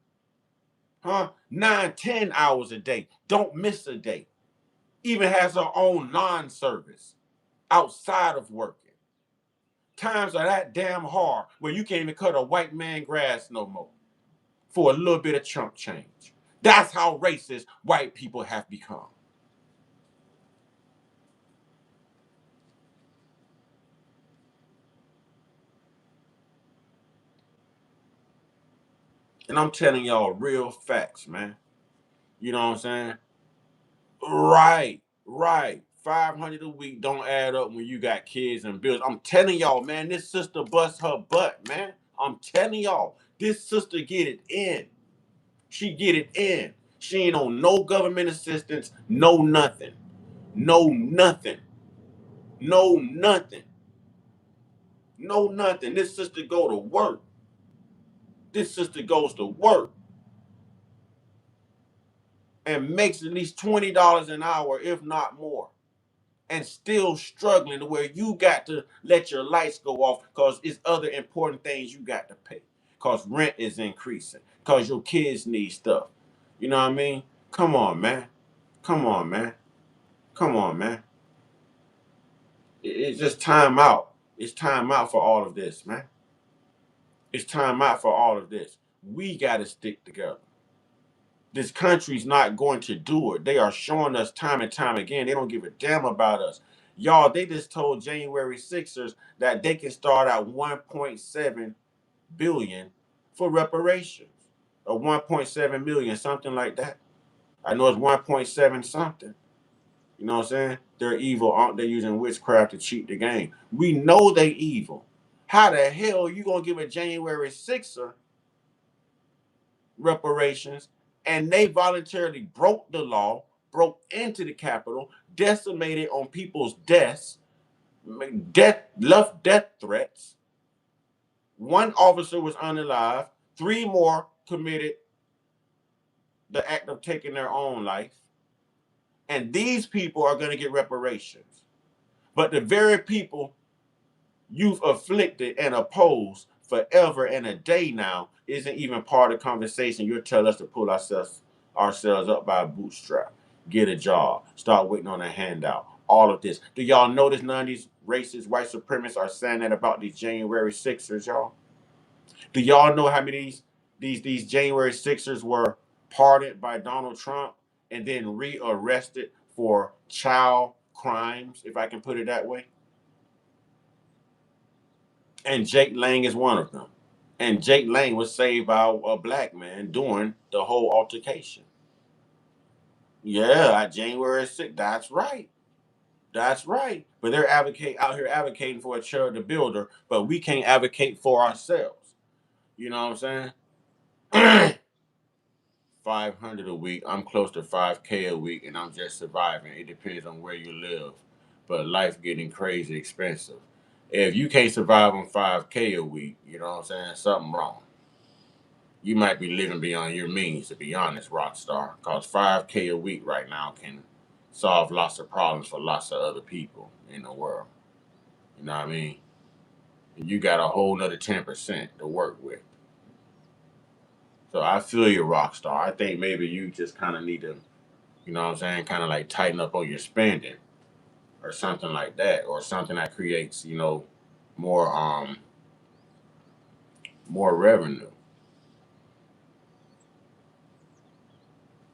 9-10 hours a day. Don't miss a day. Even has her own non-service outside of working. Times are that damn hard where you can't even cut a white man grass no more for a little bit of chump change. That's how racist white people have become. And I'm telling y'all real facts, man. You know what I'm saying? Right. 500 a week don't add up when you got kids and bills. I'm telling y'all, man, this sister busts her butt, man. I'm telling y'all, this sister get it in. She get it in. She ain't on no government assistance, no nothing. No nothing. No nothing. No nothing. This sister go to work. This sister goes to work and makes at least $20 an hour, if not more. And still struggling to where you got to let your lights go off because it's other important things you got to pay. Because rent is increasing. Because your kids need stuff. You know what I mean? Come on, man. Come on, man. Come on, man. It's just time out. It's time out for all of this, man. It's time out for all of this. We got to stick together. This country's not going to do it. They are showing us time and time again. They don't give a damn about us. Y'all, they just told January 6ers that they can start out 1.7 billion for reparations. Or 1.7 million, something like that. I know it's 1.7 something. You know what I'm saying? They're evil, aren't they? Using witchcraft to cheat the game. We know they evil. How the hell are you going to give a January 6er reparations and they voluntarily broke the law, broke into the Capitol, decimated on people's deaths, left death threats. One officer was unalive. 3 more committed the act of taking their own life. And these people are going to get reparations. But the very people you've afflicted and opposed forever and a day now isn't even part of the conversation. You'll tell us to pull ourselves up by a bootstrap, get a job, start waiting on a handout, all of this. Do y'all notice none of these racist white supremacists are saying that about these January 6ers, y'all? Do y'all know how many these January 6ers were pardoned by Donald Trump and then rearrested for child crimes, if I can put it that way? And Jake Lang is one of them. And Jake Lang was saved by a black man during the whole altercation. Yeah, January 6th. That's right. That's right. But they're out here advocating for a charity builder, but we can't advocate for ourselves. You know what I'm saying? 500 a week. I'm close to 5K a week, and I'm just surviving. It depends on where you live, but life getting crazy expensive. If you can't survive on 5K a week, you know what I'm saying? Something wrong. You might be living beyond your means, to be honest, Rockstar, because 5K a week right now can solve lots of problems for lots of other people in the world. You know what I mean? And you got a whole nother 10% to work with. So I feel you, Rockstar. I think maybe you just kind of need to, you know what I'm saying, kind of like tighten up on your spending or something like that, or something that creates, you know, more more revenue.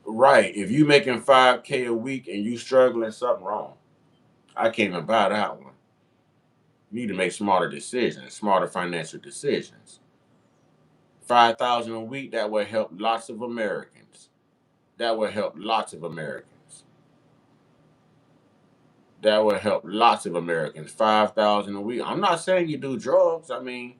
Right. If you making 5K a week and you struggling, something wrong. I can't even buy that one. You need to make smarter decisions, smarter financial decisions. 5,000 a week, that will help lots of Americans. That will help lots of Americans. That will help lots of Americans. 5,000 a week. I'm not saying you do drugs. I mean,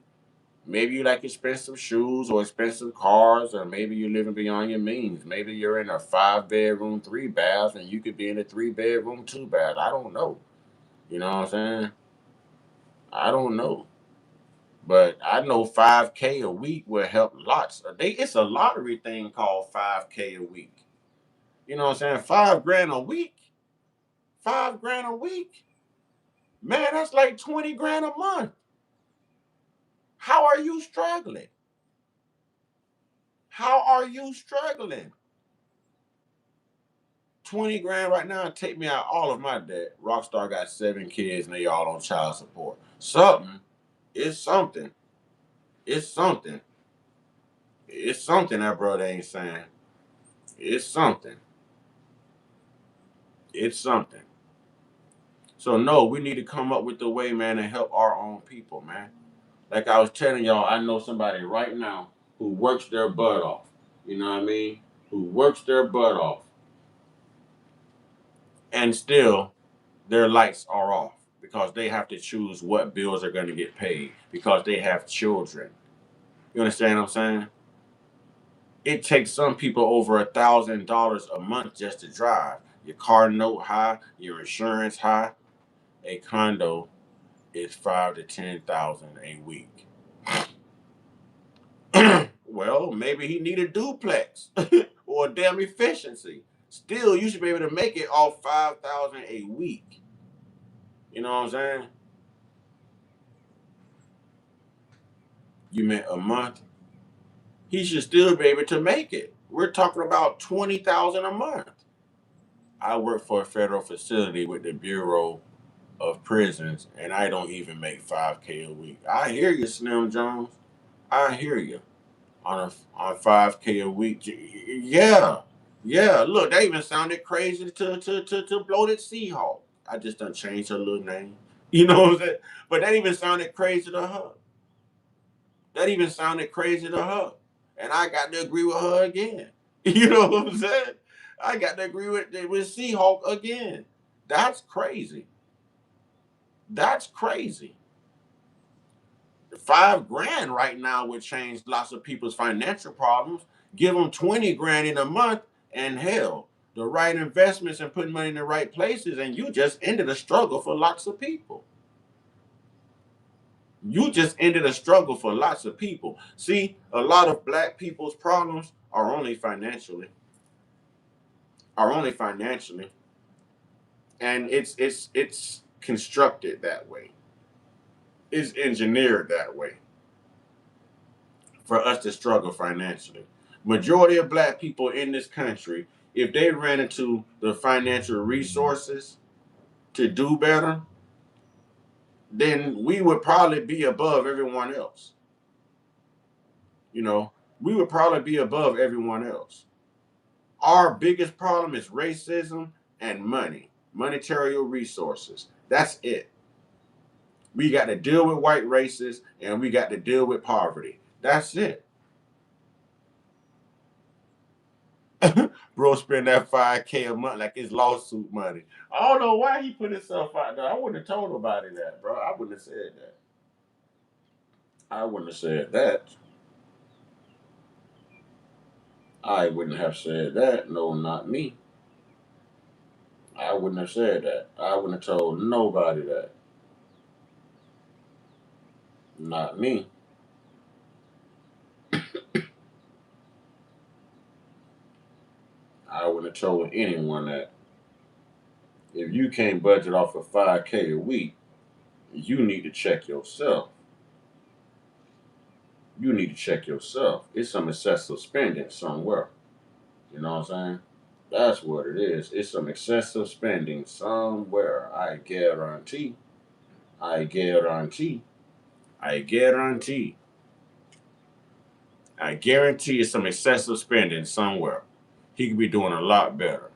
maybe you like expensive shoes or expensive cars, or maybe you're living beyond your means. Maybe you're in a 5-bedroom, 3-bath, and you could be in a 3-bedroom, 2-bath. I don't know. You know what I'm saying? I don't know. But I know 5K a week will help lots. It's a lottery thing called 5K a week. You know what I'm saying? 5 grand a week. 5 grand a week. Man, that's like 20 grand a month. How are you struggling? How are you struggling? 20 grand right now take me out all of my debt. Rockstar got 7 kids and they all on child support. Something. It's something. It's something. It's something that brother ain't saying. It's something. It's something. So no, we need to come up with the way, man, and help our own people, man. Like I was telling y'all, I know somebody right now who works their butt off. You know what I mean? Who works their butt off. And still, their lights are off because they have to choose what bills are going to get paid because they have children. You understand what I'm saying? It takes some people over $1,000 a month just to drive. Your car note high, your insurance high. A condo is 5 to 10,000 a week. Well, maybe he need a duplex or a damn efficiency. Still, you should be able to make it off 5,000 a week. You know what I'm saying? You meant a month. He should still be able to make it. We're talking about 20,000 a month. I work for a federal facility with the Bureau of Prisons, and I don't even make 5K a week. I hear you, Slim Jones. I hear you. On 5K a week. Yeah. Yeah. Look, that even sounded crazy to Bloated Seahawk. I just done changed her little name. You know what I'm saying? But that even sounded crazy to her. That even sounded crazy to her. And I got to agree with her again. You know what I'm saying? I got to agree with Seahawk again. That's crazy. That's crazy. 5 grand right now would change lots of people's financial problems. Give them 20 grand in a month, and hell, the right investments and putting money in the right places, and you just ended a struggle for lots of people. You just ended a struggle for lots of people. See, a lot of black people's problems are only financially. And it's constructed that way. It's engineered that way for us to struggle financially. Majority of black people in this country, if they ran into the financial resources to do better, then we would probably be above everyone else. you know, we would probably be above everyone else. Our biggest problem is racism and money, monetary resources. That's it. We got to deal with white racists and we got to deal with poverty. That's it. Bro spend that $5K a month like it's lawsuit money. I don't know why he put himself out there. I wouldn't have told nobody that, bro. I wouldn't have said that. I wouldn't have said that. I wouldn't have said that. No, not me. I wouldn't have said that. I wouldn't have told nobody that. Not me. I wouldn't have told anyone that. If you can't budget off of $5K a week, you need to check yourself. You need to check yourself. It's some excessive spending somewhere. You know what I'm saying? That's what it is. It's some excessive spending somewhere. I guarantee. I guarantee. I guarantee. I guarantee it's some excessive spending somewhere. He could be doing a lot better.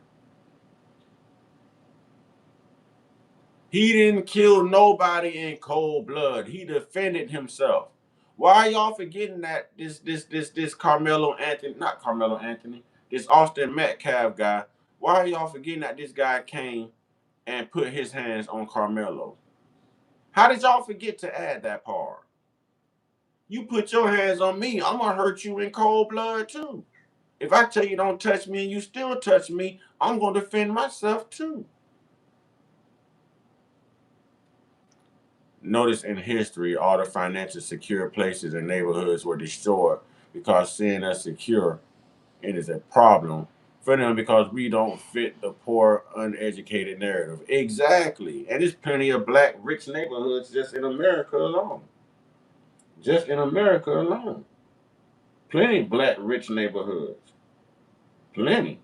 He didn't kill nobody in cold blood. He defended himself. Why are y'all forgetting that this Karmelo Anthony, not Karmelo Anthony, this Austin Metcalf guy, why are y'all forgetting that this guy came and put his hands on Karmelo? How did y'all forget to add that part? You put your hands on me, I'm going to hurt you in cold blood too. If I tell you don't touch me and you still touch me, I'm going to defend myself too. Notice in history, all the financially secure places and neighborhoods were destroyed because seeing us secure, it is a problem for them because we don't fit the poor, uneducated narrative. Exactly. And there's plenty of black, rich neighborhoods just in America alone. Just in America alone. Plenty black, rich neighborhoods. Plenty.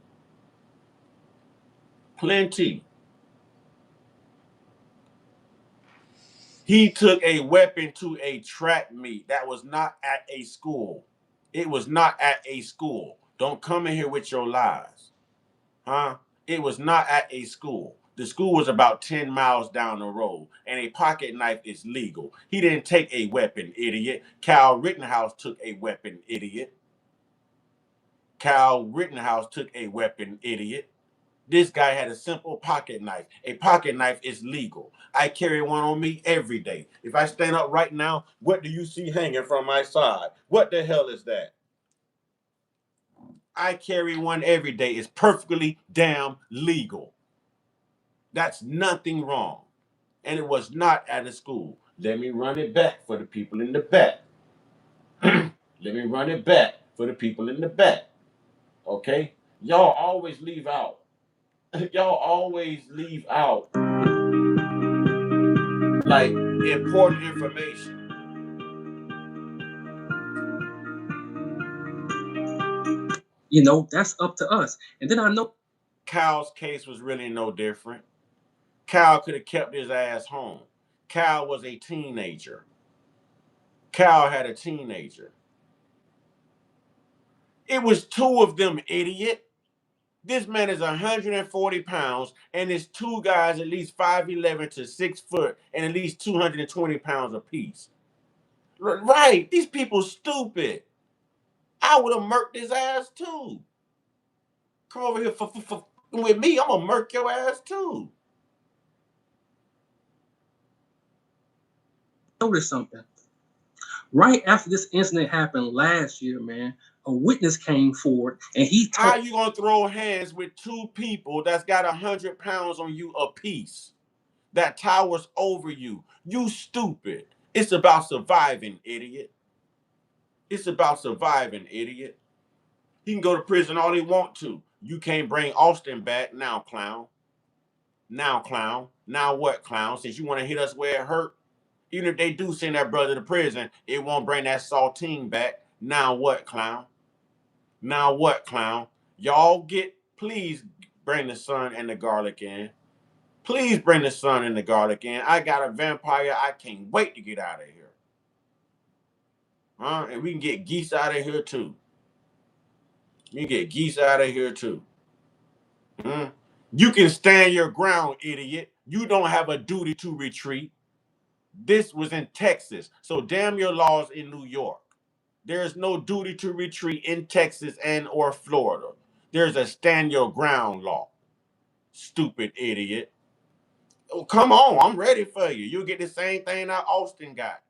Plenty. He took a weapon to a track meet that was not at a school. It was not at a school. Don't come in here with your lies. Huh? It was not at a school. The school was about 10 miles down the road, and a pocket knife is legal. He didn't take a weapon, idiot. Kyle Rittenhouse took a weapon, idiot. Kyle Rittenhouse took a weapon, idiot. This guy had a simple pocket knife. A pocket knife is legal. I carry one on me every day. If I stand up right now, what do you see hanging from my side? What the hell is that? I carry one every day. It's perfectly damn legal. That's nothing wrong. And it was not at a school. Let me run it back for the people in the back. Let me run it back for the people in the back. Okay? Y'all always leave out. Y'all always leave out like important information. You know, that's up to us. And then I know Kyle's case was really no different. Kyle could have kept his ass home. Kyle was a teenager. Kyle had a teenager. It was two of them, idiot. This man is 140 pounds, and it's two guys at least 5'11" to 6 foot, and at least 220 pounds apiece. Right, these people stupid. I would have murked his ass too. Come over here with me, I'm gonna murk your ass too. notice something. Right after this incident happened last year, man, a witness came forward and he told. How you gonna throw hands with two people that's got 100 pounds on you apiece? That towers over you. You stupid. It's about surviving, idiot. It's about surviving, idiot. He can go to prison all he want to. You can't bring Austin back now, clown. Now, clown. Now what, clown? Since you want to hit us where it hurt, even if they do send that brother to prison, it won't bring that saltine back. Now what, clown? Now what, clown? Y'all please bring the sun and the garlic in. Please bring the sun and the garlic in. I got a vampire. I can't wait to get out of here. Huh? And we can get geese out of here too. You can get geese out of here too. You can stand your ground, idiot. You don't have a duty to retreat. This was in Texas, so damn your laws in New York. There is no duty to retreat in Texas and or Florida. There's a stand your ground law. Stupid idiot. Oh, come on, I'm ready for you. You'll get the same thing that Austin got.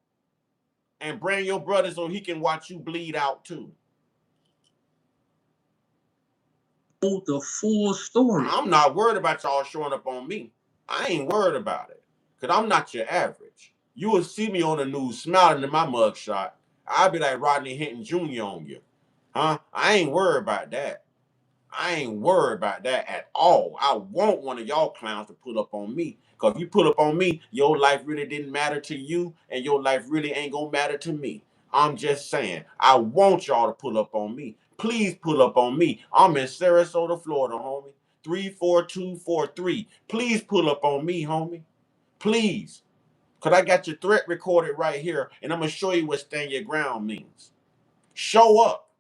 And bring your brother so he can watch you bleed out too. The full story. I'm not worried about y'all showing up on me. I ain't worried about it. Because I'm not your average. You will see me on the news smiling in my mugshot. I'll be like Rodney Hinton Jr. on you. Huh? I ain't worried about that. I ain't worried about that at all. I want one of y'all clowns to pull up on me. Because if you pull up on me, your life really didn't matter to you, and your life really ain't going to matter to me. I'm just saying, I want y'all to pull up on me. Please pull up on me. I'm in Sarasota, Florida, homie. 34243. Please pull up on me, homie. Please. Because I got your threat recorded right here, and I'm going to show you what stand your ground means. Show up.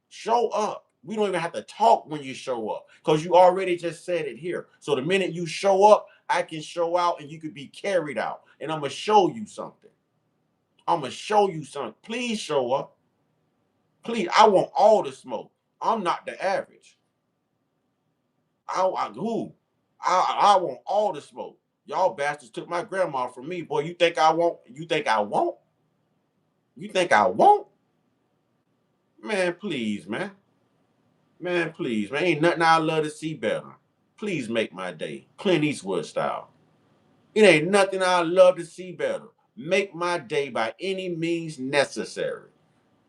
Show up. We don't even have to talk when you show up because you already just said it here. So the minute you show up, I can show out and you could be carried out. And I'm going to show you something. I'm going to show you something. Please show up. Please, I want all the smoke. I'm not the average. I want all the smoke. Y'all bastards took my grandma from me. Boy, you think I won't? You think I won't? You think I won't? Man, please, man. Man, please, man. Ain't nothing I love to see better. Please make my day. Clint Eastwood style. It ain't nothing I love to see better. Make my day by any means necessary.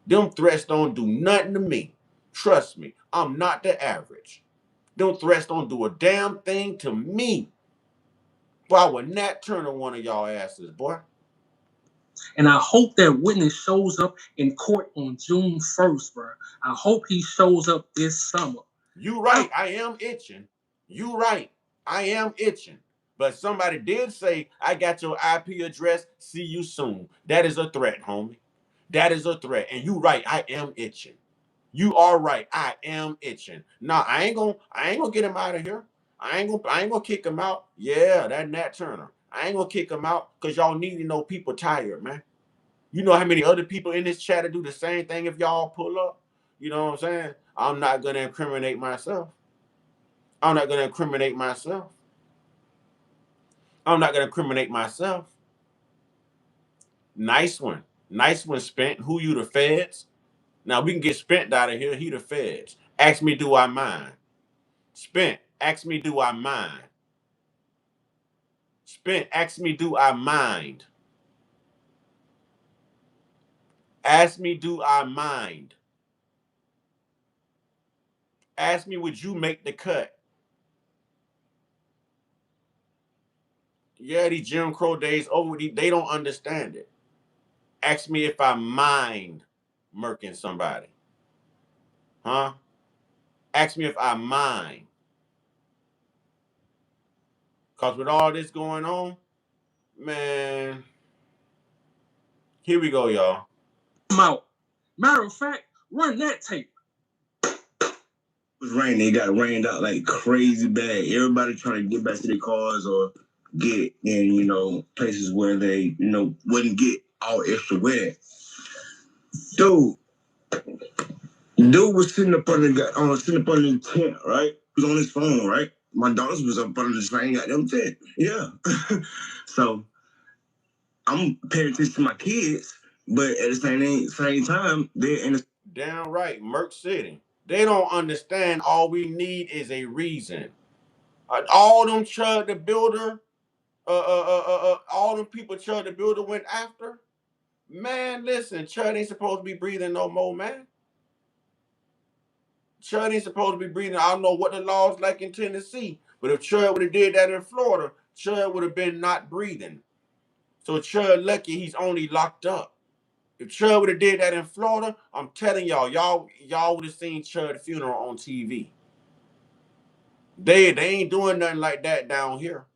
Them threats don't do nothing to me. Trust me, I'm not the average. Them threats don't do a damn thing to me. Boy, I would not turn on one of y'all asses, boy. And I hope that witness shows up in court on June 1st, bro. I hope he shows up this summer. You right. I am itching. You right. I am itching. But somebody did say, I got your IP address. See you soon. That is a threat, homie. That is a threat. And you right. I am itching. You are right. I am itching. Nah, I ain't gonna get him out of here. I ain't gonna kick him out. Yeah, that Nat Turner. I ain't gonna kick him out because y'all need to know people tired, man. You know how many other people in this chat to do the same thing if y'all pull up? You know what I'm saying? I'm not gonna incriminate myself. I'm not gonna incriminate myself. I'm not gonna incriminate myself. Nice one. Nice one, Spent. Who you, the feds? Now we can get Spent out of here. He the feds. Ask me, do I mind? Spent, ask me, do I mind? Spent, ask me, do I mind? Ask me, do I mind? Ask me, would you make the cut? Yeah, these Jim Crow days over. They don't understand it. Ask me if I mind murking somebody. Huh? Ask me if I mind. Because with all this going on, man, here we go, y'all. I'm out. Matter of fact, run that tape. It was raining. It got rained out like crazy bad. Everybody trying to get back to their cars or get in, places where they, wouldn't get all extra wet. Dude was sitting up under the tent, right? He was on his phone, right? My daughters was up under the same goddamn tent. Yeah. So I'm paying attention to my kids, but at the same time, they're in the Damn right, Merc City. They don't understand all we need is a reason. All them Chud the Builder, all them people Chud the Builder went after. Man, listen, Chud ain't supposed to be breathing no more, man. Chud ain't supposed to be breathing. I don't know what the law's like in Tennessee, but if Chud would have did that in Florida, Chud would have been not breathing. So Chud lucky he's only locked up. If Chud would have did that in Florida, I'm telling y'all would have seen Chud's funeral on TV. They ain't doing nothing like that down here.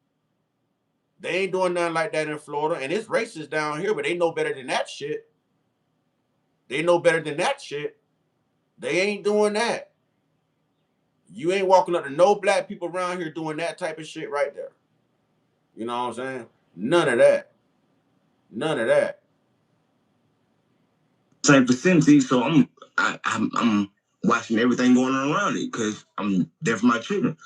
They ain't doing nothing like that in Florida, and it's racist down here, but they know better than that shit. They know better than that shit. They ain't doing that. You ain't walking up to no black people around here doing that type of shit right there. You know what I'm saying? None of that. None of that. Same vicinity, so I'm watching everything going on around it because I'm there for my children.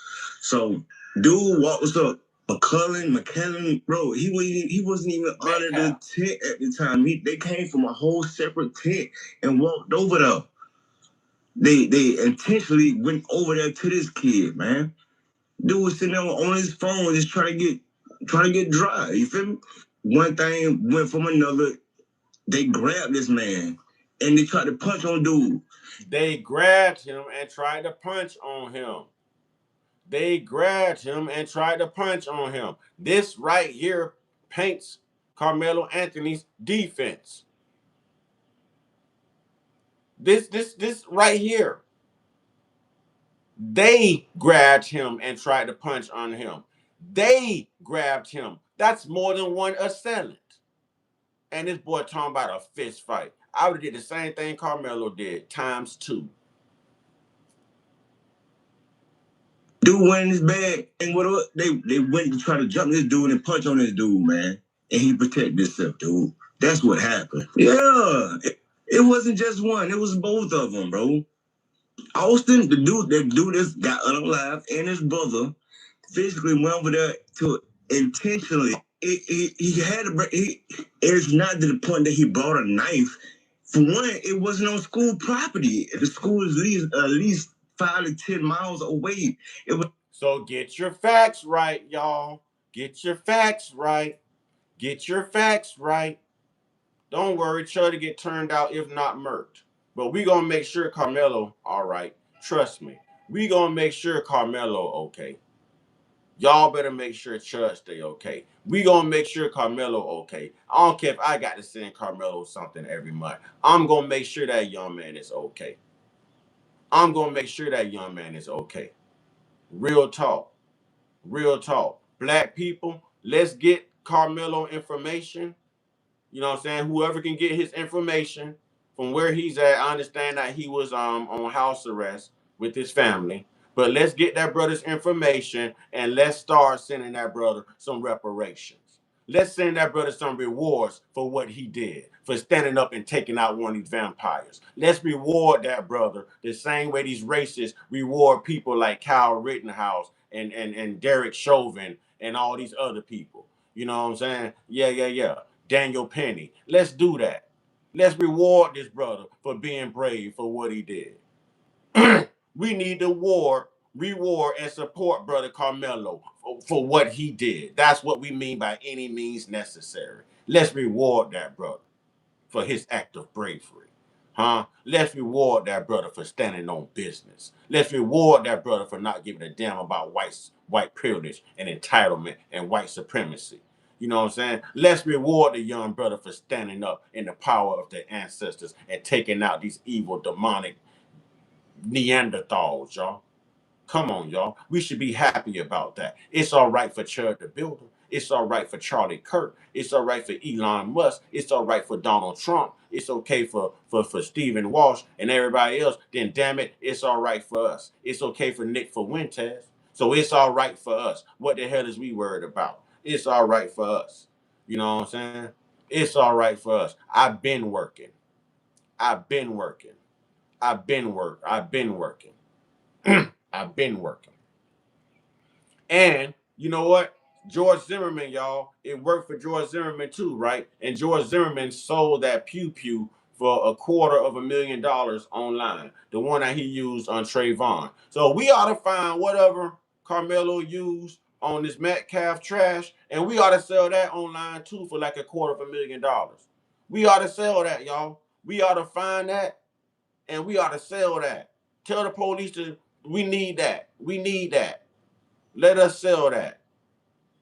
So, dude, what was up? McKellen, bro, he wasn't even under the tent at the time. They came from a whole separate tent and walked over there. They intentionally went over there to this kid, man. Dude was sitting there on his phone just trying to get dry. You feel me? One thing went from another. They grabbed this man and they tried to punch on dude. They grabbed him and tried to punch on him. They grabbed him and tried to punch on him. This right here paints Karmelo Anthony's defense. This right here. They grabbed him and tried to punch on him. They grabbed him. That's more than one assailant. And this boy talking about a fist fight. I would have did the same thing Karmelo did, times 2. Dude went in his bag and what they went to try to jump this dude and punch on this dude, man. And he protected himself, dude. That's what happened. Yeah. It wasn't just one. It was both of them, bro. Austin, the dude that got unalive, and his brother physically went over there to intentionally. It's not to the point that he brought a knife. For one, it wasn't on school property. The school is at least 5 to 10 miles away. So get your facts right, y'all. Get your facts right. Get your facts right. Don't worry, Chuddy get turned out if not murked. But we gonna make sure Karmelo all right. Trust me. We gonna make sure Karmelo okay. Y'all better make sure Chud stay okay. We gonna make sure Karmelo okay. I don't care if I got to send Karmelo something every month. I'm gonna make sure that young man is okay. I'm gonna make sure that young man is okay. Real talk. Real talk. Black people, let's get Karmelo information. You know what I'm saying? Whoever can get his information from where he's at. I understand that he was on house arrest with his family. But let's get that brother's information and let's start sending that brother some reparations. Let's send that brother some rewards for what he did, for standing up and taking out one of these vampires. Let's reward that brother the same way these racists reward people like Kyle Rittenhouse and Derek Chauvin and all these other people. You know what I'm saying? Yeah. Daniel Penny. Let's do that. Let's reward this brother for being brave for what he did. We need to reward and support Brother Karmelo for what he did. That's what we mean by any means necessary. Let's reward that brother for his act of bravery. Let's reward that brother for standing on business. Let's reward that brother for not giving a damn about white privilege and entitlement and white supremacy. You know what I'm saying? Let's reward the young brother for standing up in the power of their ancestors and taking out these evil, demonic Neanderthals, y'all. Come on, y'all. We should be happy about that. It's all right for Chud the Builder. It's all right for Charlie Kirk. It's all right for Elon Musk. It's all right for Donald Trump. It's okay for Stephen Walsh and everybody else. Then damn it, it's all right for us. It's okay for Nick Fuentes. So it's all right for us. What the hell is we worried about? It's all right for us. You know what I'm saying? It's all right for us. I've been working. I've been working. I've been working. I've been working. And you know what? George Zimmerman, y'all, it worked for George Zimmerman too, right? And George Zimmerman sold that pew pew for $250,000 online, the one that he used on Trayvon. So we ought to find whatever Karmelo used on this Metcalf trash, and we ought to sell that online too for like $250,000. We ought to sell that, y'all. We ought to find that, and we ought to sell that. Tell the police we need that. We need that. Let us sell that.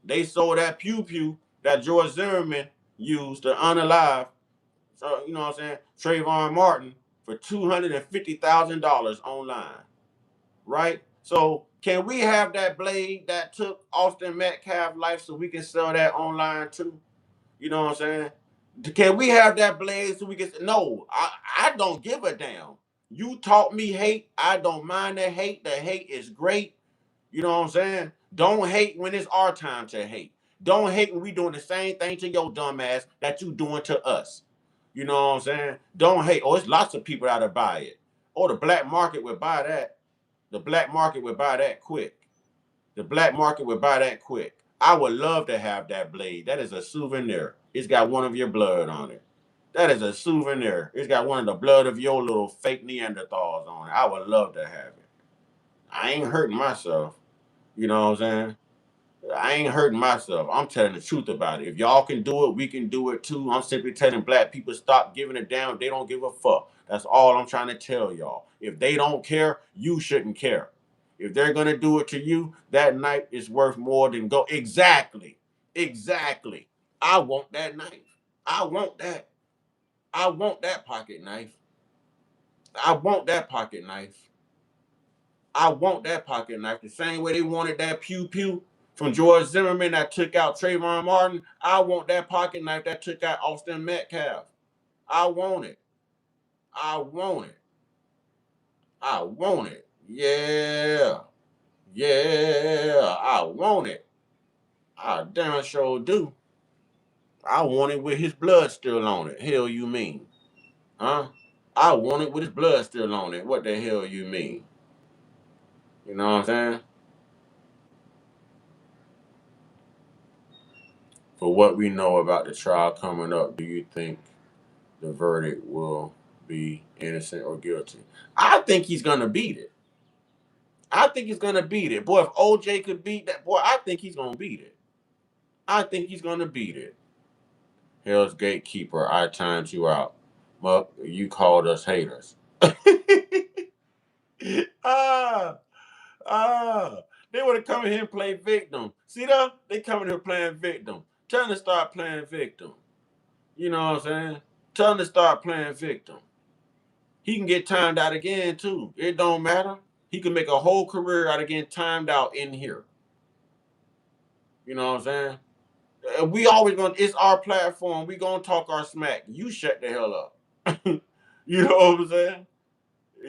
They sold that pew pew that George Zimmerman used to unalive, you know what I'm saying, Trayvon Martin for $250,000 online, right? So can we have that blade that took Austin Metcalf's life so we can sell that online too? You know what I'm saying? Can we have that blade so we can? No, I don't give a damn. You taught me hate. I don't mind the hate. The hate is great. You know what I'm saying? Don't hate when it's our time to hate. Don't hate when we doing the same thing to your dumb ass that you doing to us. You know what I'm saying? Don't hate. Oh, it's lots of people out to buy it. Oh, the black market would buy that. The black market would buy that quick. The black market would buy that quick. I would love to have that blade. That is a souvenir. It's got one of your blood on it. That is a souvenir. It's got one of the blood of your little fake Neanderthals on it. I would love to have it. I ain't hurting myself. You know what I'm saying? I ain't hurting myself. I'm telling the truth about it. If y'all can do it, we can do it too. I'm simply telling black people stop giving a damn. They don't give a fuck. That's all I'm trying to tell y'all. If they don't care, you shouldn't care. If they're gonna do it to you, that knife is worth more than go. Exactly. Exactly. I want that knife. I want that. I want that pocket knife. I want that pocket knife. I want that pocket knife. The same way they wanted that pew pew from George Zimmerman that took out Trayvon Martin. I want that pocket knife that took out Austin Metcalf. I want it. I want it. I want it. Yeah. Yeah. I want it. I damn sure do. I want it with his blood still on it. Hell you mean? Huh? I want it with his blood still on it. What the hell you mean? You know what I'm saying? For what we know about the trial coming up, do you think the verdict will be innocent or guilty? I think he's gonna beat it. I think he's gonna beat it. Boy, if OJ could beat that, boy, I think he's gonna beat it. I think he's gonna beat it. Hell's gatekeeper, I timed you out. Muck, you called us haters. ah, ah. They would have come in here and played victim. See that? They coming here playing victim. Tell them to start playing victim. You know what I'm saying? Tell him to start playing victim. He can get timed out again too. It don't matter. He can make a whole career out of getting timed out in here. You know what I'm saying? We always gonna. It's our platform. We gonna talk our smack. You shut the hell up. You know what I'm saying?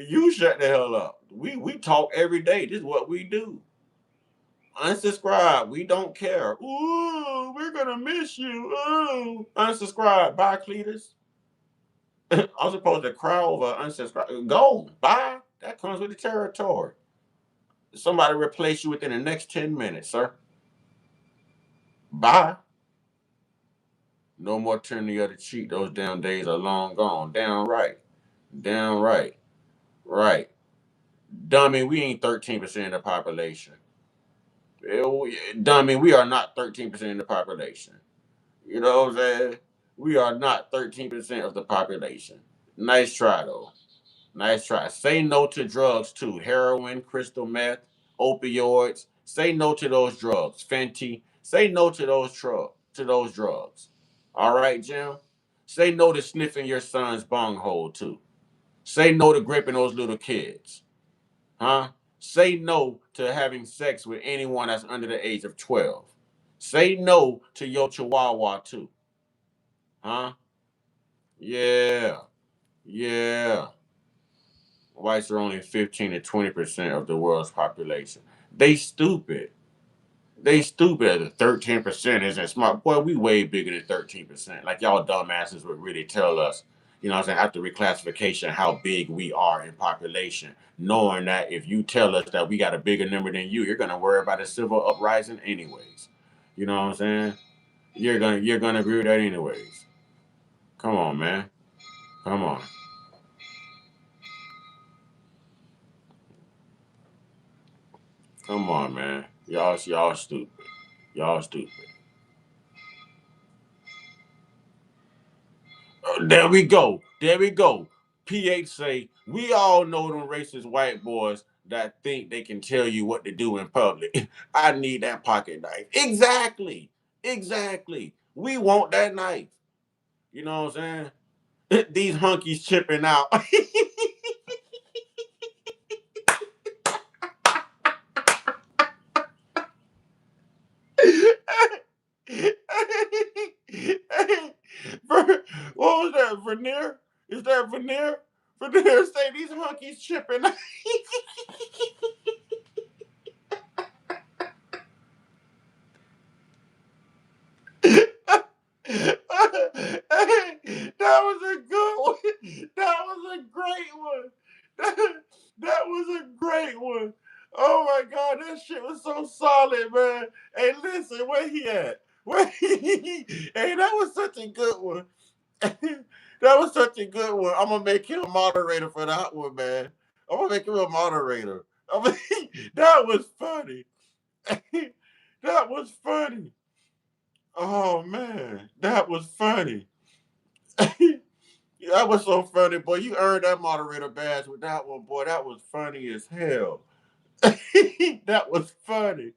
You shut the hell up. We talk every day. This is what we do. Unsubscribe. We don't care. Ooh, we're gonna miss you. Ooh. Unsubscribe. Bye, Cletus. I'm supposed to cry over unsubscribe. Go. Bye. That comes with the territory. Somebody replace you within the next 10 minutes, sir. Bye. No more turning the other cheek. Those damn days are long gone. Damn right. Damn right. Right. Dummy, we ain't 13% of the population. Dummy, we are not 13% of the population. You know what I'm saying? We are not 13% of the population. Nice try, though. Nice try. Say no to drugs, too. Heroin, crystal meth, opioids. Say no to those drugs. Fenty. Say no to those drugs. All right, Jim? Say no to sniffing your son's bunghole, too. Say no to gripping those little kids. Huh? Say no to having sex with anyone that's under the age of 12. Say no to your chihuahua, too. Huh? Yeah. Yeah. Whites are only 15 to 20% of the world's population. They stupid. They stupid. 13% isn't smart. Boy, we way bigger than 13%. Like y'all dumbasses would really tell us, you know what I'm saying, after reclassification, how big we are in population. Knowing that if you tell us that we got a bigger number than you, you're gonna worry about a civil uprising anyways. You know what I'm saying? You're gonna agree with that anyways. Come on, man. Come on. Come on, man. Y'all stupid. Y'all stupid. There we go. There we go. PH say, we all know them racist white boys that think they can tell you what to do in public. I need that pocket knife. Exactly. Exactly. We want that knife. You know what I'm saying? These hunkies chipping out. What was that, Vernier? Is that Veneer? Veneer say these monkeys chipping. That was a good one. That was a great one. That was a great one. Oh my God, that shit was so solid, man. Hey, listen, where he at? Hey, that was such a good one. That was such a good one. I'm gonna make him a moderator for that one, man. I'm gonna make him a moderator. That was funny. That was funny. Oh man, that was funny. That was so funny, boy. You earned that moderator badge with that one, boy. That was funny as hell. That was funny.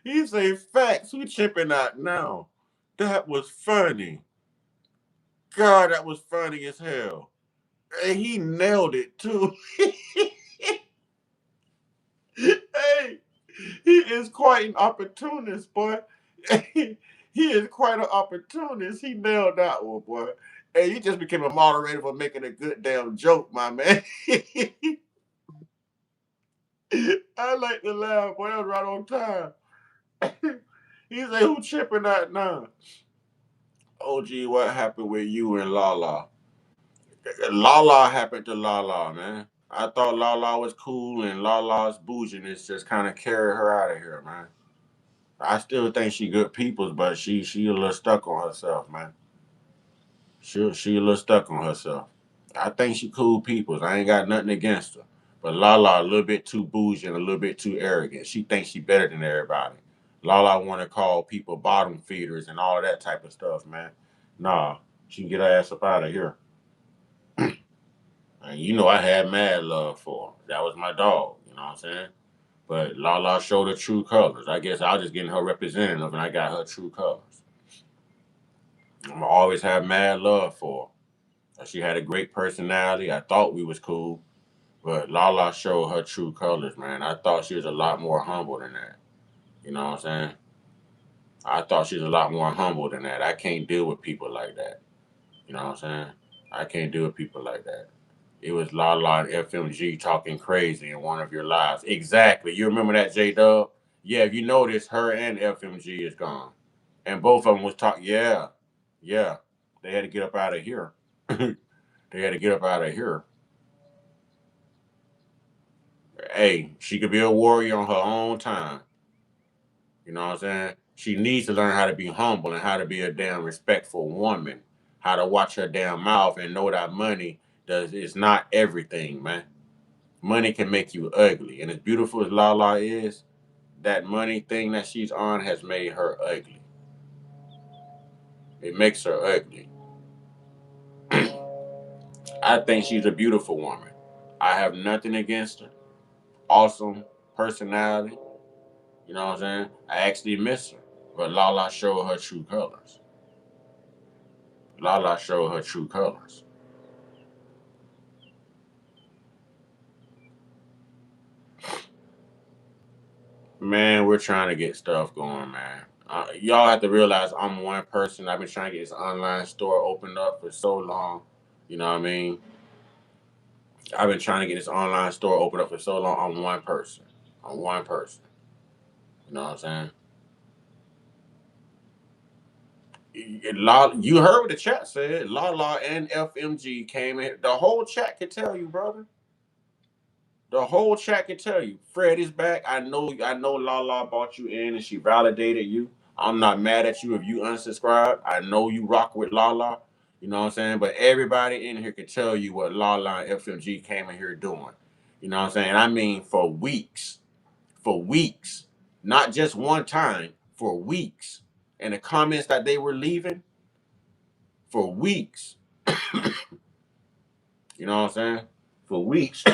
He say facts. We chipping out now. That was funny. God, that was funny as hell. And he nailed it too. Hey, he is quite an opportunist, boy. He is quite an opportunist. He nailed that one, boy. Hey, you just became a moderator for making a good damn joke, my man. I like to laugh, boy. That was right on time. He said, who chipping that now? OG, what happened with you and Lala? Lala happened to Lala, man. I thought Lala was cool and Lala's bouginess just kind of carried her out of here, man. I still think she good peoples, but she a little stuck on herself, man. She a little stuck on herself. I think she cool peoples. I ain't got nothing against her. But Lala a little bit too bougie and a little bit too arrogant. She thinks she better than everybody. Lala want to call people bottom feeders and all that type of stuff, man. Nah, she can get her ass up out of here. And you know I had mad love for her. That was my dog, you know what I'm saying? But Lala showed her true colors. I guess I was just getting her representative and I got her true colors. I'm gonna always have mad love for her. She had a great personality. I thought we was cool. But Lala showed her true colors, man. I thought she was a lot more humble than that. You know what I'm saying? I thought she was a lot more humble than that. I can't deal with people like that. You know what I'm saying? I can't deal with people like that. It was Lala and FMG talking crazy in one of your lives. Exactly. You remember that, J-Dub? Yeah, if you notice, her and FMG is gone. And both of them was talking, yeah. They had to get up out of here. They had to get up out of here. Hey, she could be a warrior on her own time. You know what I'm saying? She needs to learn how to be humble and how to be a damn respectful woman. How to watch her damn mouth and know that money is not everything, man. Money can make you ugly. And as beautiful as Lala is, that money thing that she's on has made her ugly. It makes her ugly. I think she's a beautiful woman. I have nothing against her. Awesome personality. You know what I'm saying? I actually miss her. But Lala showed her true colors. Lala showed her true colors. Man, we're trying to get stuff going, man. Y'all have to realize I'm one person. I've been trying to get this online store opened up for so long. You know what I mean? I've been trying to get this online store opened up for so long. I'm one person. I'm one person. You know what I'm saying? You heard what the chat said. Lala and FMG came in. The whole chat can tell you, brother. The whole chat can tell you. Fred is back. I know Lala brought you in and she validated you. I'm not mad at you if you unsubscribe. I know you rock with Lala. You know what I'm saying? But everybody in here can tell you what Lala and FMG came in here doing. You know what I'm saying? I mean for weeks. For weeks. Not just one time. For weeks. And the comments that they were leaving for weeks. You know what I'm saying? For weeks.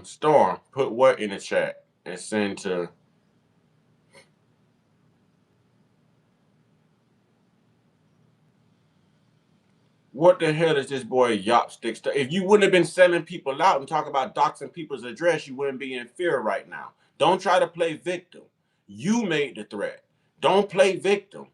Storm, put what in the chat and send to. What the hell is this boy Yopsticks? If you wouldn't have been selling people out and talk about doxing people's address, you wouldn't be in fear right now. Don't try to play victim. You made the threat. Don't play victim.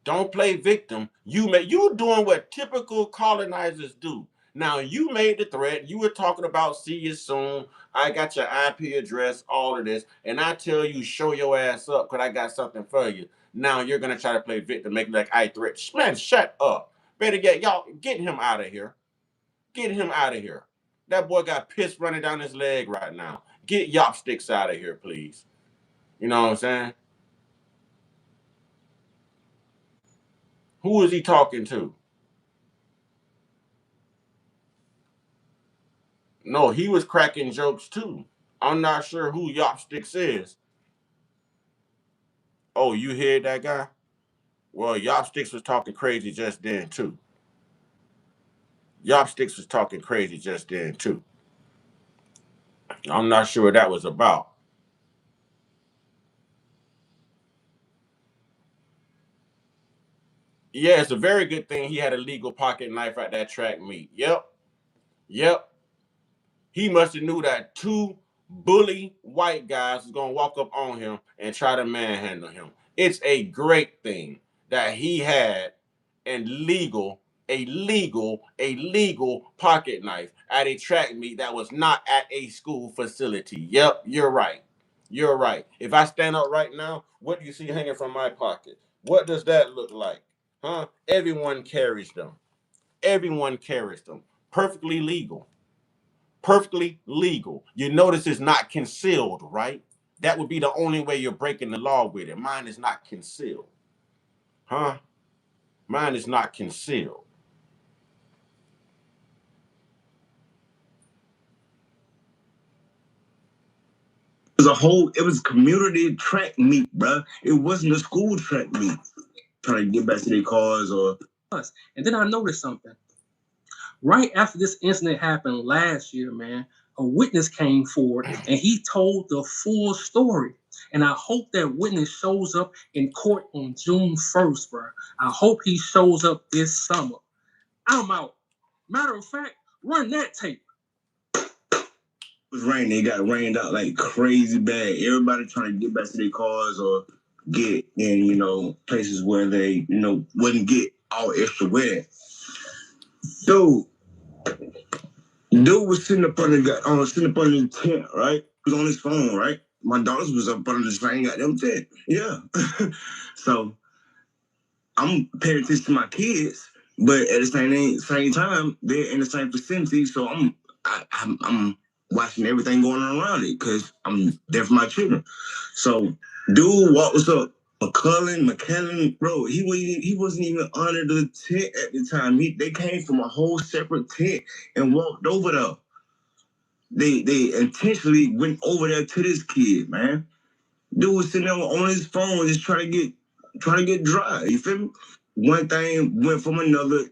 Don't play victim. You doing what typical colonizers do. Now you made the threat. You were talking about see you soon. I got your IP address, all of this, and I tell you show your ass up because I got something for you. Now you're gonna try to play victim, make it like I threat. Man, shut up. Better y'all get him out of here. Get him out of here. That boy got piss running down his leg right now. Get Yopsticks out of here, please. You know what I'm saying? Who is he talking to? No, he was cracking jokes too. I'm not sure who Yopsticks is. Oh, you heard that guy? Well, Yopsticks was talking crazy just then too. Yopsticks was talking crazy just then too. I'm not sure what that was about. Yeah, it's a very good thing he had a legal pocket knife at that track meet. Yep. Yep. He must have knew that two bully white guys was gonna walk up on him and try to manhandle him. It's a great thing that he had a legal pocket knife at a track meet that was not at a school facility. Yep, you're right. You're right. If I stand up right now, what do you see hanging from my pocket? What does that look like? Huh? Everyone carries them. Everyone carries them. Perfectly legal. Perfectly legal. You notice it's not concealed, right? That would be the only way you're breaking the law with it. Mine is not concealed. Huh? Mine is not concealed. It was community track meet, bro. It wasn't a school track meet. Trying to get back to their cars or. And then I noticed something. Right after this incident happened last year, man, a witness came forward and he told the full story. And I hope that witness shows up in court on June 1st, bro. I hope he shows up this summer. I'm out. Matter of fact, run that tape. It was raining. It got rained out like crazy bad. Everybody trying to get back to their cars or get in, places where they, wouldn't get all extra wet. Dude was sitting up under the tent, right? He was on his phone, right? My daughters was up under the same goddamn tent. Yeah. So I'm paying attention to my kids, but at the same time, they're in the same vicinity. So I'm watching everything going on around it because I'm there for my children. So dude walks up. McKellen, bro, he wasn't even under the tent at the time. They came from a whole separate tent and walked over there. They intentionally went over there to this kid, man. Dude was sitting there on his phone just trying to get dry. You feel me? One thing went from another.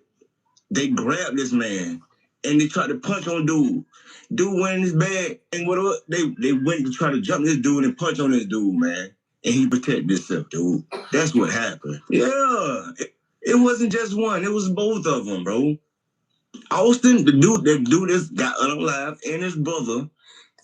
They grabbed this man and they tried to punch on dude. Dude went in his bag and whatever. They went to try to jump this dude and punch on this dude, man. And he protected himself, dude. That's what happened. Yeah. It wasn't just one. It was both of them, bro. Austin, the dude that got unalive, and his brother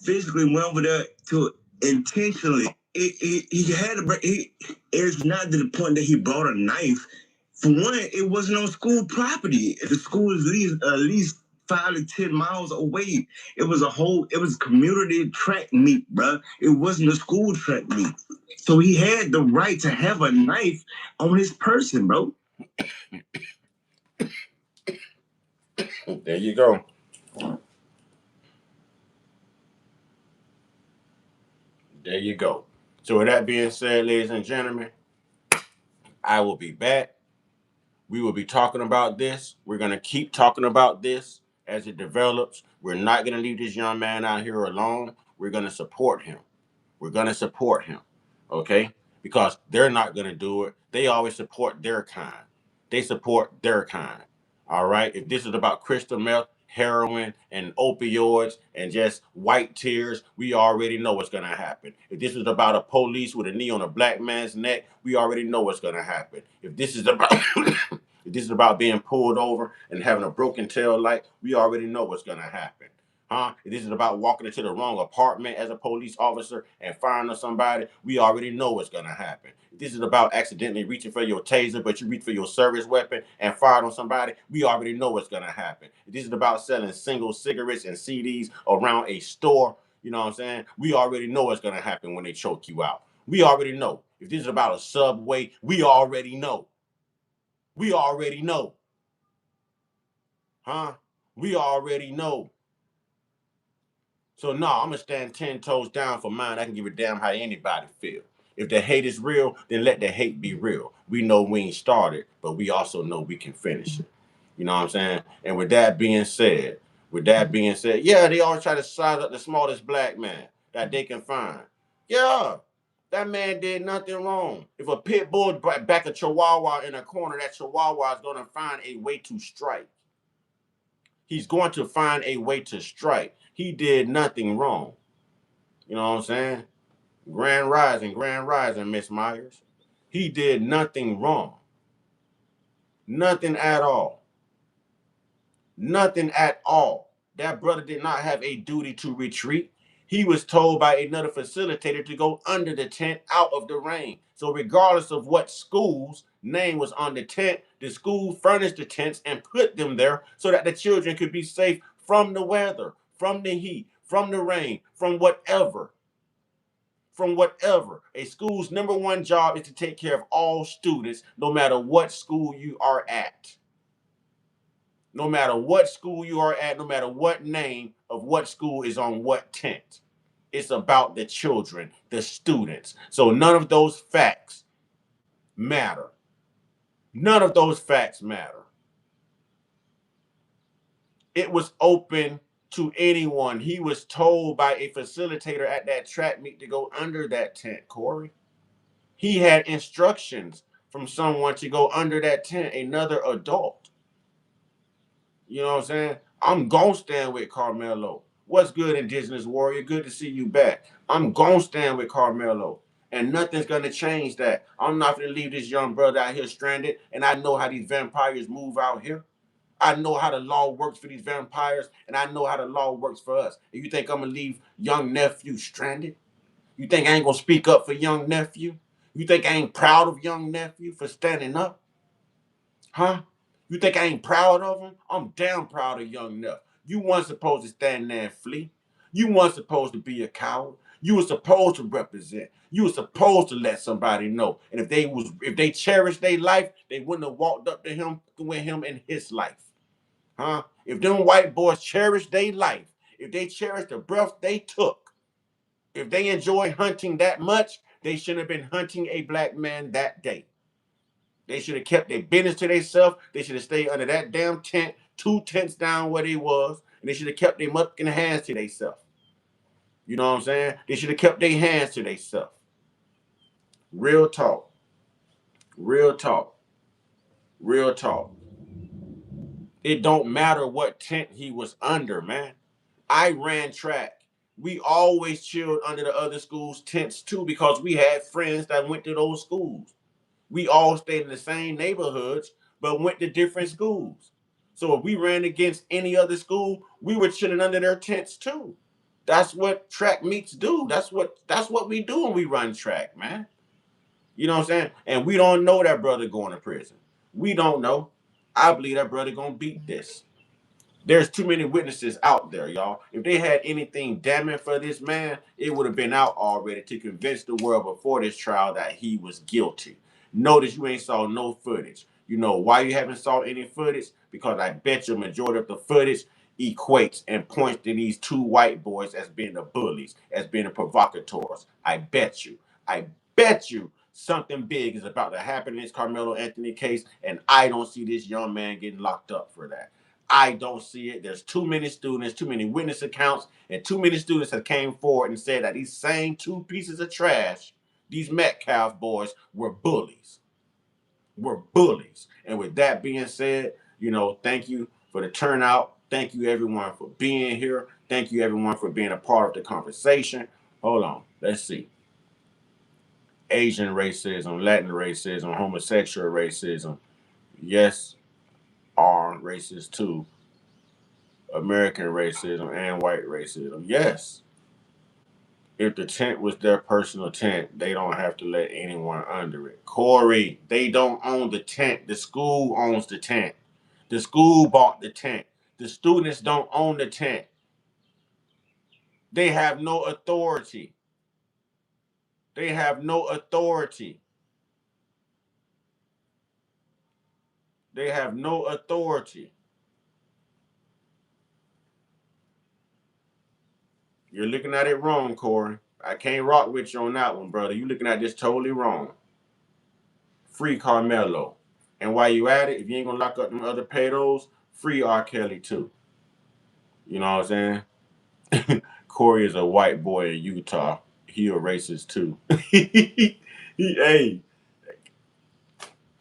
physically went over there to intentionally. He had to break. It's not to the point that he brought a knife. For one, it wasn't on school property. The school is at least 5 to 10 miles away. It was community track meet, bro. It wasn't a school track meet. So he had the right to have a knife on his person, bro. There you go. There you go. So with that being said, ladies and gentlemen, I will be back. We will be talking about this. We're going to keep talking about this as it develops. We're not going to leave this young man out here alone. We're going to support him. We're going to support him. Okay? Because they're not going to do it. They always support their kind. They support their kind. All right? If this is about crystal meth, heroin, and opioids, and just white tears, we already know what's going to happen. If this is about a police with a knee on a black man's neck, we already know what's going to happen. If this is about If this is about being pulled over and having a broken tail light, we already know what's going to happen. If this is about walking into the wrong apartment as a police officer and firing on somebody, we already know what's going to happen. If this is about accidentally reaching for your taser, but you reach for your service weapon and fired on somebody, we already know what's going to happen. If this is about selling single cigarettes and CDs around a store, you know what I'm saying? We already know what's going to happen when they choke you out. We already know. If this is about a subway, we already know. We already know. We already know. So no, I'm gonna stand 10 toes down for mine. I can give a damn how anybody feel. If the hate is real, then let the hate be real. We know we ain't started, but we also know we can finish it. You know what I'm saying? And with that being said, yeah, they always try to size up the smallest black man that they can find. Yeah, that man did nothing wrong. If a pit bull back a chihuahua in a corner, that chihuahua is gonna find a way to strike. He's going to find a way to strike. He did nothing wrong. You know what I'm saying? Grand rising, Miss Myers. He did nothing wrong. Nothing at all. Nothing at all. That brother did not have a duty to retreat. He was told by another facilitator to go under the tent out of the rain. So regardless of what school's name was on the tent, the school furnished the tents and put them there so that the children could be safe from the weather, from the heat, from the rain, from whatever. From whatever. A school's #1 job is to take care of all students, no matter what school you are at. No matter what school you are at, no matter what name of what school is on what tent. It's about the children, the students. So none of those facts matter. None of those facts matter. It was open to anyone. He was told by a facilitator at that track meet to go under that tent, Corey. He had instructions from someone to go under that tent, another adult. You know what I'm saying? I'm gon' stand with Karmelo. What's good, Indigenous Warrior? Good to see you back. I'm gon' stand with Karmelo. And nothing's gonna change that. I'm not gonna leave this young brother out here stranded. And I know how these vampires move out here. I know how the law works for these vampires, and I know how the law works for us. And you think I'm gonna leave young nephew stranded? You think I ain't gonna speak up for young nephew? You think I ain't proud of young nephew for standing up? You think I ain't proud of him? I'm damn proud of young Neff. You weren't supposed to stand there and flee. You weren't supposed to be a coward. You were supposed to represent. You were supposed to let somebody know. And if they cherished their life, they wouldn't have walked up to him with him in his life. If them white boys cherished their life, if they cherished the breath they took, if they enjoy hunting that much, they shouldn't have been hunting a black man that day. They should have kept their business to themselves. They should have stayed under that damn tent, 2 tents down where they was, and they should have kept their motherfucking hands to themselves. You know what I'm saying? They should have kept their hands to themselves. Real talk. Real talk. Real talk. It don't matter what tent he was under, man. I ran track. We always chilled under the other schools' tents too because we had friends that went to those schools. We all stayed in the same neighborhoods, but went to different schools. So if we ran against any other school, we were chilling under their tents too. That's what track meets do. That's what we do when we run track, man. You know what I'm saying? And we don't know that brother going to prison. We don't know. I believe that brother gonna beat this. There's too many witnesses out there, y'all. If they had anything damning for this man, it would have been out already to convince the world before this trial that he was guilty. Notice you ain't saw no footage. You know why you haven't saw any footage? Because I bet you a majority of the footage equates and points to these 2 white boys as being the bullies, as being the provocateurs. I bet you something big is about to happen in this Karmelo Anthony case, and I don't see this young man getting locked up for that. I don't see it. There's too many students, too many witness accounts, and too many students have came forward and said that these same 2 pieces of trash, these Metcalf boys, were bullies. And with that being said, thank you for the turnout. Thank you everyone for being here. Thank you everyone for being a part of the conversation. Hold on. Let's see. Asian racism, Latin racism, homosexual racism, yes, are racist too. American racism and white racism. Yes. If the tent was their personal tent, they don't have to let anyone under it. Corey, they don't own the tent. The school owns the tent. The school bought the tent. The students don't own the tent. They have no authority. They have no authority. They have no authority. You're looking at it wrong, Corey. I can't rock with you on that one, brother. You're looking at this totally wrong. Free Karmelo. And while you at it, if you ain't gonna lock up them other pedos, free R. Kelly too. You know what I'm saying? Corey is a white boy in Utah. He a racist too. Hey,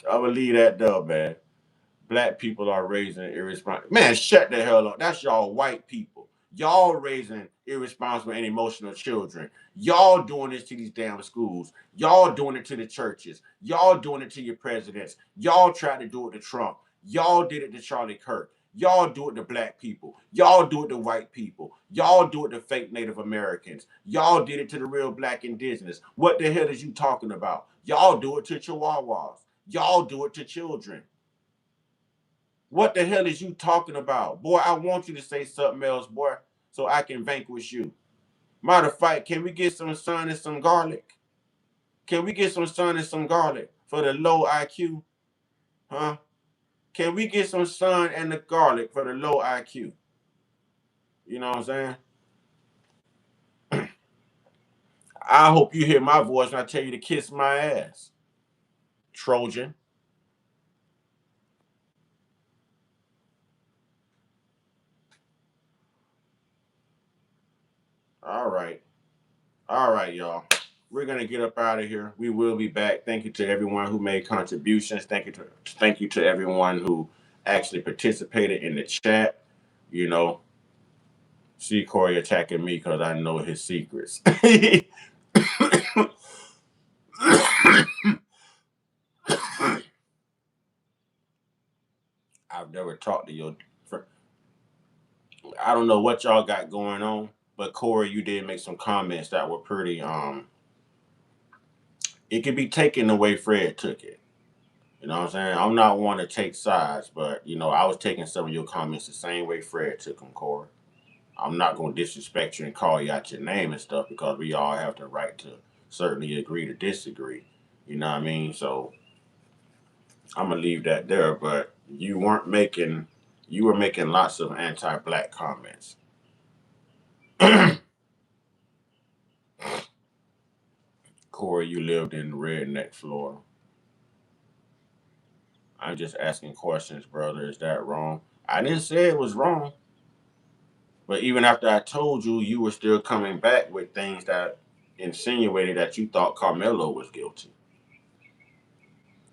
I'm gonna leave that dub, man. Black people are raising irresponsible. Man, shut the hell up. That's y'all white people. Y'all raising irresponsible and emotional children. Y'all doing this to these damn schools. Y'all doing it to the churches. Y'all doing it to your presidents. Y'all tried to do it to Trump. Y'all did it to Charlie Kirk. Y'all do it to black people. Y'all do it to white people. Y'all do it to fake Native Americans. Y'all did it to the real black indigenous. What the hell is you talking about? Y'all do it to Chihuahuas. Y'all do it to children. What the hell is you talking about? Boy, I want you to say something else, boy, so I can vanquish you. Matter of fact, can we get some sun and some garlic? Can we get some sun and some garlic for the low IQ? Huh? Can we get some sun and the garlic for the low IQ? You know what I'm saying? I hope you hear my voice when I tell you to kiss my ass, Trojan. All right. All right, y'all. We're gonna get up out of here. We will be back. Thank you to everyone who made contributions. Thank you to everyone who actually participated in the chat. You know, see Corey attacking me because I know his secrets. I've never talked to your friend. I don't know what y'all got going on, but Corey, you did make some comments that were pretty it could be taken the way Fred took it. You know what I'm saying? I'm not one to take sides, but you know, I was taking some of your comments the same way Fred took them, Corey. I'm not gonna disrespect you and call you out your name and stuff because we all have the right to certainly agree to disagree. You know what I mean? So I'm gonna leave that there, but you were making lots of anti-black comments. Corey, you lived in redneck Florida. I'm just asking questions, brother. Is that wrong? I didn't say it was wrong. But even after I told you, you were still coming back with things that insinuated that you thought Karmelo was guilty.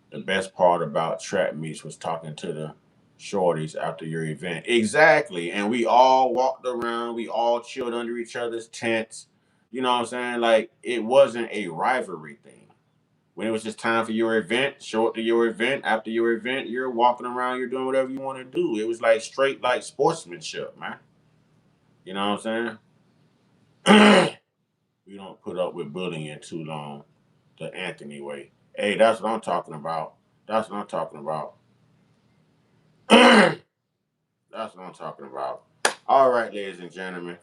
The best part about trap meets was talking to the shorties after your event. Exactly. And we all walked around. We all chilled under each other's tents. You know what I'm saying? Like, it wasn't a rivalry thing. When it was just time for your event, show up to your event. After your event, you're walking around, you're doing whatever you want to do. It was like straight like sportsmanship, man. You know what I'm saying? We don't put up with bullying too long the Anthony way. Hey, that's what I'm talking about. That's what I'm talking about. That's what I'm talking about. All right, ladies and gentlemen.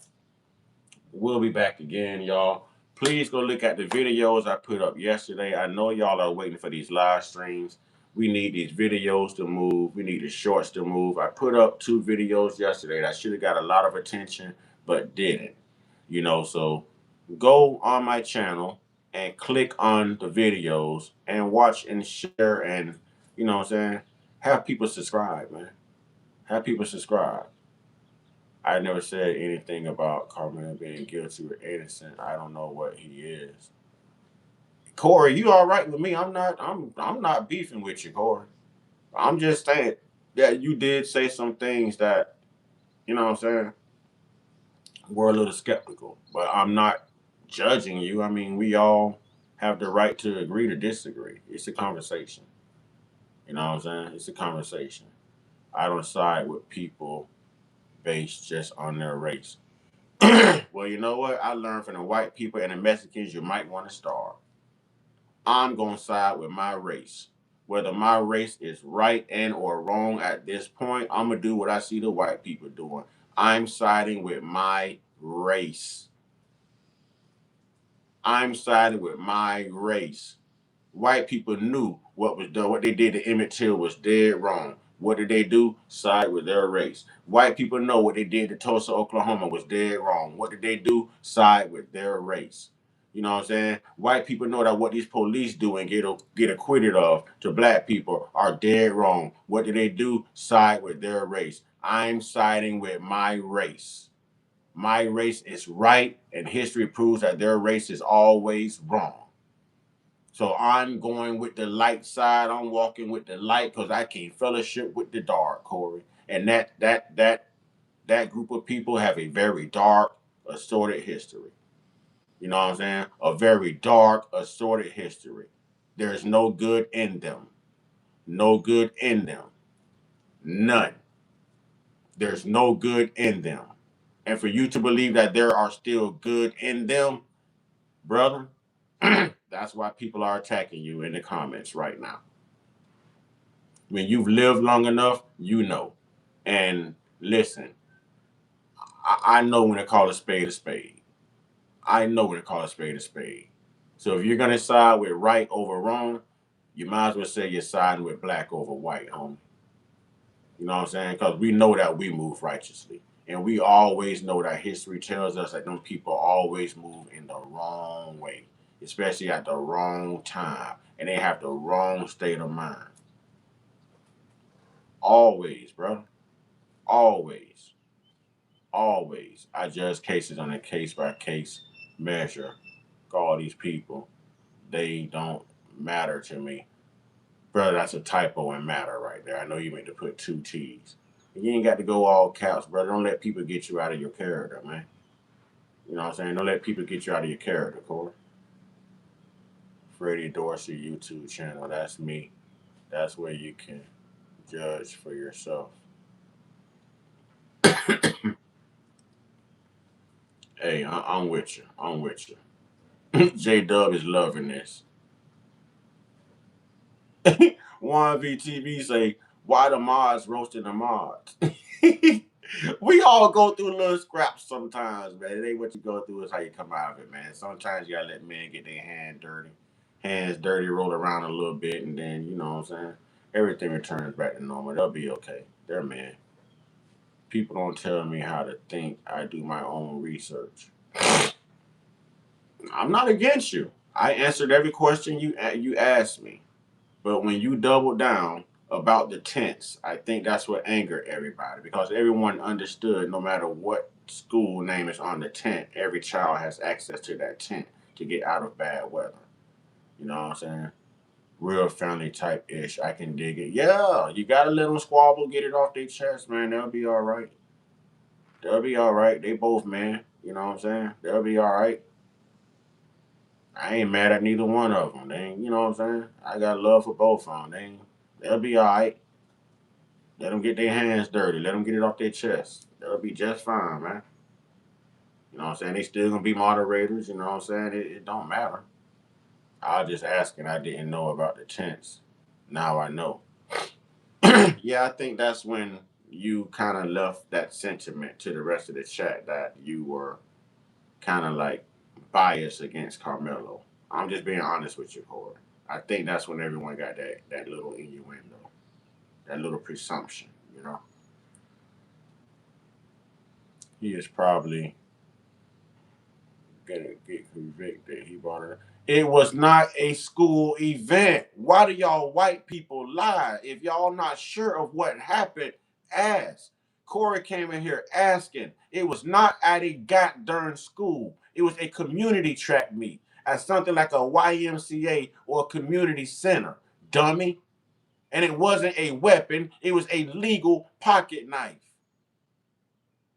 We'll be back again, y'all. Please go look at the videos I put up yesterday. I know y'all are waiting for these live streams. We need these videos to move. We need the shorts to move. I put up 2 videos yesterday that should have got a lot of attention, but didn't. You know, so go on my channel and click on the videos and watch and share and, you know what I'm saying, have people subscribe, man. Have people subscribe. I never said anything about Karmelo being guilty or innocent. I don't know what he is. Corey, you all right with me? I'm not beefing with you, Corey. I'm just saying that you did say some things that, you know what I'm saying, were a little skeptical. But I'm not judging you. I mean, we all have the right to agree to disagree. It's a conversation. You know what I'm saying? It's a conversation. I don't side with people based just on their race. Well, you know what? I learned from the white people and the Mexicans you might want to starve. I'm going to side with my race. Whether my race is right and or wrong at this point, I'm going to do what I see the white people doing. I'm siding with my race. I'm siding with my race. White people knew what was done. What they did to Emmett Till was dead wrong. What did they do? Side with their race. White people know what they did to Tulsa, Oklahoma was dead wrong. What did they do? Side with their race. You know what I'm saying? White people know that what these police do and get acquitted of to black people are dead wrong. What did they do? Side with their race. I'm siding with my race. My race is right, and history proves that their race is always wrong. So I'm going with the light side. I'm walking with the light because I can't fellowship with the dark, Corey. And that group of people have a very dark, assorted history. You know what I'm saying? A very dark, assorted history. There's no good in them. No good in them. None. There's no good in them. And for you to believe that there are still good in them, brother, that's why people are attacking you in the comments right now. When you've lived long enough, you know. And listen, I know when to call a spade a spade. I know when to call a spade a spade. So if you're going to side with right over wrong, you might as well say you're siding with black over white, homie. You know what I'm saying? Because we know that we move righteously. And we always know that history tells us that those people always move in the wrong way, especially at the wrong time. And they have the wrong state of mind. Always, bro. Always. Always. I judge cases on a case-by-case measure. All these people, they don't matter to me. Brother, that's a typo in matter right there. I know you meant to put 2 T's. You ain't got to go all caps, brother. Don't let people get you out of your character, man. You know what I'm saying? Don't let people get you out of your character, Corey. Freddie Dorsey YouTube channel. That's me. That's where you can judge for yourself. Hey, I'm with you. I'm with you. J-Dub is loving this. 1VTV say, why the mods roasting the mods? We all go through little scraps sometimes, man. It ain't what you go through, it's how you come out of it, man. Sometimes you gotta let men get their hands dirty, roll around a little bit, and then, you know what I'm saying? Everything returns back to normal. They'll be okay. They're men. People don't tell me how to think. I do my own research. I'm not against you. I answered every question you asked me. But when you double down about the tents, I think that's what angered everybody, because everyone understood no matter what school name is on the tent, every child has access to that tent to get out of bad weather. You know what I'm saying? Real family type ish. I can dig it. Yeah, you gotta let them squabble, get it off their chest, man. They'll be all right. They'll be all right. They both, man. You know what I'm saying? They'll be all right. I ain't mad at neither one of them. They ain't, you know what I'm saying? I got love for both of them. They'll be all right. Let them get their hands dirty. Let them get it off their chest. They'll be just fine, man. You know what I'm saying? They still gonna be moderators. You know what I'm saying? It don't matter. I was just asking. I didn't know about the tents. Now I know. Yeah, I think that's when you kind of left that sentiment to the rest of the chat that you were kind of like biased against Karmelo. I'm just being honest with you, Corey. I think that's when everyone got that little innuendo, that little presumption, you know? He is probably gonna get convicted. He brought it up. It was not a school event. Why do y'all white people lie? If y'all not sure of what happened, ask. Corey came in here asking. It was not at a goddamn school. It was a community track meet at something like a YMCA or a community center. Dummy. And it wasn't a weapon. It was a legal pocket knife.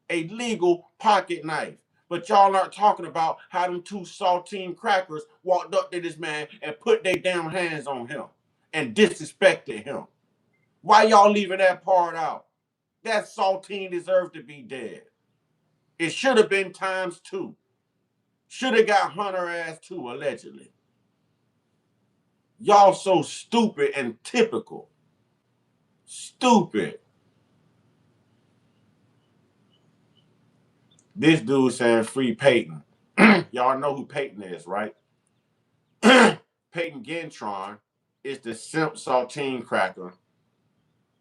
A legal pocket knife. But y'all aren't talking about how them 2 saltine crackers walked up to this man and put their damn hands on him and disrespected him. Why y'all leaving that part out? That saltine deserved to be dead. It should have been ×2. Should have got Hunter ass too, allegedly. Y'all so stupid and typical. Stupid. This dude saying free Peyton. Y'all know who Peyton is, right? Peyton Gentron is the simp saltine cracker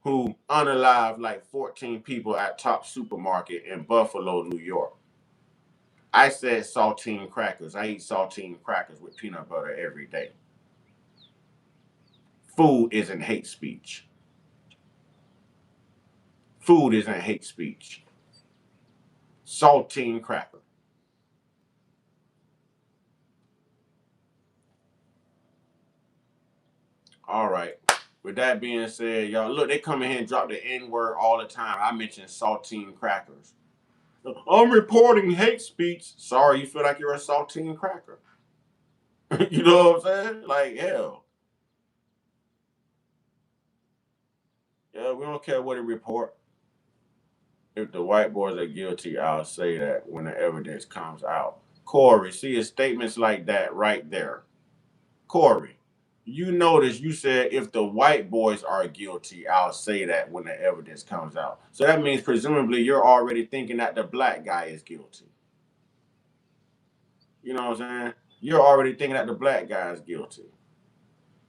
who unalived like 14 people at Top Supermarket in Buffalo, New York. I said saltine crackers. I eat saltine crackers with peanut butter every day. Food isn't hate speech. Food isn't hate speech. Saltine cracker. All right. With that being said, y'all, look, they come in here and drop the N-word all the time. I mentioned saltine crackers. I'm reporting hate speech. Sorry, you feel like you're a saltine cracker. You know what I'm saying? Like, hell. Yeah, we don't care what it report. If the white boys are guilty, I'll say that when the evidence comes out. Corey, see his statements like that right there. Corey, you notice you said if the white boys are guilty, I'll say that when the evidence comes out. So that means presumably you're already thinking that the black guy is guilty. You know what I'm saying? You're already thinking that the black guy is guilty.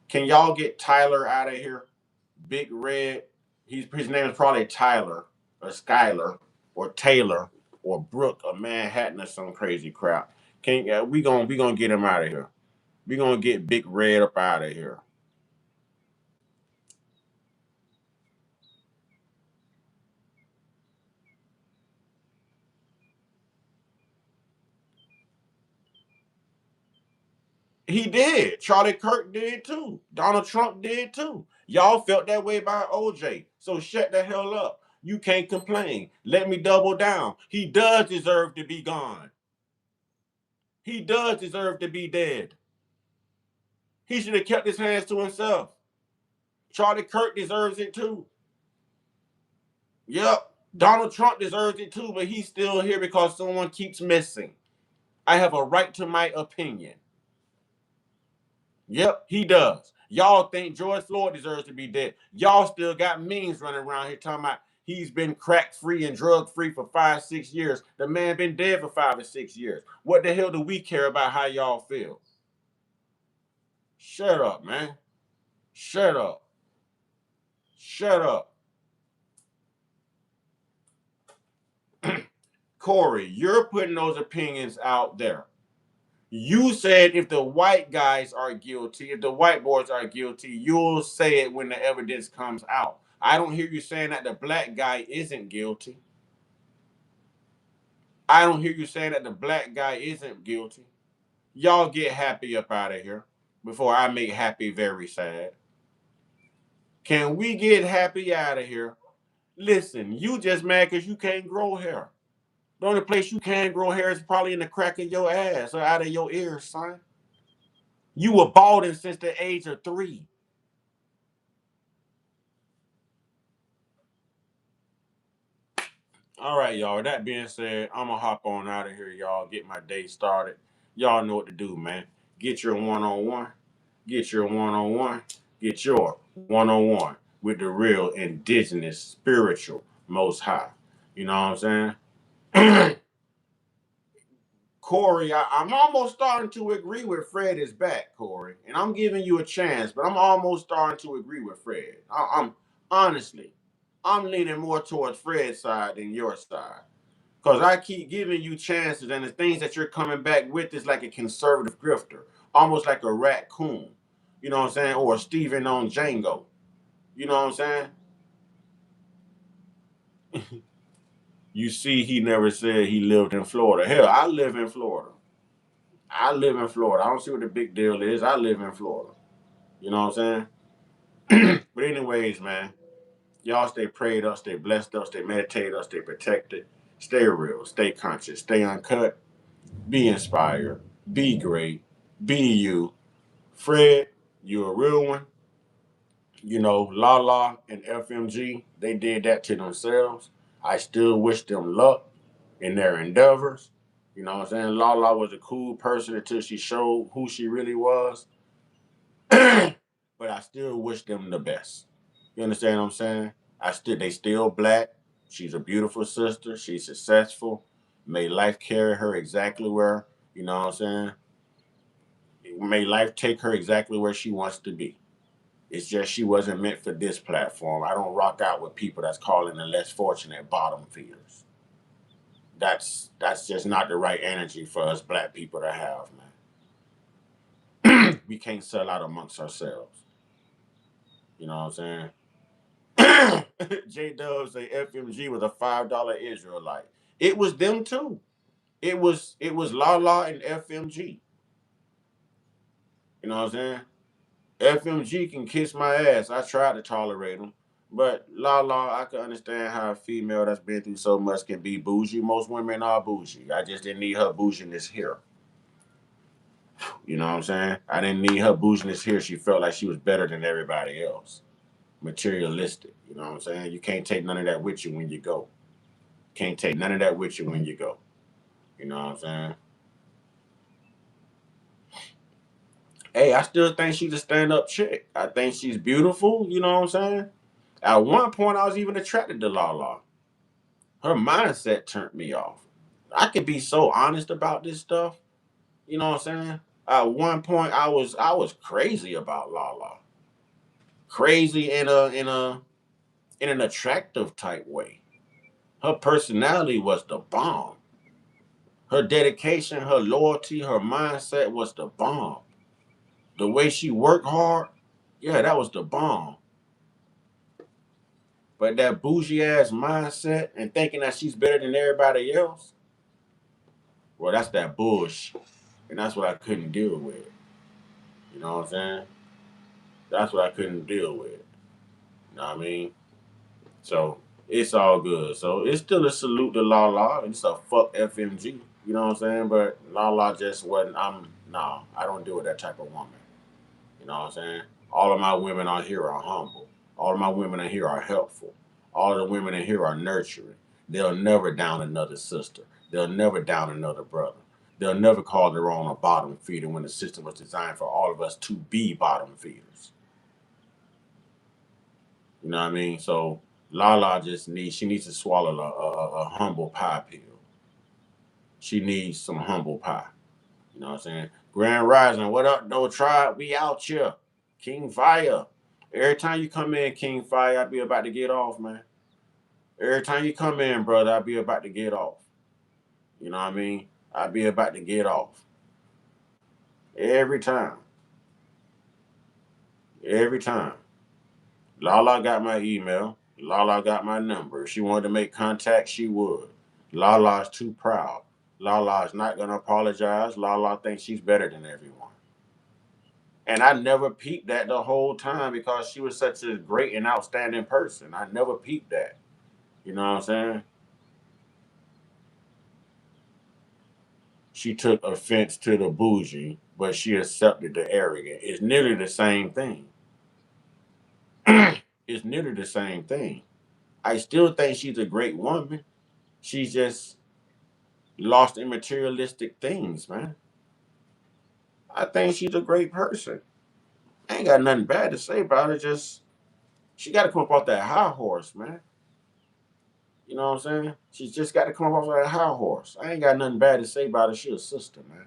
Can y'all get Tyler out of here? Big Red. His name is probably Tyler or Skyler or Taylor or Brooke or Manhattan or some crazy crap. We gonna get him out of here. We gonna get Big Red up out of here. He did. Charlie Kirk did too. Donald Trump did too. Y'all felt that way about OJ. So shut the hell up. You can't complain. Let me double down. He does deserve to be gone. He does deserve to be dead. He should have kept his hands to himself. Charlie Kirk deserves it too. Yep. Donald Trump deserves it too, but he's still here because someone keeps missing. I have a right to my opinion. Yep, he does. Y'all think George Floyd deserves to be dead. Y'all still got memes running around here talking about he's been crack-free and drug-free for 5-6 years. The man been dead for 5 or 6 years. What the hell do we care about how y'all feel? Shut up, man. Shut up. Shut up. Corey, you're putting those opinions out there. You said if the white guys are guilty, if the white boys are guilty, you'll say it when the evidence comes out. I don't hear you saying that the black guy isn't guilty. I don't hear you saying that the black guy isn't guilty. Y'all get happy up out of here before I make happy very sad. Can we get happy out of here? Listen, you just mad because you can't grow hair. The only place you can grow hair is probably in the crack of your ass or out of your ears, son. You were balding since the age of 3. All right, y'all. That being said, I'm going to hop on out of here, y'all. Get my day started. Y'all know what to do, man. Get your one-on-one. Get your one-on-one. Get your one-on-one with the real indigenous, spiritual, most high. You know what I'm saying? Corey, I'm almost starting to agree with Fred is back, Corey. And I'm giving you a chance, but I'm almost starting to agree with Fred. I'm honestly, I'm leaning more towards Fred's side than your side. Because I keep giving you chances, and the things that you're coming back with is like a conservative grifter, almost like a raccoon. You know what I'm saying? Or a Steven on Django. You know what I'm saying? You see, he never said he lived in Florida. Hell, I live in Florida. I live in Florida. I don't see what the big deal is. I live in Florida. You know what I'm saying? But anyways, man, y'all stay prayed up, stay blessed up, stay meditated up, stay protected, stay real, stay conscious, stay uncut, be inspired, be great, be you. Fred, you're a real one. You know, Lala and FMG, they did that to themselves. I still wish them luck in their endeavors. You know what I'm saying? Lala was a cool person until she showed who she really was. But I still wish them the best. You understand what I'm saying? They still black. She's a beautiful sister. She's successful. May life carry her exactly where, you know what I'm saying? May life take her exactly where she wants to be. It's just she wasn't meant for this platform. I don't rock out with people that's calling the less fortunate bottom feeders. That's just not the right energy for us black people to have, man. We can't sell out amongst ourselves. You know what I'm saying? J Dub say FMG was a $5 Israelite. It was them too. It was Lala and FMG. You know what I'm saying? FMG can kiss my ass. I tried to tolerate him. But Lala, I can understand how a female that's been through so much can be bougie. Most women are bougie. I just didn't need her bouginess here. You know what I'm saying? I didn't need her bouginess here. She felt like she was better than everybody else. Materialistic. You know what I'm saying? You can't take none of that with you when you go. Can't take none of that with you when you go. You know what I'm saying? Hey, I still think she's a stand-up chick. I think she's beautiful. You know what I'm saying? At one point, I was even attracted to Lala. Her mindset turned me off. I could be so honest about this stuff. You know what I'm saying? At one point, I was crazy about Lala. Crazy in an attractive type way. Her personality was the bomb. Her dedication, her loyalty, her mindset was the bomb. The way she worked hard, yeah, that was the bomb. But that bougie ass mindset and thinking that she's better than everybody else, well, that's that bullshit. And that's what I couldn't deal with. You know what I'm saying? That's what I couldn't deal with. You know what I mean? So it's all good. So it's still a salute to Lala. It's a fuck FMG. You know what I'm saying? But Lala just wasn't, I don't deal with that type of woman. You know what I'm saying? All of my women on here are humble. All of my women on here are helpful. All of the women in here are nurturing. They'll never down another sister. They'll never down another brother. They'll never call their own a bottom feeder when the system was designed for all of us to be bottom feeders. You know what I mean? So Lala she needs to swallow a humble pie pill. She needs some humble pie. You know what I'm saying? Grand Rising, what up, though, tribe? We out here. King Fire. Every time you come in, King Fire, I be about to get off, man. Every time you come in, brother, I be about to get off. You know what I mean? I be about to get off. Every time. Every time. Lala got my email. Lala got my number. If she wanted to make contact, she would. Lala's too proud. Lala's not going to apologize. Lala thinks she's better than everyone. And I never peeped that the whole time because she was such a great and outstanding person. I never peeped that. You know what I'm saying? She took offense to the bougie, but she accepted the arrogant. It's nearly the same thing. It's nearly the same thing. I still think she's a great woman. She's just lost in materialistic things, man. I think she's a great person. I ain't got nothing bad to say about her. Just she got to come up off that high horse, man. You know what I'm saying? She's just got to come up off that high horse. I ain't got nothing bad to say about her. She's a sister, man.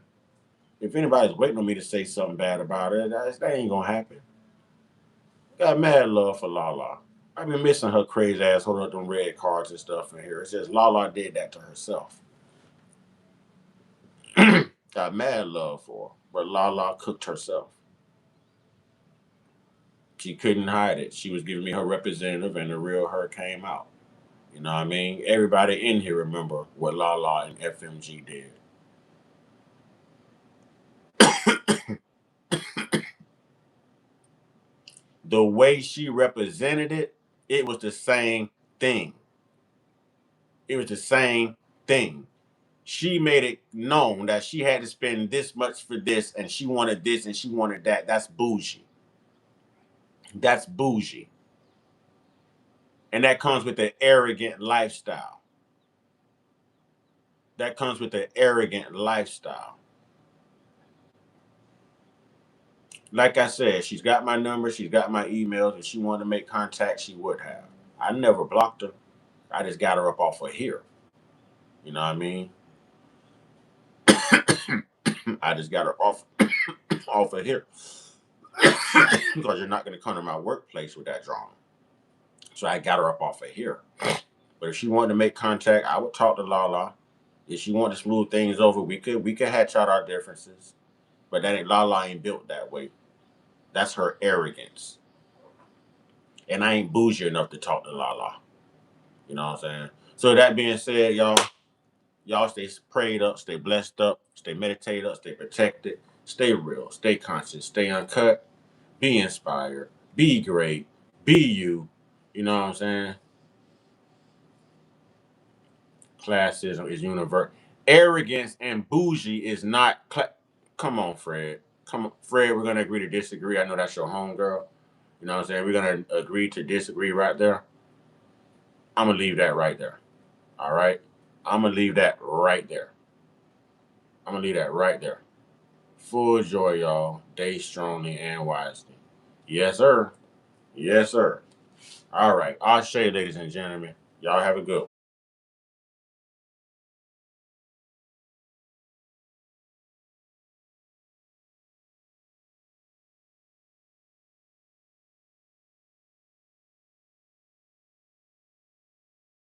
If anybody's waiting on me to say something bad about her, that ain't gonna happen. Got mad love for Lala. I've been missing her crazy ass holding up them red cards and stuff in here. It's just Lala did that to herself. Got mad love for her, but Lala cooked herself. She couldn't hide it. She was giving me her representative, and the real her came out. You know what I mean? Everybody in here remember what Lala and FMG did. The way she represented it, it was the same thing. It was the same thing. She made it known that she had to spend this much for this, and she wanted this and she wanted that. That's bougie. That's bougie. And that comes with an arrogant lifestyle. That comes with an arrogant lifestyle. Like I said, she's got my number, she's got my emails. If she wanted to make contact, she would have. I never blocked her. I just got her up off of here. You know what I mean? I just got her off of here. Because you're not going to come to my workplace with that drama. So I got her up off of here. But if she wanted to make contact, I would talk to Lala. If she wanted to smooth things over, we could hatch out our differences. But that ain't Lala ain't built that way. That's her arrogance. And I ain't bougie enough to talk to Lala. You know what I'm saying? So that being said, y'all stay prayed up, stay blessed up, stay meditated up, stay protected, stay real, stay conscious, stay uncut, be inspired, be great, be you. You know what I'm saying? Classism is universal. Arrogance and bougie is not. Come on, Fred. Come on, Fred. We're gonna agree to disagree. I know that's your homegirl. You know what I'm saying? We're gonna agree to disagree right there. I'm gonna leave that right there. All right. I'm gonna leave that right there. I'm gonna leave that right there. Full joy, y'all. Day strongly and wisely. Yes, sir. Yes, sir. All right. I'll show you, ladies and gentlemen. Y'all have a good one.